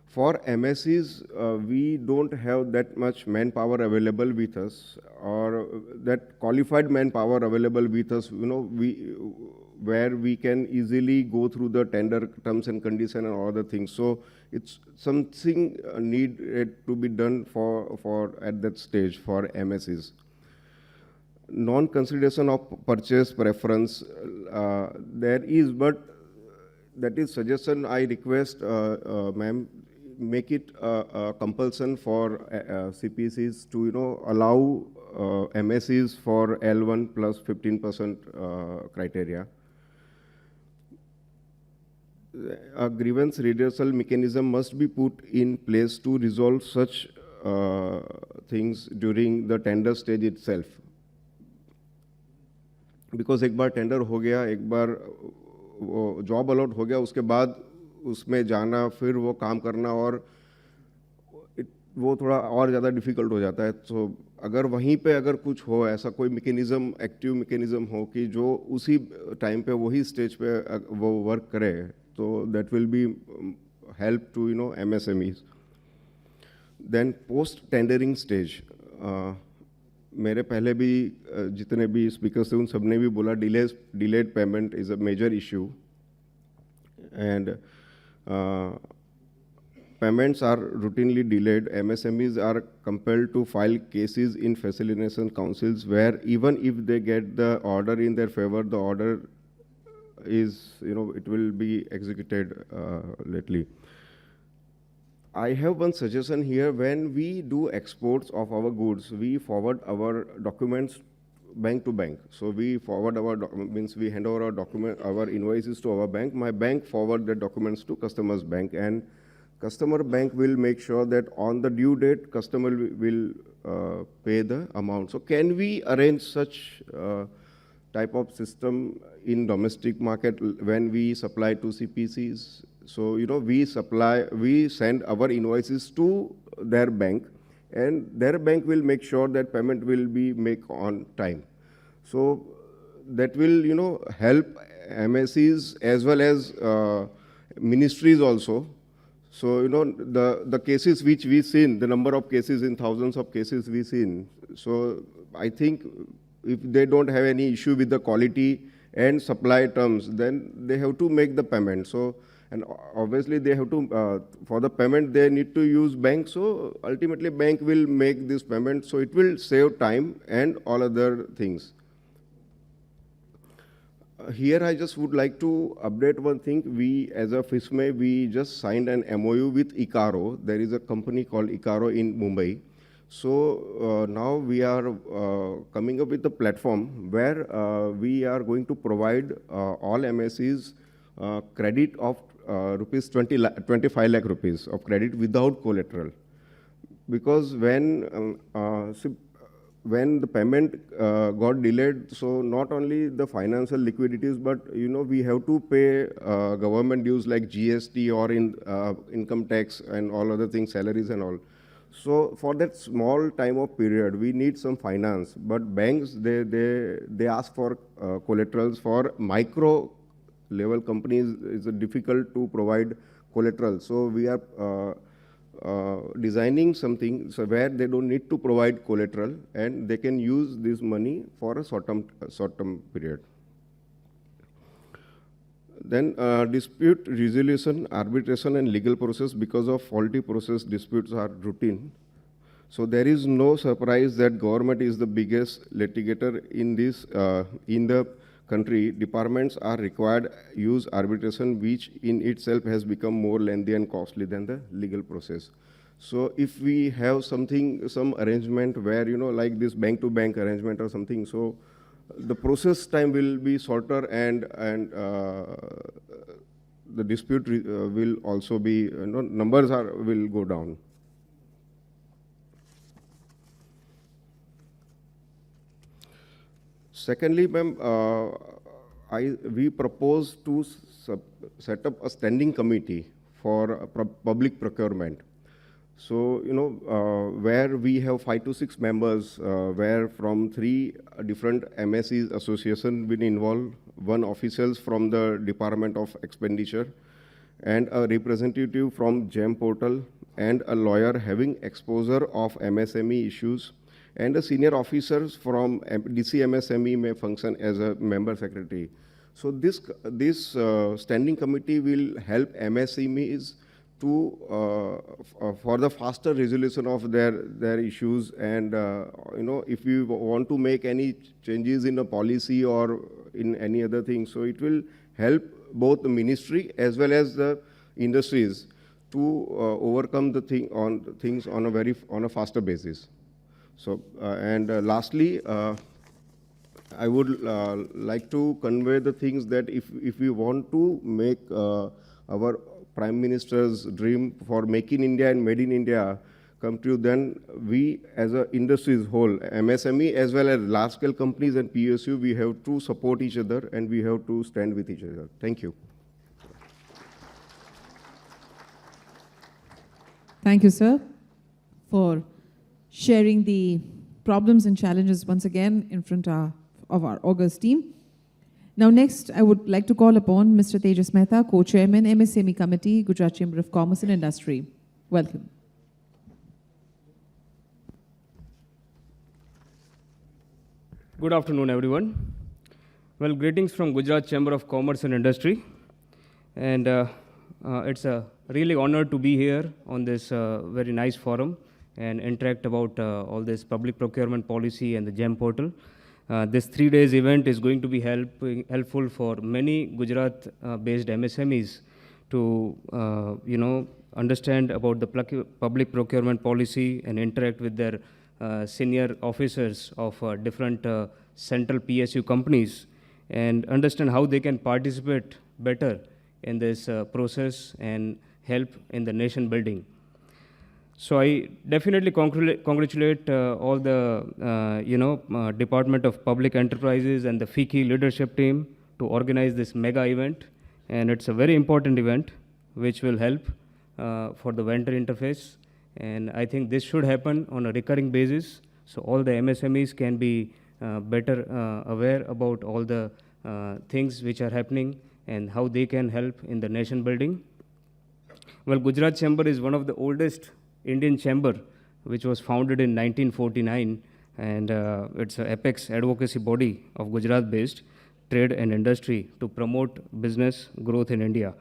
For MSEs, we don't have that much manpower available with us, or that qualified manpower available with us, where we can easily go through the tender terms and conditions and all other things. So it's something needed to be done for at that stage for MSEs. Non-consideration of purchase preference, there is, but that is suggestion. I request, ma'am, make it a compulsion for CPSEs to allow MSEs for L1 plus 15% criteria. A grievance redressal mechanism must be put in place to resolve such things during the tender stage itself. Because एक बार tender हो गया, एक बार वो job allot हो गया, उसके बाद उसमें जाना, फिर वो काम करना, और वो थोड़ा और ज़्यादा डिफिकल्ट हो जाता है. तो अगर वहीं पे अगर कुछ हो, ऐसा कोई मैकेनिज्म, एक्टिव मैकेनिज्म हो कि जो उसी टाइम पे वही स्टेज पे वो वर्क करे, तो that will be help to MSMEs. Then post tendering stage, मेरे पहले भी जितने भी स्पीकर्स थे उन सब ने भी बोला delayed payment is a major issue. And payments are routinely delayed, MSMEs are compelled to file cases in facilitation councils where even if they get the order in their favor, the order is, it will be executed lately. I have one suggestion here. When we do exports of our goods, we forward our documents bank to bank. So we forward our means we hand over our invoices to our bank. My bank forward the documents to customer's bank, and customer bank will make sure that on the due date, customer will pay the amount. So can we arrange such type of system in domestic market when we supply to CPSEs? So, we send our invoices to their bank, and their bank will make sure that payment will be made on time. So that will, help MSEs as well as ministries also. So, the cases which we've seen, the number of cases in thousands of cases we've seen. So I think if they don't have any issue with the quality and supply terms, then they have to make the payment. So, and obviously they have to, for the payment, they need to use bank. So ultimately bank will make this payment. So it will save time and all other things. Here I just would like to update one thing. We, as a Msme, we just signed an MOU with Icaro. There is a company called Icaro in Mumbai. So now we are coming up with a platform where we are going to provide all MSEs credit of rupees 25 lakh rupees of credit without collateral. Because when the payment got delayed, so not only the financial liquidities, but we have to pay government dues like GST or in income tax and all other things, salaries and all. So for that small time of period, we need some finance. But banks, they ask for collaterals. For micro level companies, it's difficult to provide collateral. So we are designing something so where they don't need to provide collateral and they can use this money for a short-term period. Then dispute resolution, arbitration and legal process, because of faulty process, disputes are routine. So there is no surprise that government is the biggest litigator in this, in the country. Departments are required use arbitration, which in itself has become more lengthy and costly than the legal process. So if we have some arrangement where, like this bank-to-bank arrangement or something, so the process time will be shorter and the dispute will also be, numbers will go down. Secondly, ma'am, we propose to set up a standing committee for public procurement. So, where we have 5 to 6 members, where from 3 different MSEs association will involve, 1 officials from the Department of Expenditure, and a representative from GEM portal, and a lawyer having exposure of MSME issues, and a senior officers from DC MSME may function as a member secretary. So this standing committee will help MSMEs to for the faster resolution of their issues, and if you want to make any changes in the policy or in any other thing, so it will help both the ministry as well as the industries to overcome the things on a faster basis. So lastly, I would like to convey the things that if we want to make our Prime Minister's dream for Make in India and Made in India come true, then we as an industry as whole, MSME as well as large-scale companies and PSU, we have to support each other and we have to stand with each other. Thank you. Thank you, sir, for sharing the problems and challenges once again in front of our august team. Now next, I would like to call upon Mr. Tejas Mehta, Co-Chairman, MSME Committee, Gujarat Chamber of Commerce and Industry. Welcome. Good afternoon, everyone. Well, greetings from Gujarat Chamber of Commerce and Industry. And it's a really honored to be here on this very nice forum and interact about all this public procurement policy and the GEM portal. This 3 days event is going to be helpful for many Gujarat-based MSMEs to, understand about the public procurement policy and interact with their senior officers of different central PSU companies and understand how they can participate better in this process and help in the nation building. So I definitely congratulate all the Department of Public Enterprises and the FICCI leadership team to organize this mega event, and it's a very important event which will help for the vendor interface, and I think this should happen on a recurring basis so all the MSMEs can be better aware about all the things which are happening and how they can help in the nation building. Well, Gujarat Chamber is one of the oldest Indian chamber, which was founded in 1949, and it's an apex advocacy body of Gujarat-based trade and industry to promote business growth in India.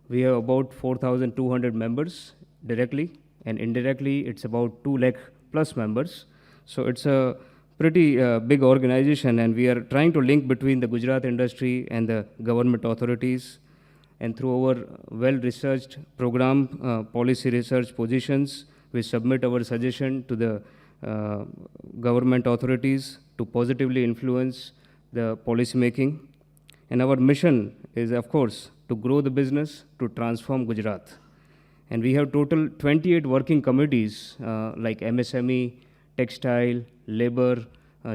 We have about 4,200 members directly, and indirectly it's about 2 lakh plus members. So it's a pretty big organization, and we are trying to link between the Gujarat industry and the government authorities. And through our well-researched program, policy research positions, we submit our suggestion to the government authorities to positively influence the policy making. And our mission is, of course, to grow the business, to transform Gujarat. And we have total 28 working committees like MSME, textile, labor,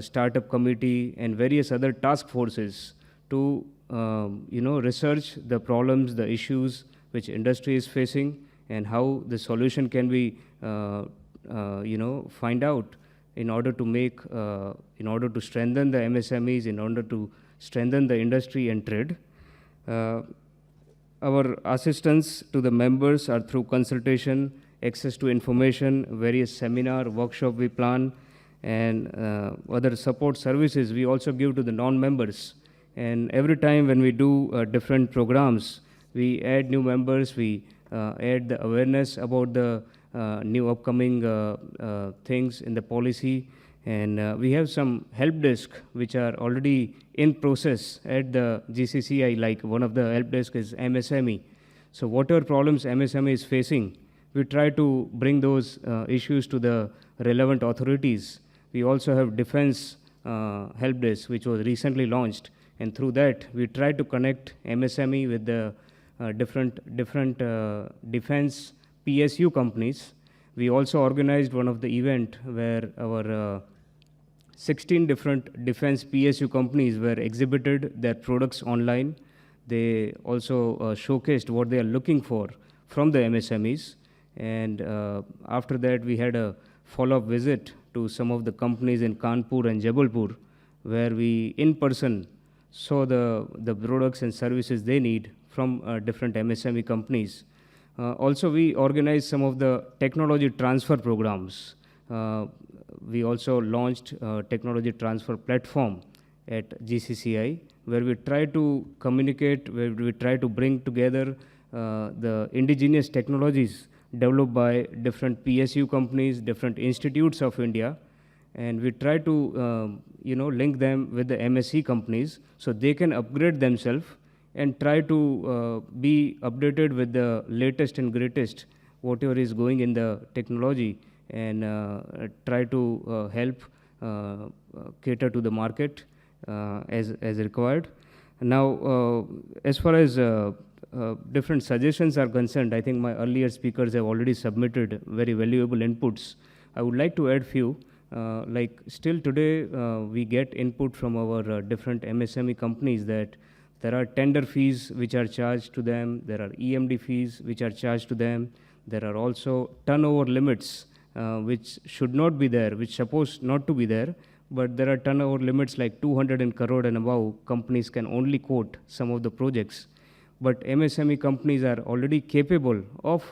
startup committee, and various other task forces to research the problems, the issues which industry is facing, and how the solution can be, find out in order to make, in order to strengthen the MSMEs, in order to strengthen the industry and trade. Our assistance to the members are through consultation, access to information, various seminar, workshop we plan, and other support services we also give to the non-members. And every time when we do different programs, we add new members, we add the awareness about the new upcoming things in the policy. And we have some help desk which are already in process at the GCCI, like one of the help desk is MSME. So whatever problems MSME is facing, we try to bring those issues to the relevant authorities. We also have defense help desk, which was recently launched. And through that, we try to connect MSME with the different defense PSU companies. We also organized one of the event where our 16 different defense PSU companies were exhibited their products online. They also showcased what they are looking for from the MSMEs. And after that, we had a follow-up visit to some of the companies in Kanpur and Jabalpur, where we in person saw the products and services they need from different MSME companies. Also, we organized some of the technology transfer programs. We also launched a technology transfer platform at GCCI, where we try to communicate, where we try to bring together the indigenous technologies developed by different PSU companies, different institutes of India, and we try to link them with the MSE companies so they can upgrade themselves and try to be updated with the latest and greatest whatever is going in the technology, and try to help cater to the market as required. Now, as far as different suggestions are concerned, I think my earlier speakers have already submitted very valuable inputs. I would like to add few. Like still today, we get input from our different MSME companies that there are tender fees which are charged to them, there are EMD fees which are charged to them, there are also turnover limits which should not be there, which supposed not to be there, but there are turnover limits like 200 crore and above. Companies can only quote some of the projects. But MSME companies are already capable of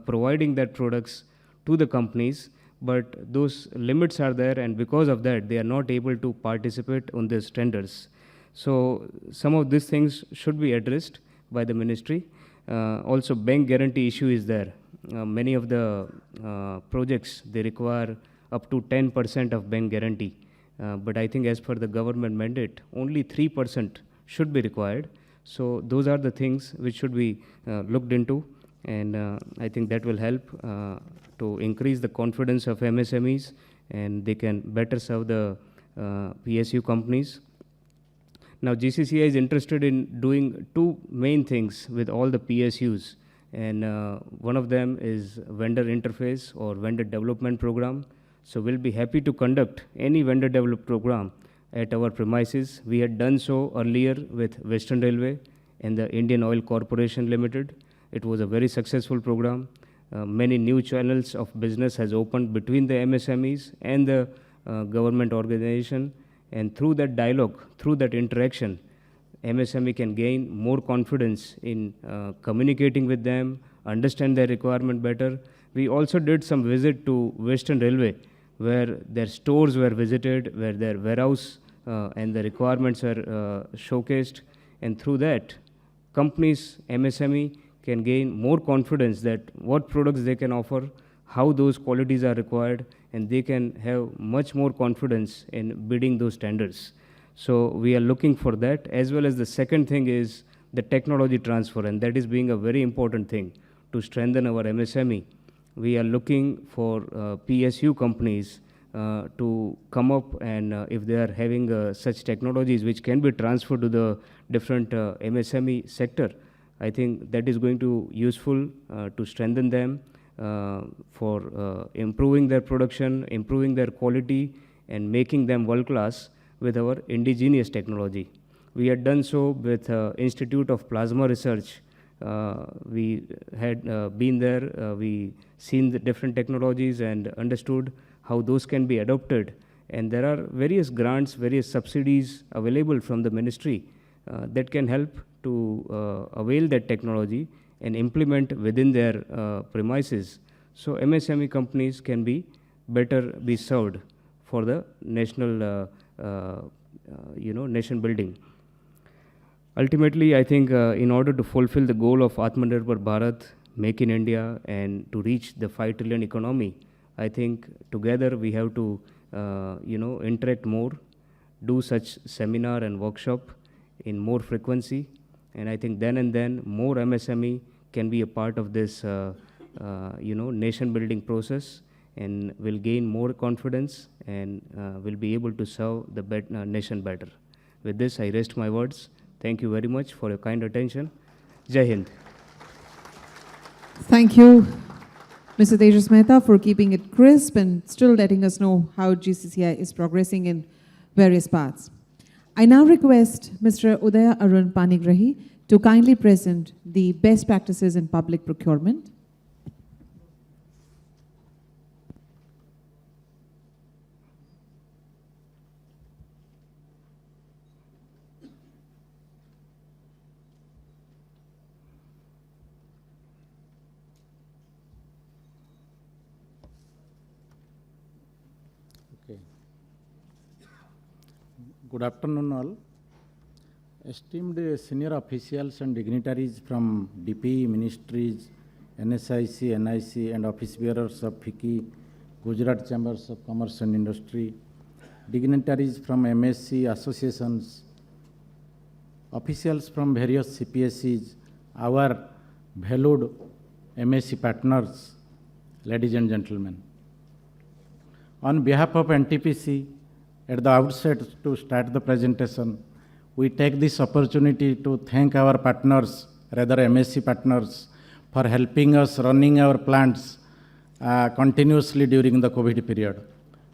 providing that products to the companies, but those limits are there, and because of that, they are not able to participate on these tenders. So some of these things should be addressed by the ministry. Also, bank guarantee issue is there. Many of the projects, they require up to 10% of bank guarantee. But I think as per the government mandate, only 3% should be required. So those are the things which should be looked into, and I think that will help to increase the confidence of MSMEs, and they can better serve the PSU companies. Now, GCCI is interested in doing two main things with all the PSUs, and one of them is vendor interface or vendor development program. So we'll be happy to conduct any vendor development program at our premises. We had done so earlier with Western Railway and the Indian Oil Corporation Limited. It was a very successful program. Many new channels of business has opened between the MSMEs and the government organization. And through that dialogue, through that interaction, MSME can gain more confidence in communicating with them, understand their requirement better. We also did some visit to Western Railway, where their stores were visited, where their warehouse and the requirements are showcased. And through that, companies, MSME, can gain more confidence that what products they can offer, how those qualities are required, and they can have much more confidence in bidding those tenders. So we are looking for that, as well as the second thing is the technology transfer, and that is being a very important thing to strengthen our MSME. We are looking for PSU companies to come up, and if they are having such technologies which can be transferred to the different MSME sector, I think that is going to useful to strengthen them for improving their production, improving their quality, and making them world class with our indigenous technology. We had done so with Institute of Plasma Research. We had been there, we seen the different technologies and understood how those can be adopted. And there are various grants, various subsidies available from the ministry that can help to avail that technology and implement within their premises. So MSME companies can be better be served for the national, nation building. Ultimately, I think in order to fulfill the goal of Atmanirbhar Bharat, Make in India, and to reach the 5 trillion economy, I think together we have to, interact more, do such seminar and workshop in more frequency, and I think then more MSME can be a part of this, nation building process, and will gain more confidence and will be able to serve the nation better. With this, I rest my words. Thank you very much for your kind attention. Jai Hind. Thank you, Mr. Tejas Mehta, for keeping it crisp and still letting us know how GCCI is progressing in various parts. I now request Mr. Udaya Arun Panigrahi to kindly present the best practices in public procurement. Good afternoon all. Esteemed senior officials and dignitaries from DP, ministries, NSIC, NIC, and office bearers of FICCI, Gujarat Chambers of Commerce and Industry, dignitaries from MSC associations, officials from various CPSEs, our valued MSc partners, ladies and gentlemen. On behalf of NTPC, at the outset to start the presentation, we take this opportunity to thank our partners, rather MSc partners, for helping us running our plants continuously during the COVID period.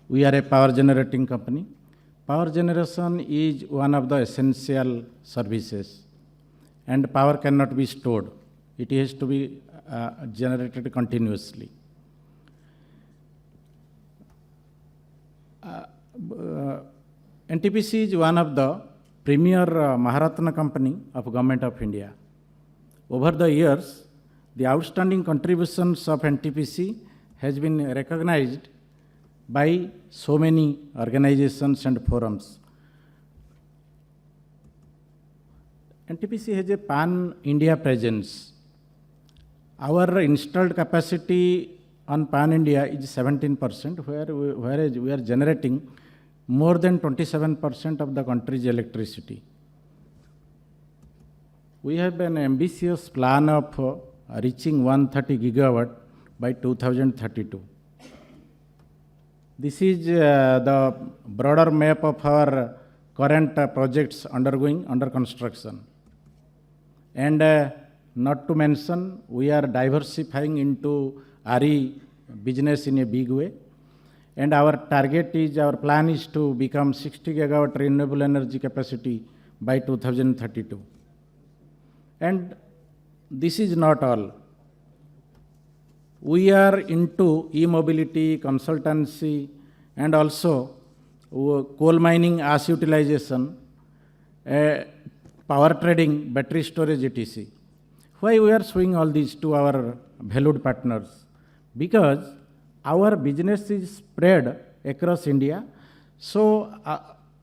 We are a power generating company. Power generation is one of the essential services, and power cannot be stored. It has to be generated continuously. NTPC is one of the premier Maharatna company of Government of India. Over the years, the outstanding contributions of NTPC has been recognized by so many organizations and forums. NTPC has a pan-India presence Our installed capacity on Pan India is 17%, whereas we are generating more than 27% of the country's electricity. We have an ambitious plan of reaching 130 gigawatt by 2032. This is the broader map of our current projects under construction. And not to mention, we are diversifying into RE business in a big way. And our plan is to become 60 gigawatt renewable energy capacity by 2032. And this is not all. We are into e-mobility, consultancy, and also coal mining, ash utilization, power trading, battery storage, etc. Why we are showing all these to our valued partners? Because our business is spread across India. So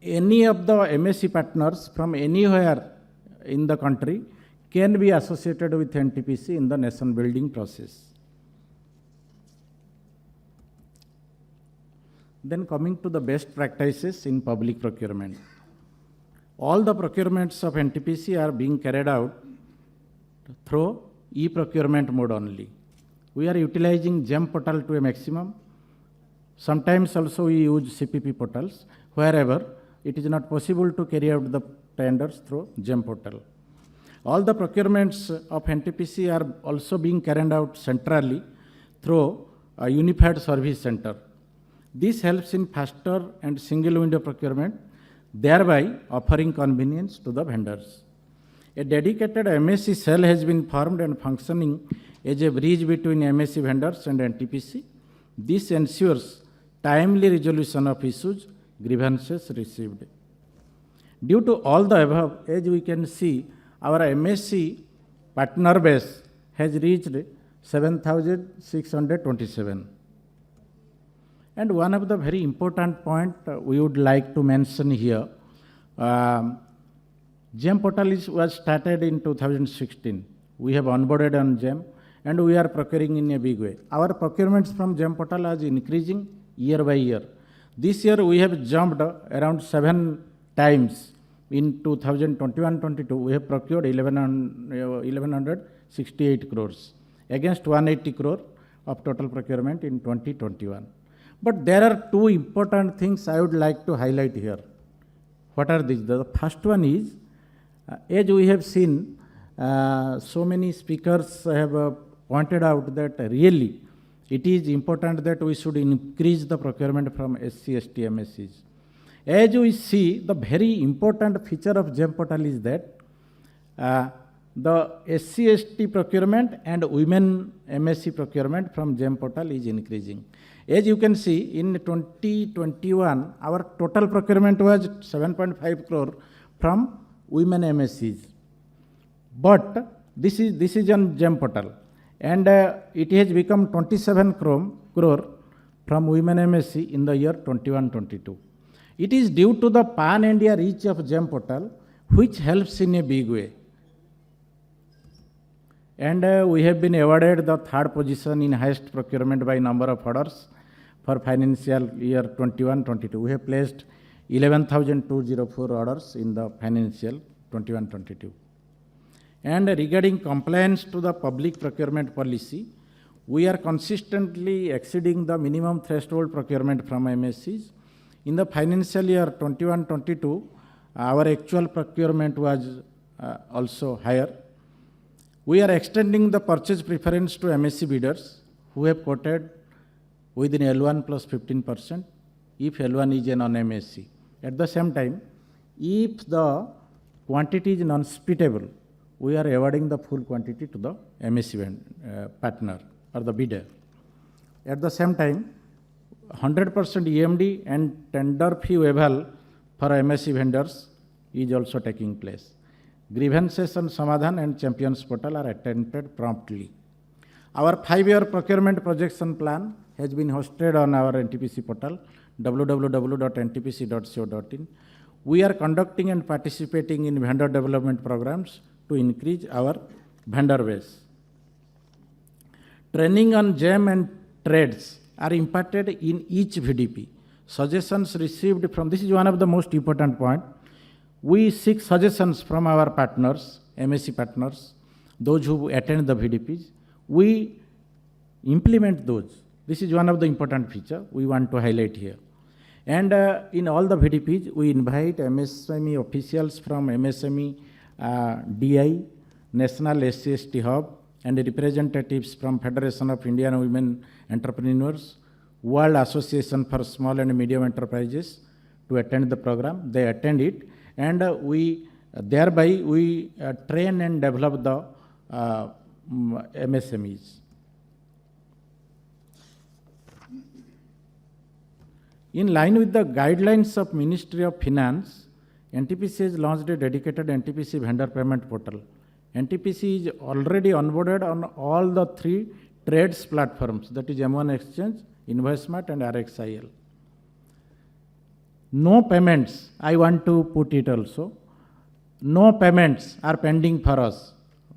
any of the MSE partners from anywhere in the country can be associated with NTPC in the nation building process. Then coming to the best practices in public procurement. All the procurements of NTPC are being carried out through e-procurement mode only. We are utilizing GEM portal to a maximum. Sometimes also we use CPP portals, wherever it is not possible to carry out the tenders through GEM portal. All the procurements of NTPC are also being carried out centrally through a unified service center. This helps in faster and single window procurement, thereby offering convenience to the vendors. A dedicated MSE cell has been formed and functioning as a bridge between MSE vendors and NTPC. This ensures timely resolution of issues, grievances received. Due to all the above, as we can see, our MSE partner base has reached 7,627. And one of the very important point we would like to mention here, GEM portal was started in 2016. We have onboarded on GEM and we are procuring in a big way. Our procurements from GEM portal are increasing year by year. This year we have jumped around 7 times. In 2021-22, we have procured 1,168 crores against 180 crore of total procurement in 2021. But there are two important things I would like to highlight here. What are these? The first one is, as we have seen, so many speakers have pointed out that really it is important that we should increase the procurement from SC, ST, MSEs. As we see, the very important feature of GEM portal is that the SC, ST procurement and women MSE procurement from GEM portal is increasing. As you can see, in 2021, our total procurement was 7.5 crore from women MSEs. But this is on GEM portal. And it has become 27 crore from women MSE in the year 21-22. It is due to the pan-India reach of GEM portal, which helps in a big way. And we have been awarded the third position in highest procurement by number of orders for financial year 21-22. We have placed 11,204 orders in the financial 21-22. And regarding compliance to the public procurement policy, we are consistently exceeding the minimum threshold procurement from MSEs. In the financial year 21-22, our actual procurement was also higher. We are extending the purchase preference to MSE bidders who have quoted within L1 plus 15% if L1 is a non-MSE. At the same time, if the quantity is non-spitable, we are awarding the full quantity to the MSE partner or the bidder. At the same time, 100% EMD and tender fee waiver for MSE vendors is also taking place. Grievances on Samazan and Champions Portal are attended promptly. Our 5-year procurement projection plan has been hosted on our NTPC portal, www.ntpc.co.in. We are conducting and participating in vendor development programs to increase our vendor base. Training on GEM and trades are imparted in each VDP. Suggestions received from, this is one of the most important point. We seek suggestions from our partners, MSE partners, those who attend the VDPs. We implement those. This is one of the important feature we want to highlight here. And in all the VDPs, we invite MSME officials from MSME DI, National SCST Hub, and representatives from Federation of Indian Women Entrepreneurs, World Association for Small and Medium Enterprises to attend the program. They attend it, and thereby we train and develop the MSMEs. In line with the guidelines of Ministry of Finance, NTPC has launched a dedicated NTPC vendor payment portal. NTPC is already onboarded on all the 3 trades platforms, that is M1 Exchange, InvoiceMart and RXIL. No payments, I want to put it also, no payments are pending for us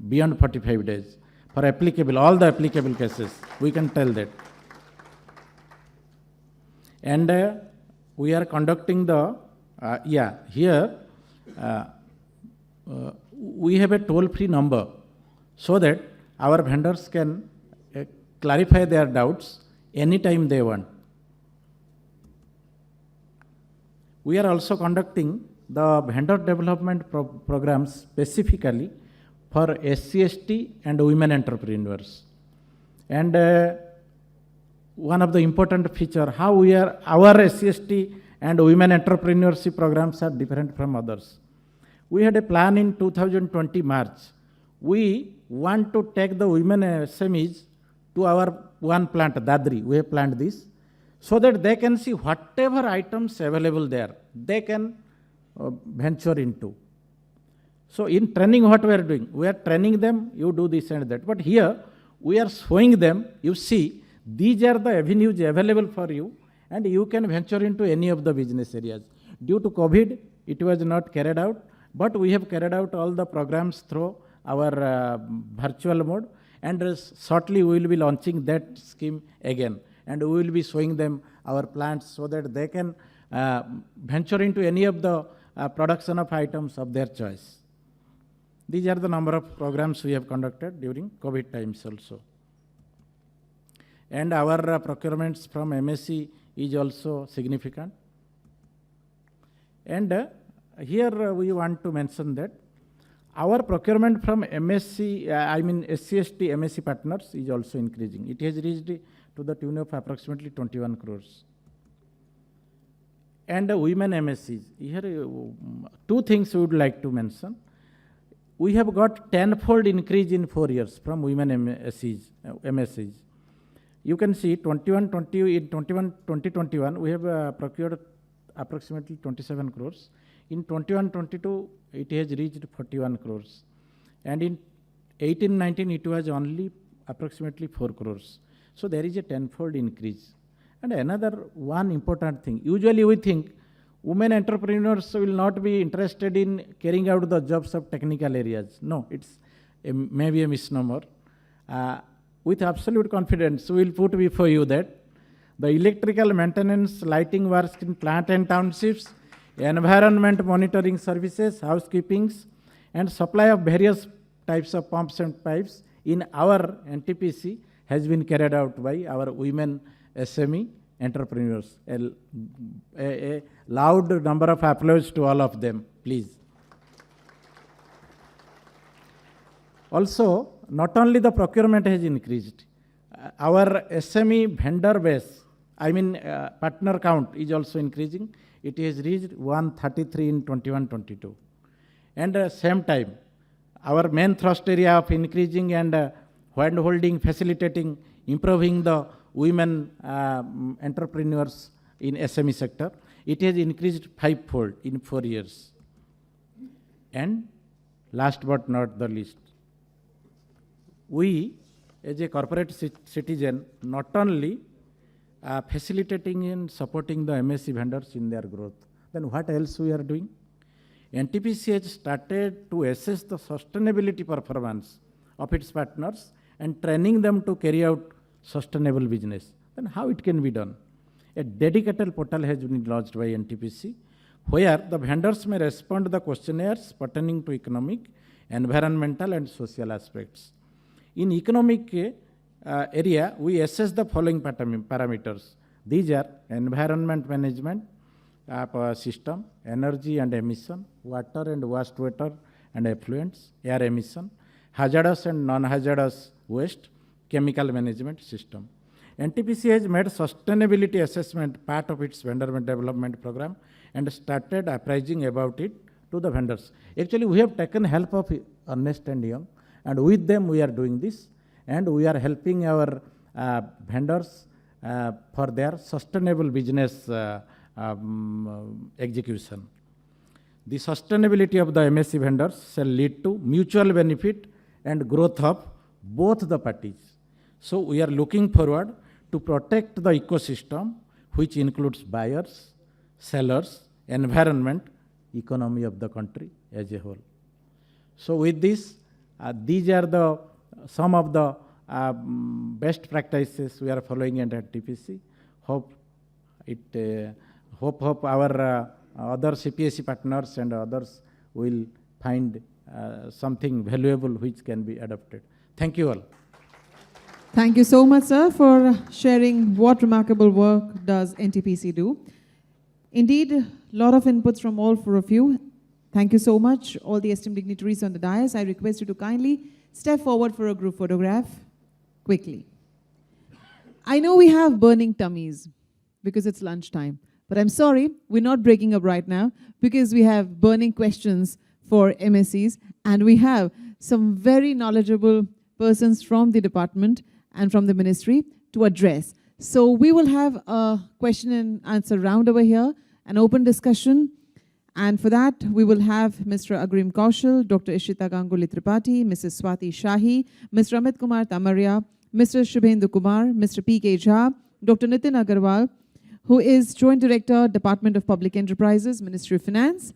beyond 45 days for applicable, all the applicable cases, we can tell that. And we are conducting the, here we have a toll-free number so that our vendors can clarify their doubts anytime they want. We are also conducting the vendor development programs specifically for SC/ST and women entrepreneurs. And one of the important feature, how we are, our SC/ST and women entrepreneurship programs are different from others. We had a plan in 2020 March. We want to take the women SMEs to our one plant, Dadri. We have planned this so that they can see whatever items available there, they can venture into. So in training, what we are doing? We are training them, you do this and that. But here, we are showing them, you see, these are the avenues available for you, and you can venture into any of the business areas. Due to COVID, it was not carried out, but we have carried out all the programs through our virtual mode, and shortly we will be launching that scheme again, and we will be showing them our plants so that they can venture into any of the production of items of their choice. These are the number of programs we have conducted during COVID times also. And our procurements from MSE is also significant. And here we want to mention that our procurement from MSC, SC/ST MSE partners is also increasing. It has reached to the tune of approximately 21 crores. And women MSEs, here 2 things we would like to mention. We have got 10-fold increase in 4 years from women MSEs. You can see in 2021, we have procured approximately 27 crores. In 21-22, it has reached 41 crores. And in 18-19, it was only approximately 4 crores. So there is a 10-fold increase. And another one important thing, usually we think women entrepreneurs will not be interested in carrying out the jobs of technical areas. No, it's maybe a misnomer. With absolute confidence, we will put before you that the electrical maintenance, lighting works in plant and townships, environment monitoring services, housekeepings, and supply of various types of pumps and pipes in our NTPC has been carried out by our women SME entrepreneurs. A loud number of applause to all of them, please. Also, not only the procurement has increased, our SME vendor base, partner count is also increasing. It has reached 133 in 21-22. And at the same time, our main thrust area of increasing and hand-holding, facilitating, improving the women entrepreneurs in SME sector, it has increased 5-fold in 4 years. And last but not the least, we as a corporate citizen not only facilitating and supporting the MSE vendors in their growth, then what else we are doing? NTPC has started to assess the sustainability performance of its partners and training them to carry out sustainable business. Then how it can be done? A dedicated portal has been launched by NTPC, where the vendors may respond to the questionnaires pertaining to economic, environmental and social aspects. In economic area, we assess the following parameters. These are environment management system, energy and emission, water and wastewater and effluents, air emission, hazardous and non-hazardous waste, chemical management system. NTPC has made sustainability assessment part of its vendor development program and started appraising about it to the vendors. Actually, we have taken help of Ernst & Young, and with them we are doing this, and we are helping our vendors for their sustainable business execution. The sustainability of the MSE vendors shall lead to mutual benefit and growth of both the parties. So we are looking forward to protect the ecosystem, which includes buyers, sellers, environment, economy of the country as a whole. So with this, these are some of the best practices we are following at NTPC. Hope our other CPSE partners and others will find something valuable which can be adopted. Thank you all. Thank you so much, sir, for sharing what remarkable work does NTPC do. Indeed, a lot of inputs from all four of you. Thank you so much, all the esteemed dignitaries on the dais. I request you to kindly step forward for a group photograph quickly. I know we have burning tummies because it's lunchtime, but I'm sorry, we're not breaking up right now because we have burning questions for MSEs, and we have some very knowledgeable persons from the department and from the ministry to address. So we will have a question and answer round over here, an open discussion. And for that, we will have Mr. Agrim Kaushal, Dr. Ishita Ganguly Tripathi, Mrs. Swati Shahi, Mr. Amit Kumar Tamaria, Mr. Shubhendu Kumar, Mr. P.K. Jha, Dr. Nitin Agarwal, who is Joint Director, Department of Public Enterprises, Ministry of Finance.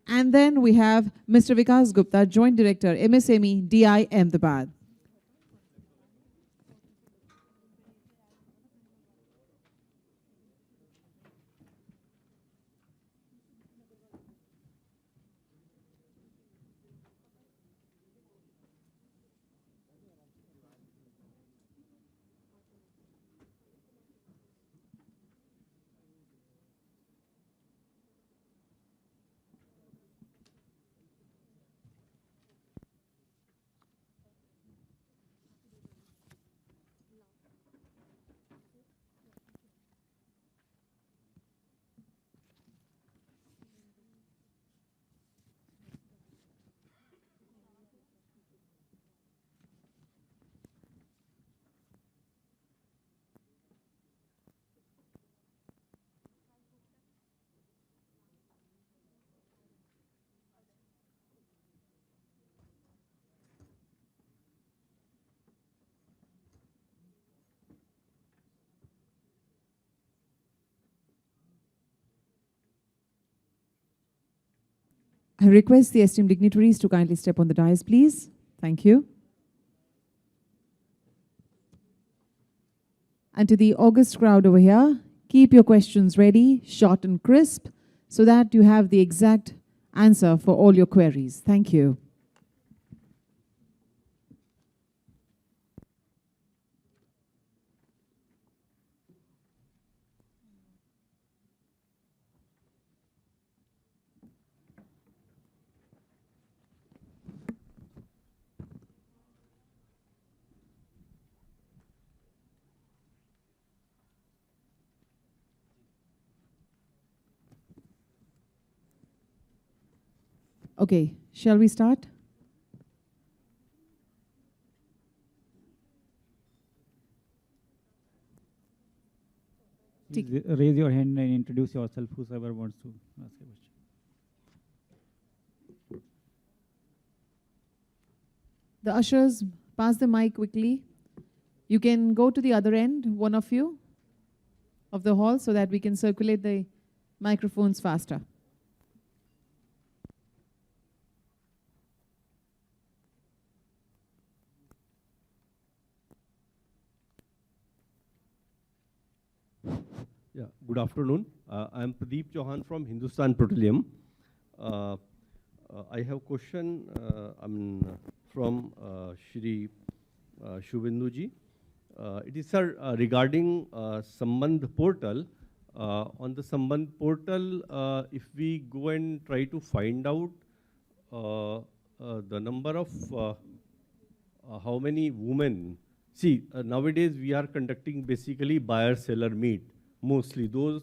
And then we have Mr. Vikas Gupta, Joint Director, MSME, DI, Ahmedabad. I request the esteemed dignitaries to kindly step on the dais, please. Thank you. And to the august crowd over here, keep your questions ready, short and crisp, so that you have the exact answer for all your queries. Thank you. Okay, shall we start? Please raise your hand and introduce yourself, whoever wants to ask a question. The ushers, pass the mic quickly. You can go to the other end, one of you, of the hall, so that we can circulate the microphones faster. Good afternoon. I'm Pradeep Chauhan from Hindustan Petroleum. I have question from Shri Shubhenduji. It is, sir, regarding Samazan Portal. On the Samazan Portal, if we go and try to find out the number of how many women, see, nowadays we are conducting basically buyer-seller meet, mostly those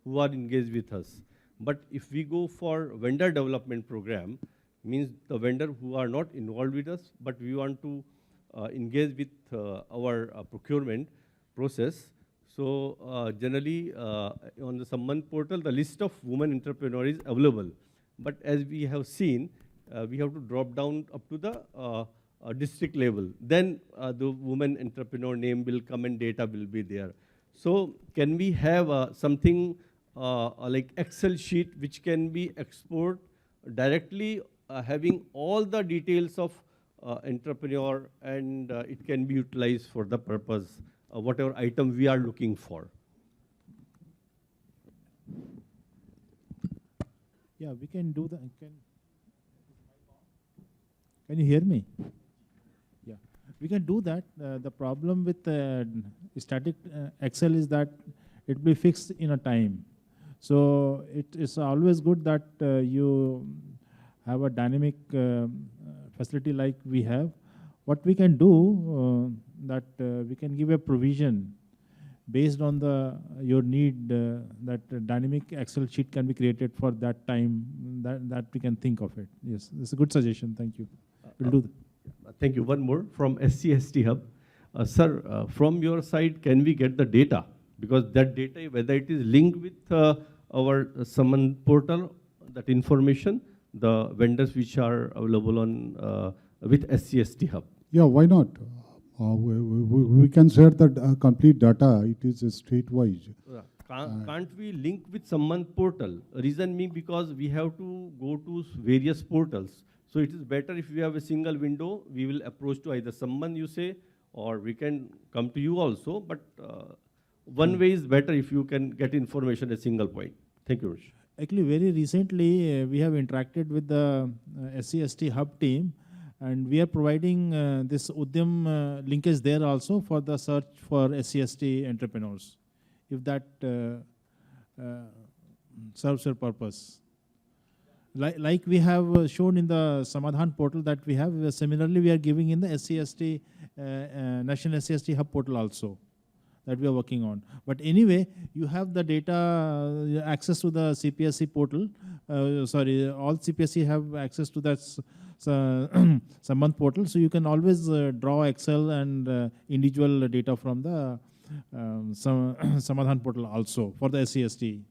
who are engaged with us. But if we go for vendor development program, means the vendor who are not involved with us, but we want to engage with our procurement process. So generally on the Samazan Portal, the list of women entrepreneurs is available. But as we have seen, we have to drop down up to the district level. Then the woman entrepreneur name will come and data will be there. So can we have something like Excel sheet which can be export directly having all the details of entrepreneur, and it can be utilized for the purpose whatever item we are looking for? Yeah, we can do that. Can you hear me? Yeah, we can do that. The problem with static Excel is that it will be fixed in a time. So it is always good that you have a dynamic facility like we have. What we can do, that we can give a provision based on your need, that dynamic Excel sheet can be created for that time, that we can think of it. Yes, it's a good suggestion. Thank you. We'll do that. Thank you. One more from SCST Hub. Sir, from your side, can we get the data? Because that data, whether it is linked with our Samazan Portal, that information, the vendors which are available on with SCST Hub. Yeah, why not? We can share the complete data. It is state-wise. Can't we link with Samazan Portal? Reason being because we have to go to various portals. So it is better if we have a single window, we will approach to either Samazan, you say, or we can come to you also. But one way is better if you can get information at a single point. Thank you, Rish. Actually, very recently, we have interacted with the SCST Hub team, and we are providing this Udyam linkage there also for the search for SCST entrepreneurs, if that serves your purpose. Like we have shown in the Samazan Portal that we have, similarly we are giving in the SCST, National SCST Hub portal also, that we are working on. But anyway, you have the data, access to the CPSE portal. All CPSE have access to that Samazan Portal. So you can always draw Excel and individual data from the Samazan Portal also for the SCST.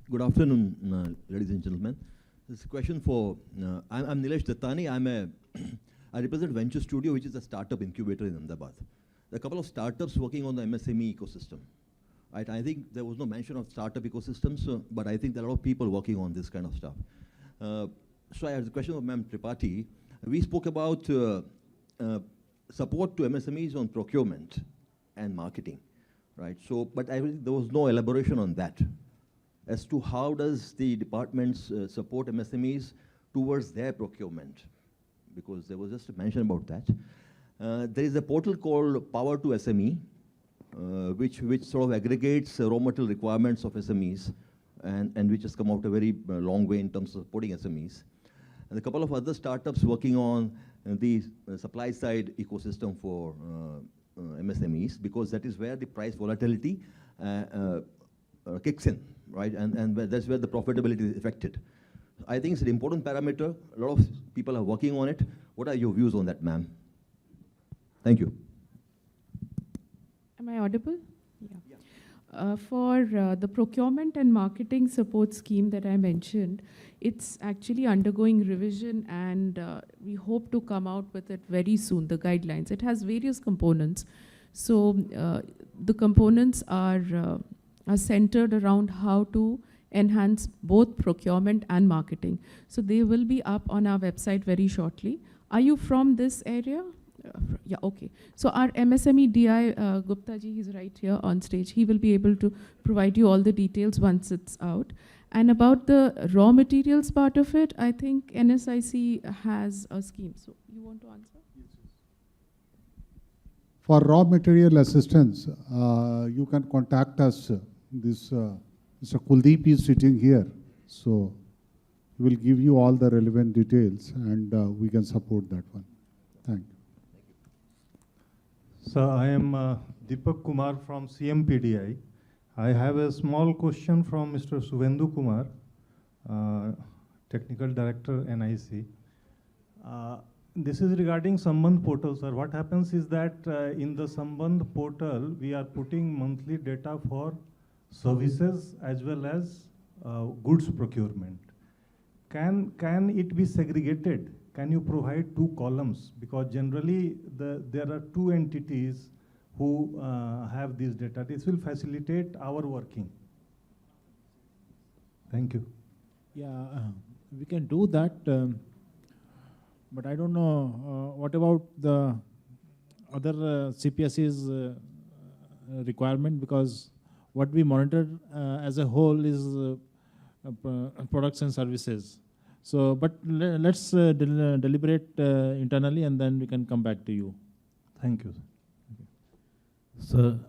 Good afternoon, ladies and gentlemen. This is a question for, I'm Nilesh Dattani. I represent Venture Studio, which is a startup incubator in Ahmedabad. There are a couple of startups working on the MSME ecosystem. Right? I think there was no mention of startup ecosystems, but I think there are a lot of people working on this kind of stuff. So I have a question of Ma'am Tripathi. We spoke about support to MSMEs on procurement and marketing, right? So, but there was no elaboration on that as to how does the departments support MSMEs towards their procurement, because there was just a mention about that. There is a portal called Power to SME, which sort of aggregates raw material requirements of SMEs, and which has come out a very long way in terms of supporting SMEs. And a couple of other startups working on the supply side ecosystem for MSMEs, because that is where the price volatility kicks in, right? And that's where the profitability is affected. I think it's an important parameter. A lot of people are working on it. What are your views on that, ma'am? Thank you. Am I audible? Yeah. For the procurement and marketing support scheme that I mentioned, it's actually undergoing revision, and we hope to come out with it very soon, the guidelines. It has various components. So the components are centered around how to enhance both procurement and marketing. So they will be up on our website very shortly. Are you from this area? Yeah, okay. So our MSME DI, Gupta ji, he's right here on stage. He will be able to provide you all the details once it's out. And about the raw materials part of it, I think NSIC has a scheme. So you want to answer? For raw material assistance, you can contact us. Mr. Kuldeep is sitting here, so he will give you all the relevant details, and we can support that one. Thank you. So I am Deepak Kumar from CMPDI. I have a small question from Mr. Suvendu Kumar, Technical Director, NIC. This is regarding Samazan Portal, sir. What happens is that in the Samazan Portal, we are putting monthly data for services as well as goods procurement. Can it be segregated? Can you provide two columns? Because generally there are two entities who have this data. This will facilitate our working. Thank you. Yeah, we can do that, but I don't know, what about the other CPSEs requirement? Because what we monitor as a whole is products and services. So, but let's deliberate internally, and then we can come back to you. Thank you. Sir,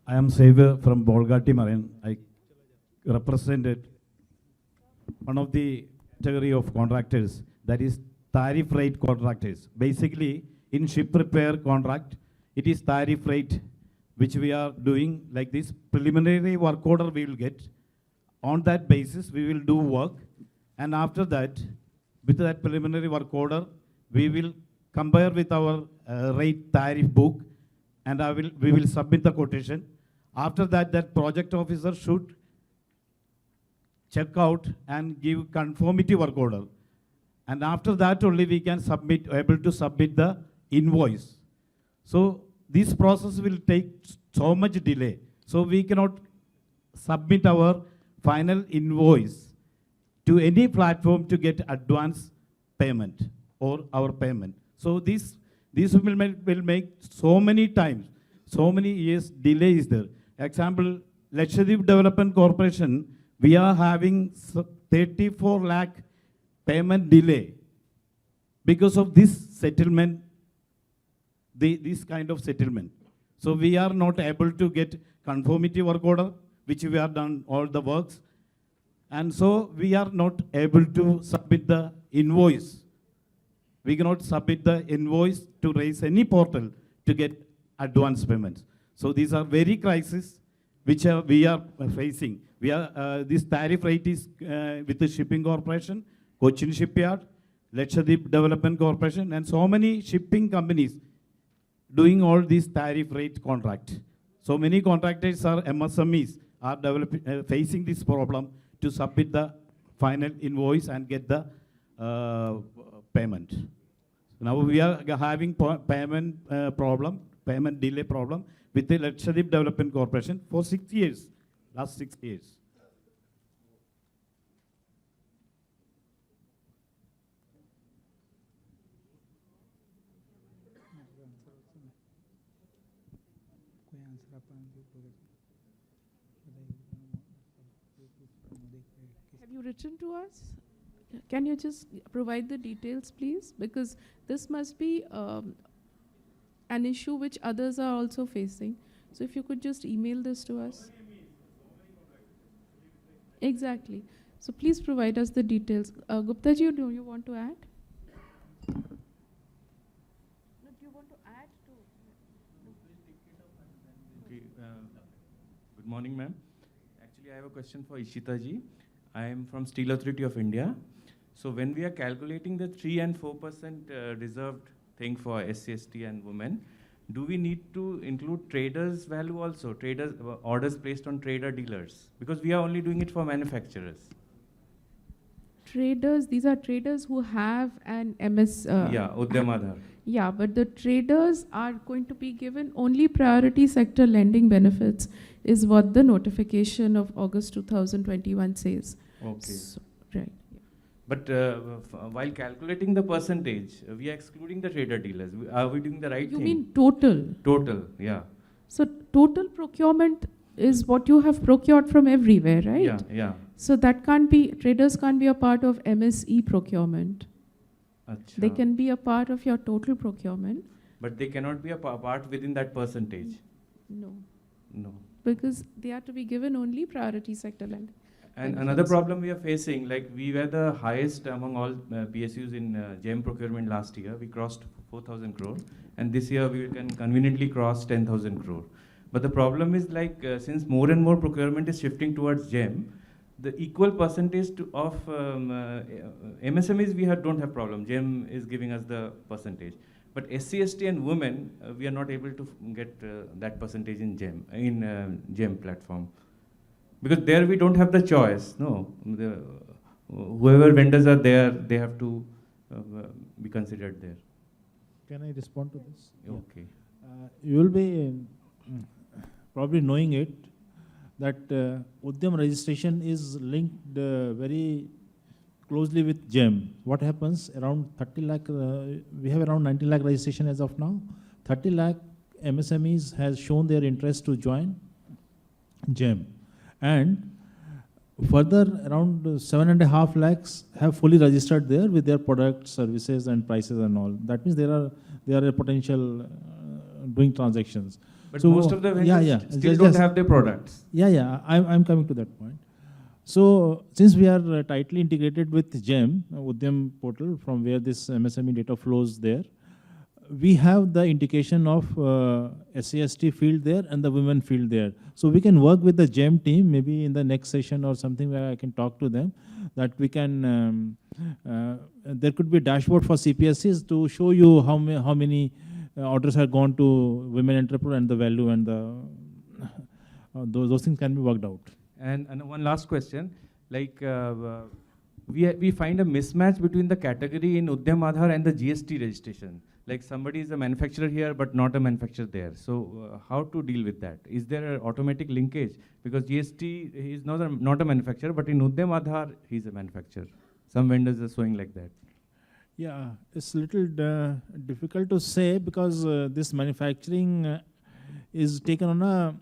I am Saver from Bolgati Marine. I represented one of the category of contractors, that is tariff rate contractors. Basically, in ship repair contract, it is tariff rate which we are doing like this. Preliminary work order we will get. On that basis, we will do work. And after that, with that preliminary work order, we will compare with our rate tariff book, and we will submit the quotation. After that, that project officer should check out and give conformity work order. And after that only we can able to submit the invoice. So this process will take so much delay. So we cannot submit our final invoice to any platform to get advance payment or our payment. So this will make so many times, so many years delay is there. Example, Lakshadweep Development Corporation, we are having 34 lakh payment delay because of this settlement, this kind of settlement. So we are not able to get conformity work order, which we have done all the works. And so we are not able to submit the invoice. We cannot submit the invoice to raise any portal to get advance payments. So these are very crises which we are facing. This tariff rate is with the Shipping Corporation, Cochin Shipyard, Lakshadweep Development Corporation, and so many shipping companies doing all these tariff rate contract. So many contractors are MSEs are facing this problem to submit the final invoice and get the payment. Now we are having payment delay problem with the Lakshadweep Development Corporation for 6 years, last 6 years. Have you written to us? Can you just provide the details, please? Because this must be an issue which others are also facing. So if you could just email this to us. Exactly. So please provide us the details. Gupta ji, do you want to add? No, do you want to add to? Okay. Good morning, ma'am. Actually, I have a question for Ishita ji. I am from Steel Authority of India. So when we are calculating the 3 and 4% reserved thing for SC, ST and women, do we need to include traders' value also, traders orders placed on trader dealers? Because we are only doing it for manufacturers. Traders, these are traders who have an MS. Yeah, Udyamadhar. Yeah, but the traders are going to be given only priority sector lending benefits, is what the notification of August 2021 says. Okay. So, right. But while calculating the percentage, we are excluding the trader dealers. Are we doing the right thing? You mean total? Total, yeah. So total procurement is what you have procured from everywhere, right? Yeah, yeah. So that can't be, traders can't be a part of MSE procurement. They Achha. can be a part of your total procurement. But they cannot be a part within that percentage. No. No. Because they are to be given only priority sector lending. And another problem we are facing, like we were the highest among all PSUs in GEM procurement last year. We crossed 4,000 crore. And this year we can conveniently cross 10,000 crore. But the problem is like since more and more procurement is shifting towards GEM, the equal percentage of MSMEs we don't have problem. GEM is giving us the percentage. But SC, ST and women, we are not able to get that percentage in GEM platform. Because there we don't have the choice. No, whoever vendors are there, they have to be considered there. Can I respond to this? Okay. You will be probably knowing it that Udyam registration is linked very closely with GEM. What happens? Around 30 lakh, we have around 90 lakh registration as of now. 30 lakh MSMEs has shown their interest to join GEM. And further, around 7.5 lakhs have fully registered there with their products, services, and prices and all. That means there are a potential doing transactions. But so most of the vendors still don't have their products. Yeah, I'm coming to that point. So since we are tightly integrated with GEM, Udyam portal, from where this MSME data flows there, we have the indication of SCST field there and the women field there. So we can work with the GEM team, maybe in the next session or something where I can talk to them, that we can, there could be a dashboard for CPSEs to show you how many orders have gone to women entrepreneur and the value and those things can be worked out. And one last question, like we find a mismatch between the category in Udyam Aadhaar and the GST registration. Like somebody is a manufacturer here, but not a manufacturer there. So how to deal with that? Is there an automatic linkage? Because GST is not a manufacturer, but in Udyam Aadhaar, he's a manufacturer. Some vendors are showing like that. Yeah, it's a little difficult to say because this manufacturing is taken on a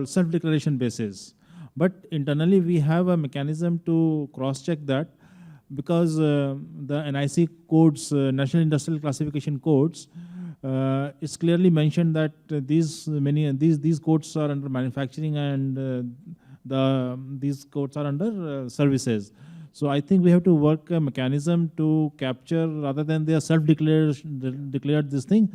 self-declaration basis. But internally, we have a mechanism to cross-check that because the NIC codes, National Industrial Classification codes, it's clearly mentioned that these codes are under manufacturing and these codes are under services. So I think we have to work a mechanism to capture, rather than they are self-declared this thing,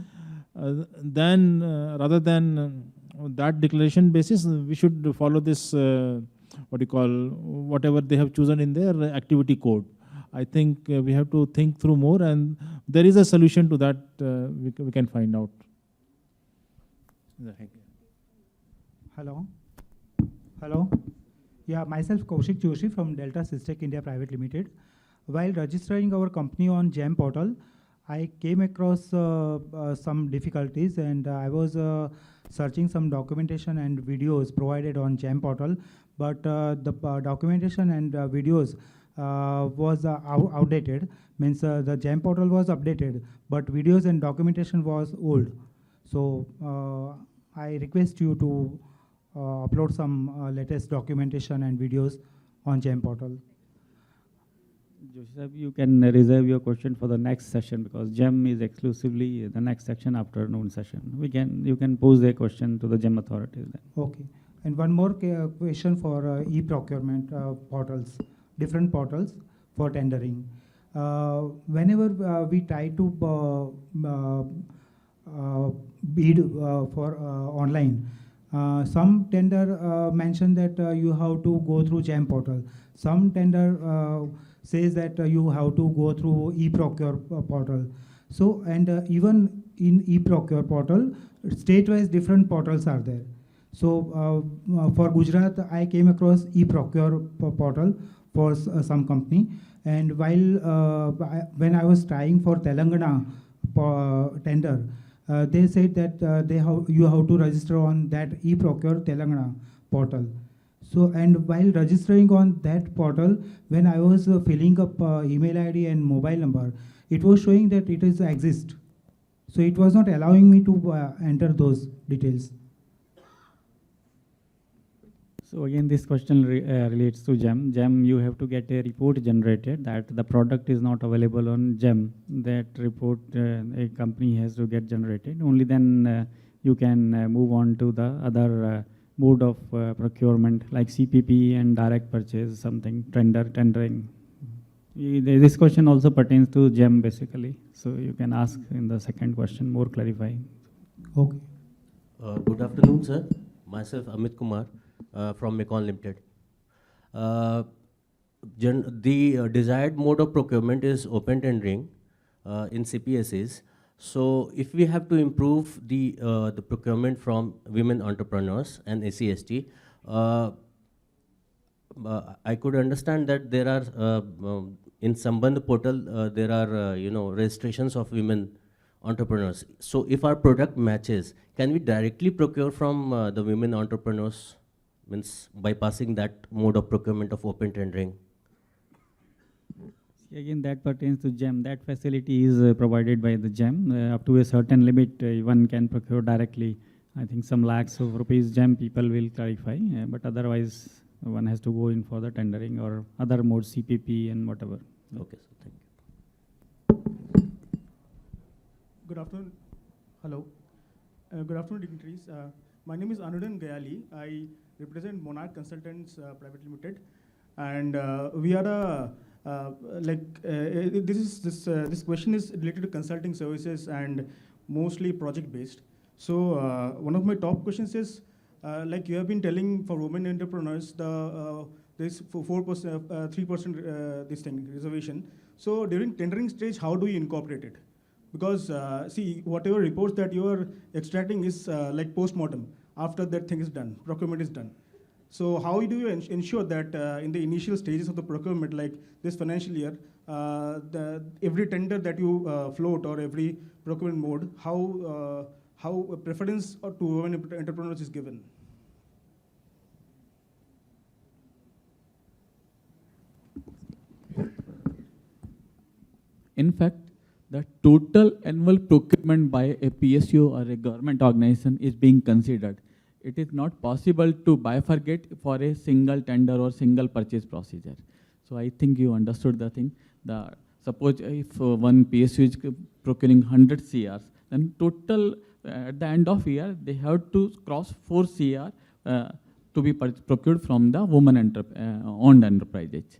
then rather than that declaration basis, we should follow this, whatever they have chosen in their activity code. I think we have to think through more, and there is a solution to that we can find out. Hello. Hello. Yeah, myself Kaushik Joshi from Delta Systech India Private Limited. While registering our company on GEM portal, I came across some difficulties, and I was searching some documentation and videos provided on GEM portal, but the documentation and videos was outdated. Means the GEM portal was updated, but videos and documentation was old. So I request you to upload some latest documentation and videos on GEM portal. Joshi sir, you can reserve your question for the next session because GEM is exclusively the next section after noon session. You can pose a question to the GEM authorities then. Okay. And one more question for e-procurement portals, different portals for tendering. Whenever we try to bid for online, some tender mention that you have to go through GEM portal. Some tender says that you have to go through e-procure portal. So, and even in e-procure portal, state-wise different portals are there. So for Gujarat, I came across e-procure portal for some company. And while when I was trying for Telangana tender, they said that you have to register on that e-procure Telangana portal. So, and while registering on that portal, when I was filling up email ID and mobile number, it was showing that it is exist. So it was not allowing me to enter those details. So again, this question relates to GEM. GEM, you have to get a report generated that the product is not available on GEM. That report a company has to get generated. Only then you can move on to the other mode of procurement like CPP and direct purchase, something tendering. This question also pertains to GEM basically. So you can ask in the second question, more clarifying. Okay. Good afternoon, sir. Myself, Amit Kumar. From Mekon Limited. The desired mode of procurement is open tendering in CPSEs. So if we have to improve the procurement from women entrepreneurs and SCST, I could understand that there are in Samazan Portal there are registrations of women entrepreneurs. So if our product matches, can we directly procure from the women entrepreneurs? Means bypassing that mode of procurement of open tendering. Again, that pertains to GEM. That facility is provided by the GEM. Up to a certain limit, one can procure directly. I think some lakhs of rupees GEM people will clarify, but otherwise one has to go in for the tendering or other modes, CPP and whatever. Okay, sir, thank you. Good afternoon. Hello. Good afternoon, dignitaries. My name is Anudan Gayali. I represent Monarch Consultants Private Limited, and we are this question is related to consulting services and mostly project based. So one of my top questions is like you have been telling for women entrepreneurs this 4% 3% this thing reservation. So during tendering stage, how do you incorporate it? Because see, whatever reports that you are extracting is like post-mortem. After that thing is done, procurement is done. So how do you ensure that in the initial stages of the procurement, like this financial year, every tender that you float or every procurement mode, how preference to women entrepreneurs is given? In fact, the total annual procurement by a PSU or a government organization is being considered. It is not possible to bifurcate for a single tender or single purchase procedure. So I think you understood the thing. Suppose if one PSU is procuring 100 CRs, then total at the end of year, they have to cross 4 CR to be procured from the woman-owned enterprises.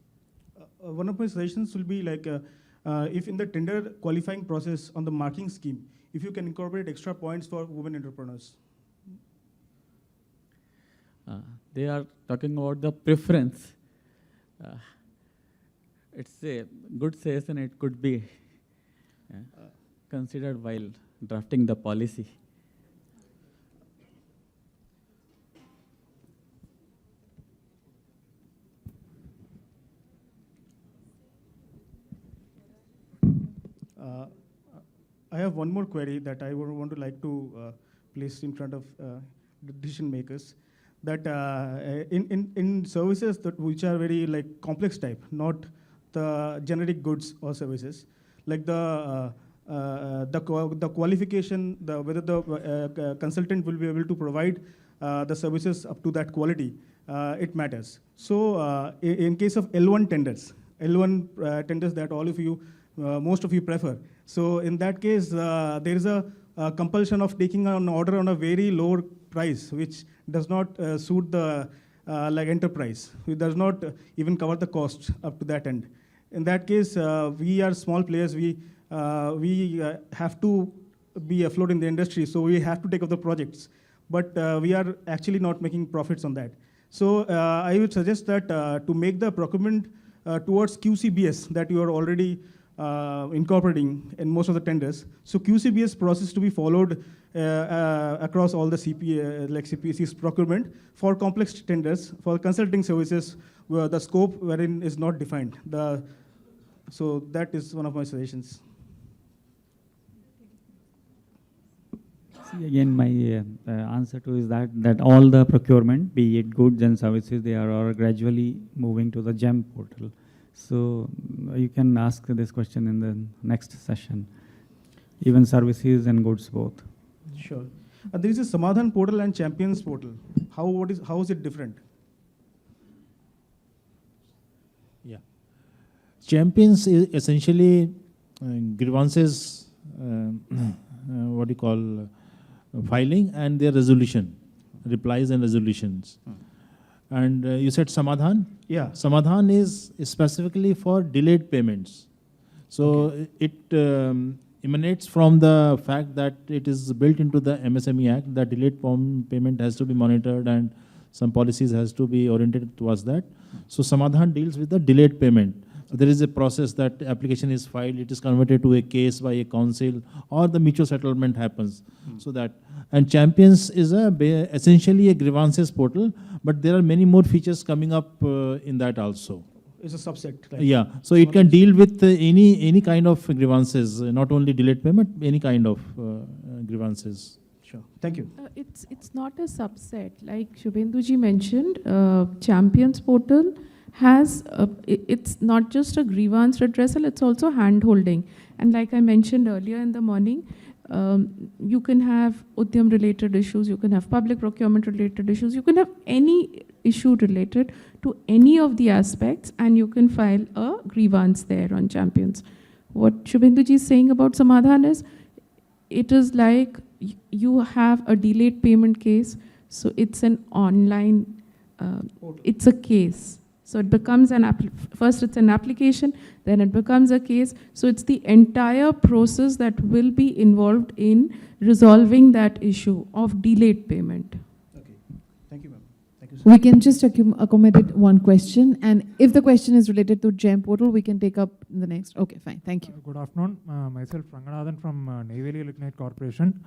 One of my suggestions will be like, if in the tender qualifying process on the marking scheme, if you can incorporate extra points for women entrepreneurs. They are talking about the preference. It's a good suggestion. It could be considered while drafting the policy. I have one more query that I would want to like to place in front of the decision makers. That in services which are very like complex type, not the generic goods or services, like the qualification, whether the consultant will be able to provide the services up to that quality, it matters. So in case of L1 tenders that all of you, most of you prefer. So in that case, there is a compulsion of taking an order on a very low price, which does not suit the like enterprise. It does not even cover the cost up to that end. In that case, we are small players. We have to be afloat in the industry, so we have to take up the projects. But we are actually not making profits on that. So I would suggest that to make the procurement towards QCBS that you are already incorporating in most of the tenders. So QCBS process to be followed across all the CPSEs procurement for complex tenders, for consulting services where the scope wherein is not defined. So that is one of my suggestions. See, again, my answer to is that all the procurement, be it goods and services, they are all gradually moving to the GEM portal. So you can ask this question in the next session, even services and goods both. Sure. There is a Samazan Portal and Champions Portal. How is it different? Yeah. Champions is essentially grievances, what do you call, filing and their resolution, replies and resolutions. And you said Samadhan? Yeah. Samadhan is specifically for delayed payments. So it emanates from the fact that it is built into the MSME Act that delayed payment has to be monitored and some policies has to be oriented towards that. So Samadhan deals with the delayed payment. So there is a process that application is filed, it is converted to a case by a council, or the mutual settlement happens. So that, and Champions is essentially a grievances portal, but there are many more features coming up in that also. It's a subset. Like yeah, so it can deal with any kind of grievances, not only delayed payment, any kind of grievances. Sure. Thank you. It's not a subset. Like Shubhenduji mentioned, Champions Portal has, it's not just a grievance redressal, it's also hand-holding. And like I mentioned earlier in the morning, you can have Udyam-related issues, you can have public procurement-related issues, you can have any issue related to any of the aspects, and you can file a grievance there on Champions. What Shubhenduji is saying about Samadhan is, it is like you have a delayed payment case, so it's an online, it's a case. So it becomes first it's an application, then it becomes a case. So it's the entire process that will be involved in resolving that issue of delayed payment. Okay. Thank you, ma'am. Thank you so much. We can just accommodate one question, and if the question is related to GEM portal, we can take up the next. Okay, fine. Thank you. Good afternoon. Myself, Ranganathan from Neyveli Lignite Corporation.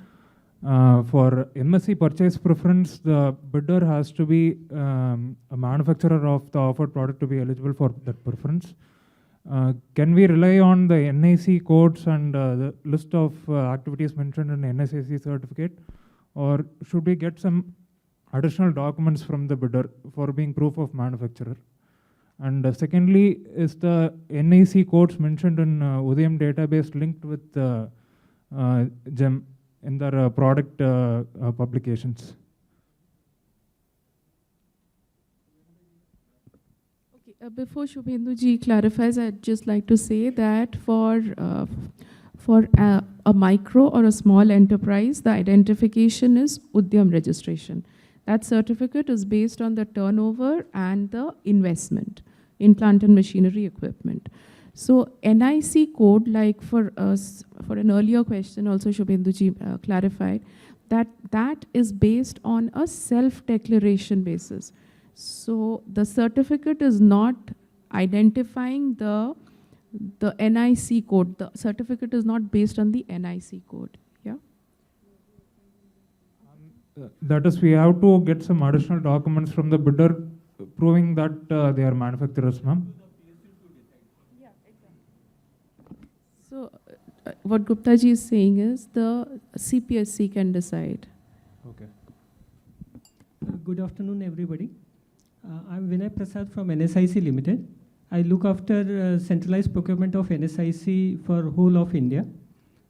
For MSE purchase preference, the bidder has to be a manufacturer of the offered product to be eligible for that preference. Can we rely on the NIC codes and the list of activities mentioned in the NSAC certificate, or should we get some additional documents from the bidder for being proof of manufacturer? And secondly, is the NIC codes mentioned in Udyam database linked with GEM in their product publications? Okay, before Shubhenduji clarifies, I'd just like to say that for a micro or a small enterprise, the identification is Udyam registration. That certificate is based on the turnover and the investment in plant and machinery equipment. So NIC code, like for an earlier question also Shubhenduji clarified, that is based on a self-declaration basis. So the certificate is not identifying the NIC code. The certificate is not based on the NIC code. Yeah. That is, we have to get some additional documents from the bidder proving that they are manufacturers, ma'am. So what Gupta ji is saying is the CPSC can decide. Okay. Good afternoon, everybody. I'm Vinay Prasad from NSIC Limited. I look after centralized procurement of NSIC for whole of India.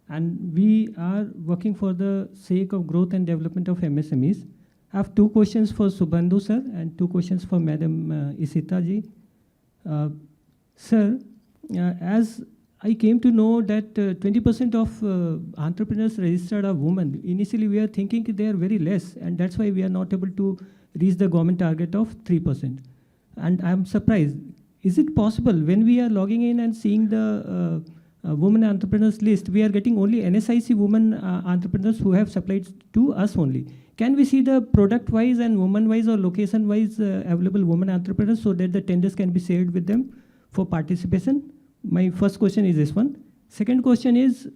And we are working for the sake of growth and development of MSMEs. I have two questions for Subandhu sir and two questions for Madam Ishita ji. Sir, as I came to know that 20% of entrepreneurs registered are women. Initially, we are thinking they are very less, and that's why we are not able to reach the government target of 3%. And I'm surprised. Is it possible when we are logging in and seeing the women entrepreneurs list, we are getting only NSIC women entrepreneurs who have supplied to us only? Can we see the product-wise and woman-wise or location-wise available women entrepreneurs so that the tenders can be shared with them for participation? My first question is this one. Second question is,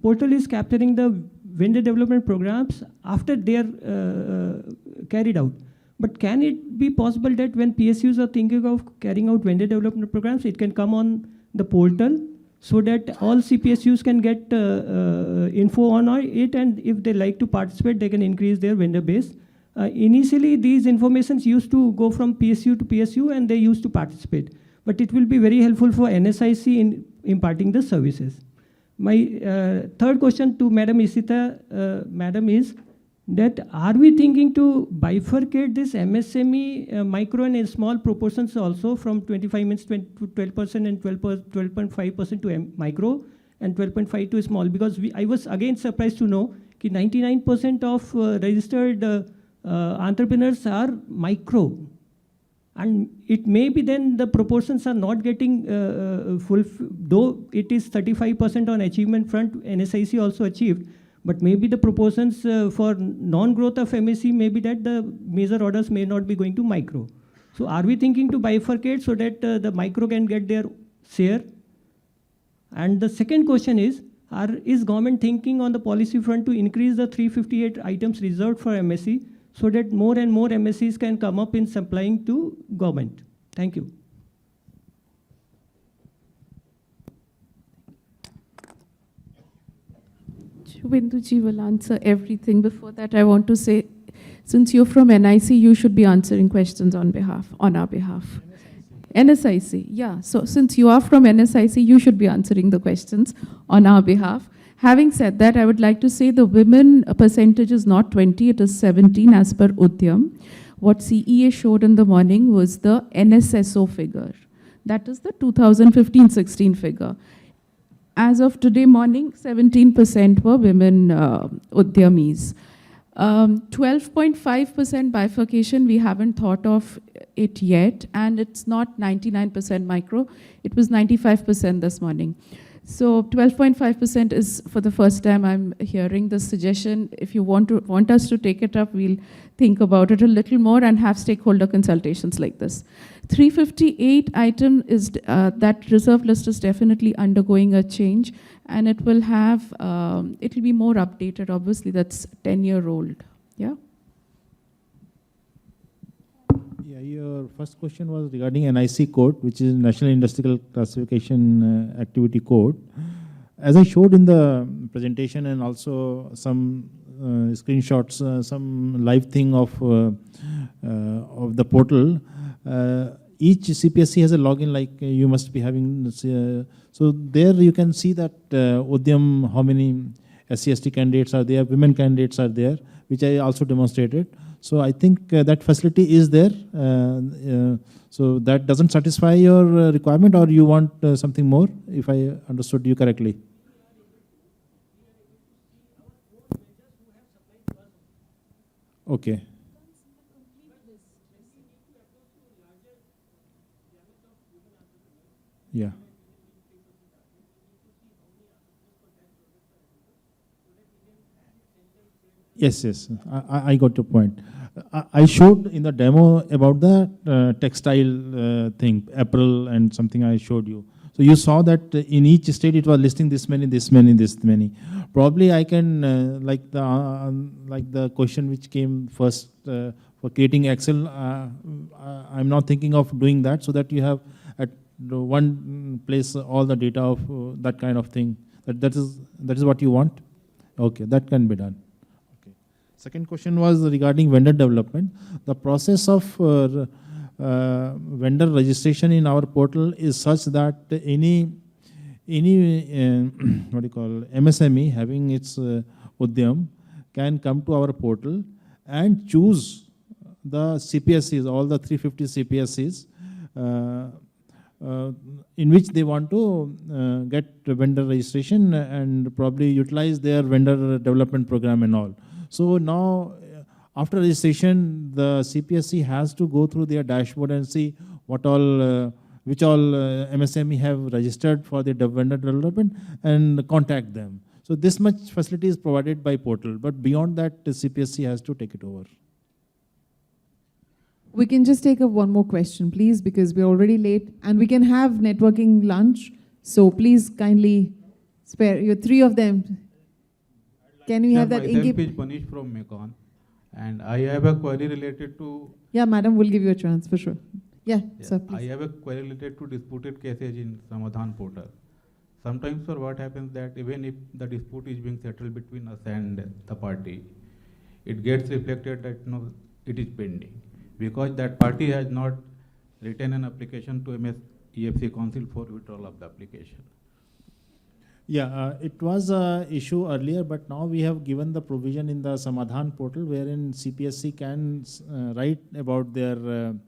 portal is capturing the vendor development programs after they are carried out. But can it be possible that when PSUs are thinking of carrying out vendor development programs, it can come on the portal so that all CPSUs can get info on it, and if they like to participate, they can increase their vendor base. Initially, these informations used to go from PSU to PSU, and they used to participate. But it will be very helpful for NSIC in imparting the services. My third question to Madam Ishita, Madam, is that are we thinking to bifurcate this MSME micro and small proportions also from 25 minutes to 12% and 12.5% to micro and 12.5 to small? Because I was again surprised to know that 99% of registered entrepreneurs are micro. And it may be then the proportions are not getting though it is 35% on achievement front, NSIC also achieved, but maybe the proportions for non-growth of MSE may be that the major orders may not be going to micro. So are we thinking to bifurcate so that the micro can get their share? And the second question is government thinking on the policy front to increase the 358 items reserved for MSE so that more and more MSEs can come up in supplying to government? Thank you. Binduji will answer everything. Before that, I want to say, since you're from NIC, you should be answering questions on our behalf. NSIC, yeah. So since you are from NSIC, you should be answering the questions on our behalf. Having said that, I would like to say the women percentage is not 20, it is 17 as per Udyam. What CEA showed in the morning was the NSSO figure. That is the 2015-16 figure. As of today morning, 17% were women Udyamis. 12.5% bifurcation, we haven't thought of it yet, and it's not 99% micro, it was 95% this morning. So 12.5% is for the first time I'm hearing this suggestion. If you want us to take it up, we'll think about it a little more and have stakeholder consultations like this. 358 item is, that reserve list is definitely undergoing a change, and it will have, it will be more updated, obviously, that's 10-year-old, yeah? Yeah, your first question was regarding NIC code, which is National Industrial Classification Activity Code. As I showed in the presentation and also some screenshots, some live thing of the portal, each CPSE has a login like you must be having. So there you can see that Udyam, how many SC/ST candidates are there, women candidates are there, which I also demonstrated. So I think that facility is there. So that doesn't satisfy your requirement, or you want something more, if I understood you correctly? Okay. Yeah. Yes, I got your point. I showed in the demo about the textile thing, apparel and something I showed you. So you saw that in each state it was listing this many, this many, this many. Probably I can, like the question which came first for creating Excel, I'm not thinking of doing that so that you have at one place all the data of that kind of thing. That is what you want? Okay, that can be done. Second question was regarding vendor development. The process of vendor registration in our portal is such that any what do you call MSME having its Udyam can come to our portal and choose the CPSEs, all the 350 CPSEs, in which they want to get vendor registration and probably utilize their vendor development program and all. So now, after registration, the CPSE has to go through their dashboard and see what all, which all MSME have registered for their vendor development and contact them. So this much facility is provided by portal, but beyond that, the CPSE has to take it over. We can just take up one more question, please, because we're already late, and we can have networking lunch. So please kindly spare you three of them. Can we have that? Myself is Manish from Mekon, and I have a query related to... Yeah, madam, we'll give you a chance for sure. Yeah, sir, please. I have a query related to disputed cases in Samazan Portal. sometimes, sir, what happens that even if the dispute is being settled between us and the party, it gets reflected that no, it is pending because that party has not written an application to MSEFC Council for withdrawal of the application. Yeah, it was an issue earlier, but now we have given the provision in the Samazan Portal wherein CPSC can write about their, the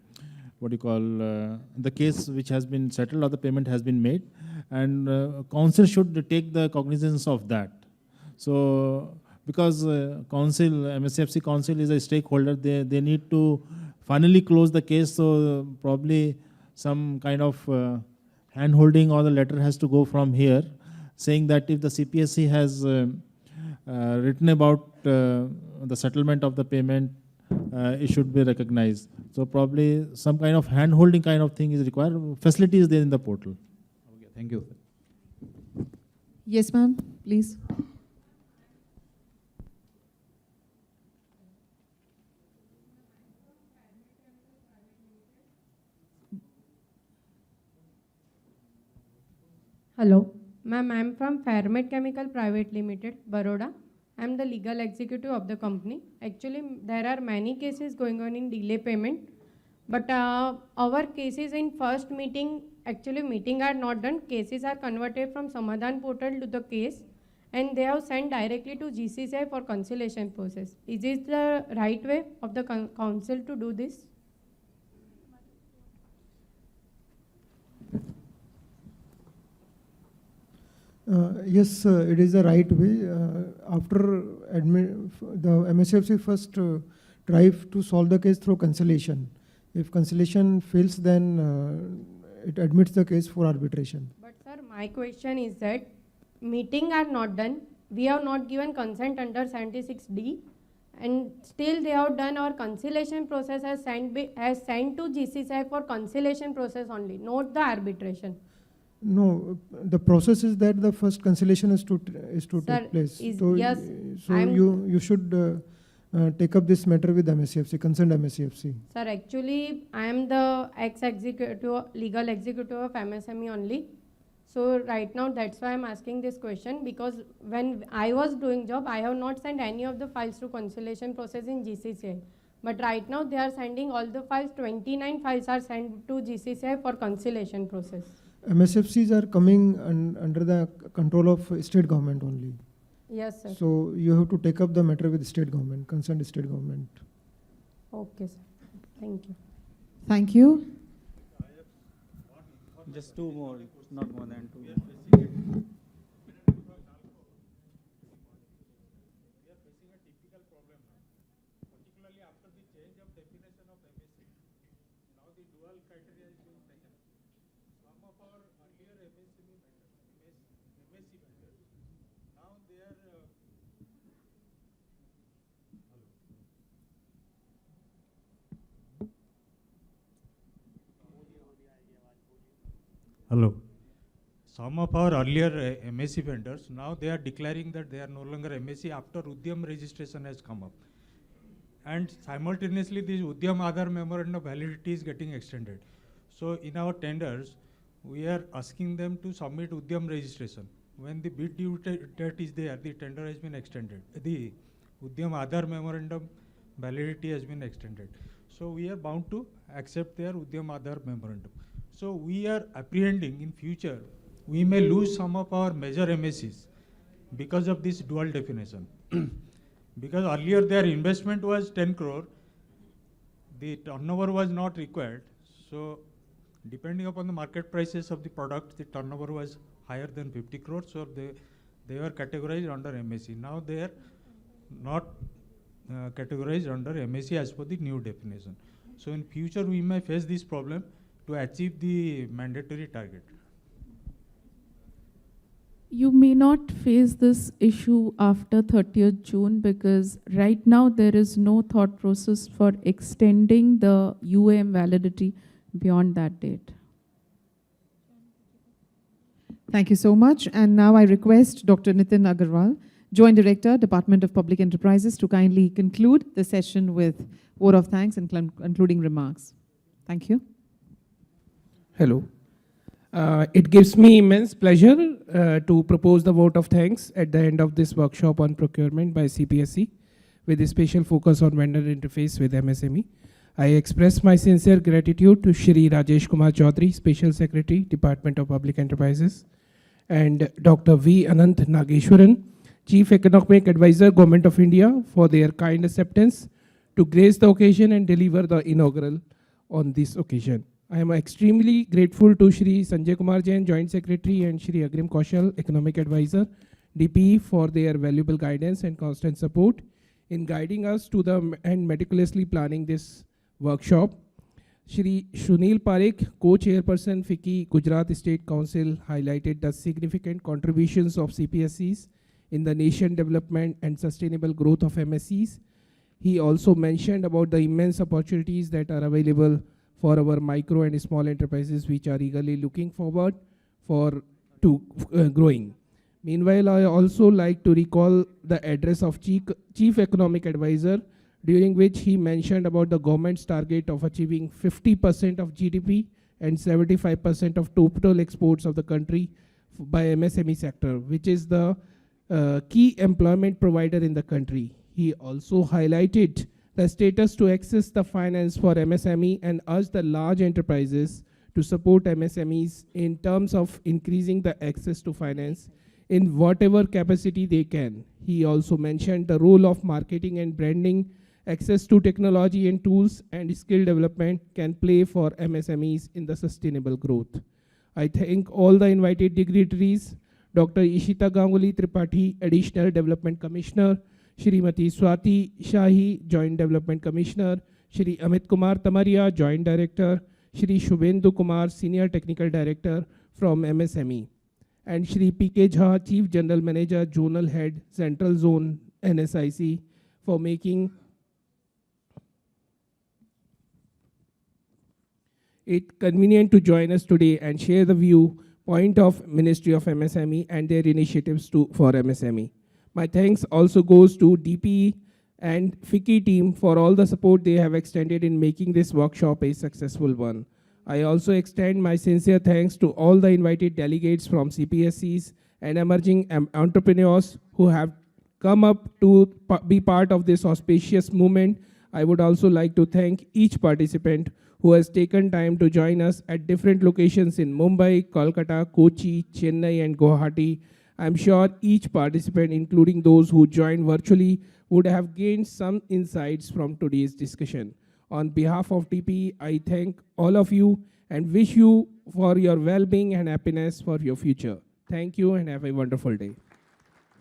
case which has been settled or the payment has been made, and council should take the cognizance of that. So, because council, MSFC council is a stakeholder, they need to finally close the case, so probably some kind of hand-holding or the letter has to go from here, saying that if the CPSC has written about the settlement of the payment, it should be recognized. So probably some kind of hand-holding kind of thing is required. Facility is there in the portal. Okay, thank you. Yes, ma'am, please. Hello. Ma'am, I'm from Fairmate Chemical Private Limited, Baroda. I'm the legal executive of the company. Actually, there are many cases going on in delay payment, but our cases in first meeting, actually meeting are not done. Cases are converted from Samazan Portal to the case, and they have sent directly to GCCI for conciliation process. Is this the right way of the council to do this? Yes, it is the right way. After the MSFC first try to solve the case through conciliation. If conciliation fails, then it admits the case for arbitration. But sir, my question is that meeting are not done. We have not given consent under 76D, and still they have done our conciliation process as sent to GCCI for conciliation process only, not the arbitration. No, the process is that the first conciliation is to take place. So, yes, so you should take up this matter with MSEFC, concerned MSEFC. Sir, actually, I am the legal executive of MSME only. So right now, that's why I'm asking this question, because when I was doing job, I have not sent any of the files to conciliation process in GCCI. But right now, they are sending all the files, 29 files are sent to GCCI for conciliation process. MSFCs are coming under the control of state government only. Yes, sir. So you have to take up the matter with state government, concerned state government. Okay, sir. Thank you. Thank you. Just two more, not more than two. Hello. Some of our earlier MSE vendors, now they are declaring that they are no longer MSE after Udyam registration has come up. And simultaneously, this Udyam Aadhar memorandum validity is getting extended. So in our tenders, we are asking them to submit Udyam registration. When the bid due date is there, the tender has been extended. The Udyam Aadhar memorandum validity has been extended. So we are bound to accept their Udyam Aadhar memorandum. So we are apprehending in future, we may lose some of our major MSEs because of this dual definition. Because earlier their investment was 10 crore, the turnover was not required. So depending upon the market prices of the product, the turnover was higher than 50 crore, so they were categorized under MSE. Now they are not categorized under MSE as per the new definition. So in future we may face this problem to achieve the mandatory target. You may not face this issue after 30th June because right now there is no thought process for extending the UAM validity beyond that date. Thank you so much. And now I request Dr. Nitin Agarwal, Joint Director, Department of Public Enterprises, to kindly conclude the session with vote of thanks and concluding remarks. Thank you. Hello. It gives me immense pleasure to propose the vote of thanks at the end of this workshop on procurement by CPSE with a special focus on vendor interface with MSME. I express my sincere gratitude to Shri Rajesh Kumar Chaudhary, Special Secretary, Department of Public Enterprises, and Dr. V. Anant Nageshwaran, Chief Economic Advisor, Government of India, for their kind acceptance to grace the occasion and deliver the inaugural on this occasion. I am extremely grateful to Shri Sanjay Kumar Jain, Joint Secretary, and Shri Agrim Kaushal, Economic Advisor, DPE, for their valuable guidance and constant support in guiding us to and meticulously planning this workshop. Shri Shunil Parekh, Co-Chairperson, FICCI, Gujarat State Council, highlighted the significant contributions of CPSEs in the nation development and sustainable growth of MSEs. He also mentioned about the immense opportunities that are available for our micro and small enterprises, which are eagerly looking forward to growing. Meanwhile, I also like to recall the address of Chief Economic Advisor, during which he mentioned about the government's target of achieving 50% of GDP and 75% of total exports of the country by MSME sector, which is the key employment provider in the country. He also highlighted the status to access the finance for MSME and urged the large enterprises to support MSMEs in terms of increasing the access to finance in whatever capacity they can. He also mentioned the role of marketing and branding, access to technology and tools, and skill development can play for MSMEs in the sustainable growth. I thank all the invited dignitaries, Dr. Ishita Ganguly Tripathi, Additional Development Commissioner, Shrimati Swati Shahi, Joint Development Commissioner, Shri Amit Kumar Tamaria, Joint Director, Shri Shubhendu Kumar, Senior Technical Director from MSME, and Shri P.K. Jha, Chief General Manager, Zonal Head, Central Zone, NSIC, for making it convenient to join us today and share the viewpoint of Ministry of MSME and their initiatives for MSME. My thanks also goes to DPE and FICCI team for all the support they have extended in making this workshop a successful one. I also extend my sincere thanks to all the invited delegates from CPSEs and emerging entrepreneurs who have come up to be part of this auspicious movement. I would also like to thank each participant who has taken time to join us at different locations in Mumbai, Kolkata, Kochi, Chennai, and Guwahati. I'm sure each participant, including those who joined virtually, would have gained some insights from today's discussion. On behalf of DPE, I thank all of you and wish you for your well-being and happiness for your future. Thank you and have a wonderful day.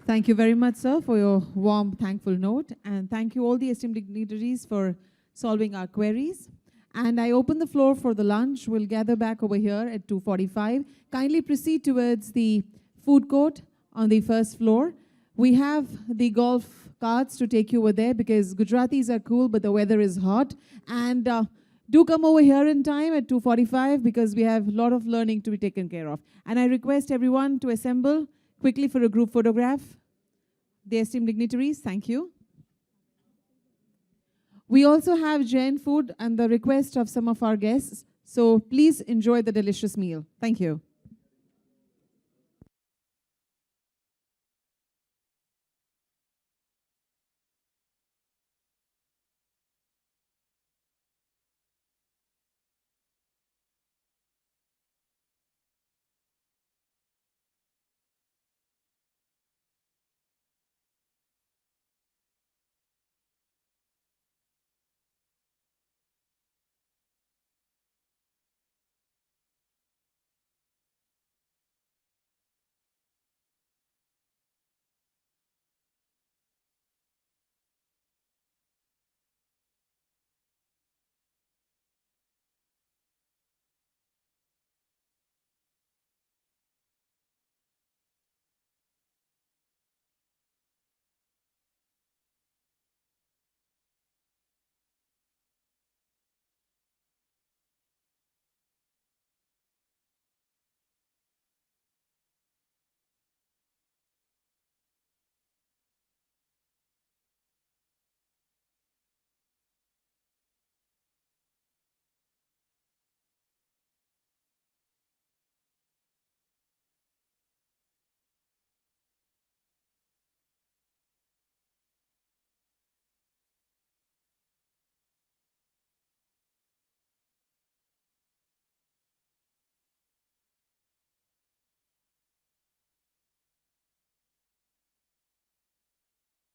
Thank you very much, sir, for your warm, thankful note. And thank you all the esteemed dignitaries for solving our queries. And I open the floor for the lunch. We'll gather back over here at 2:45. Kindly proceed towards the food court on the first floor. We have the golf carts to take you over there because Gujaratis are cool, but the weather is hot. And do come over here in time at 2:45 because we have a lot of learning to be taken care of. And I request everyone to assemble quickly for a group photograph. The esteemed dignitaries, thank you. We also have Jain food and the request of some of our guests. So please enjoy the delicious meal. Thank you.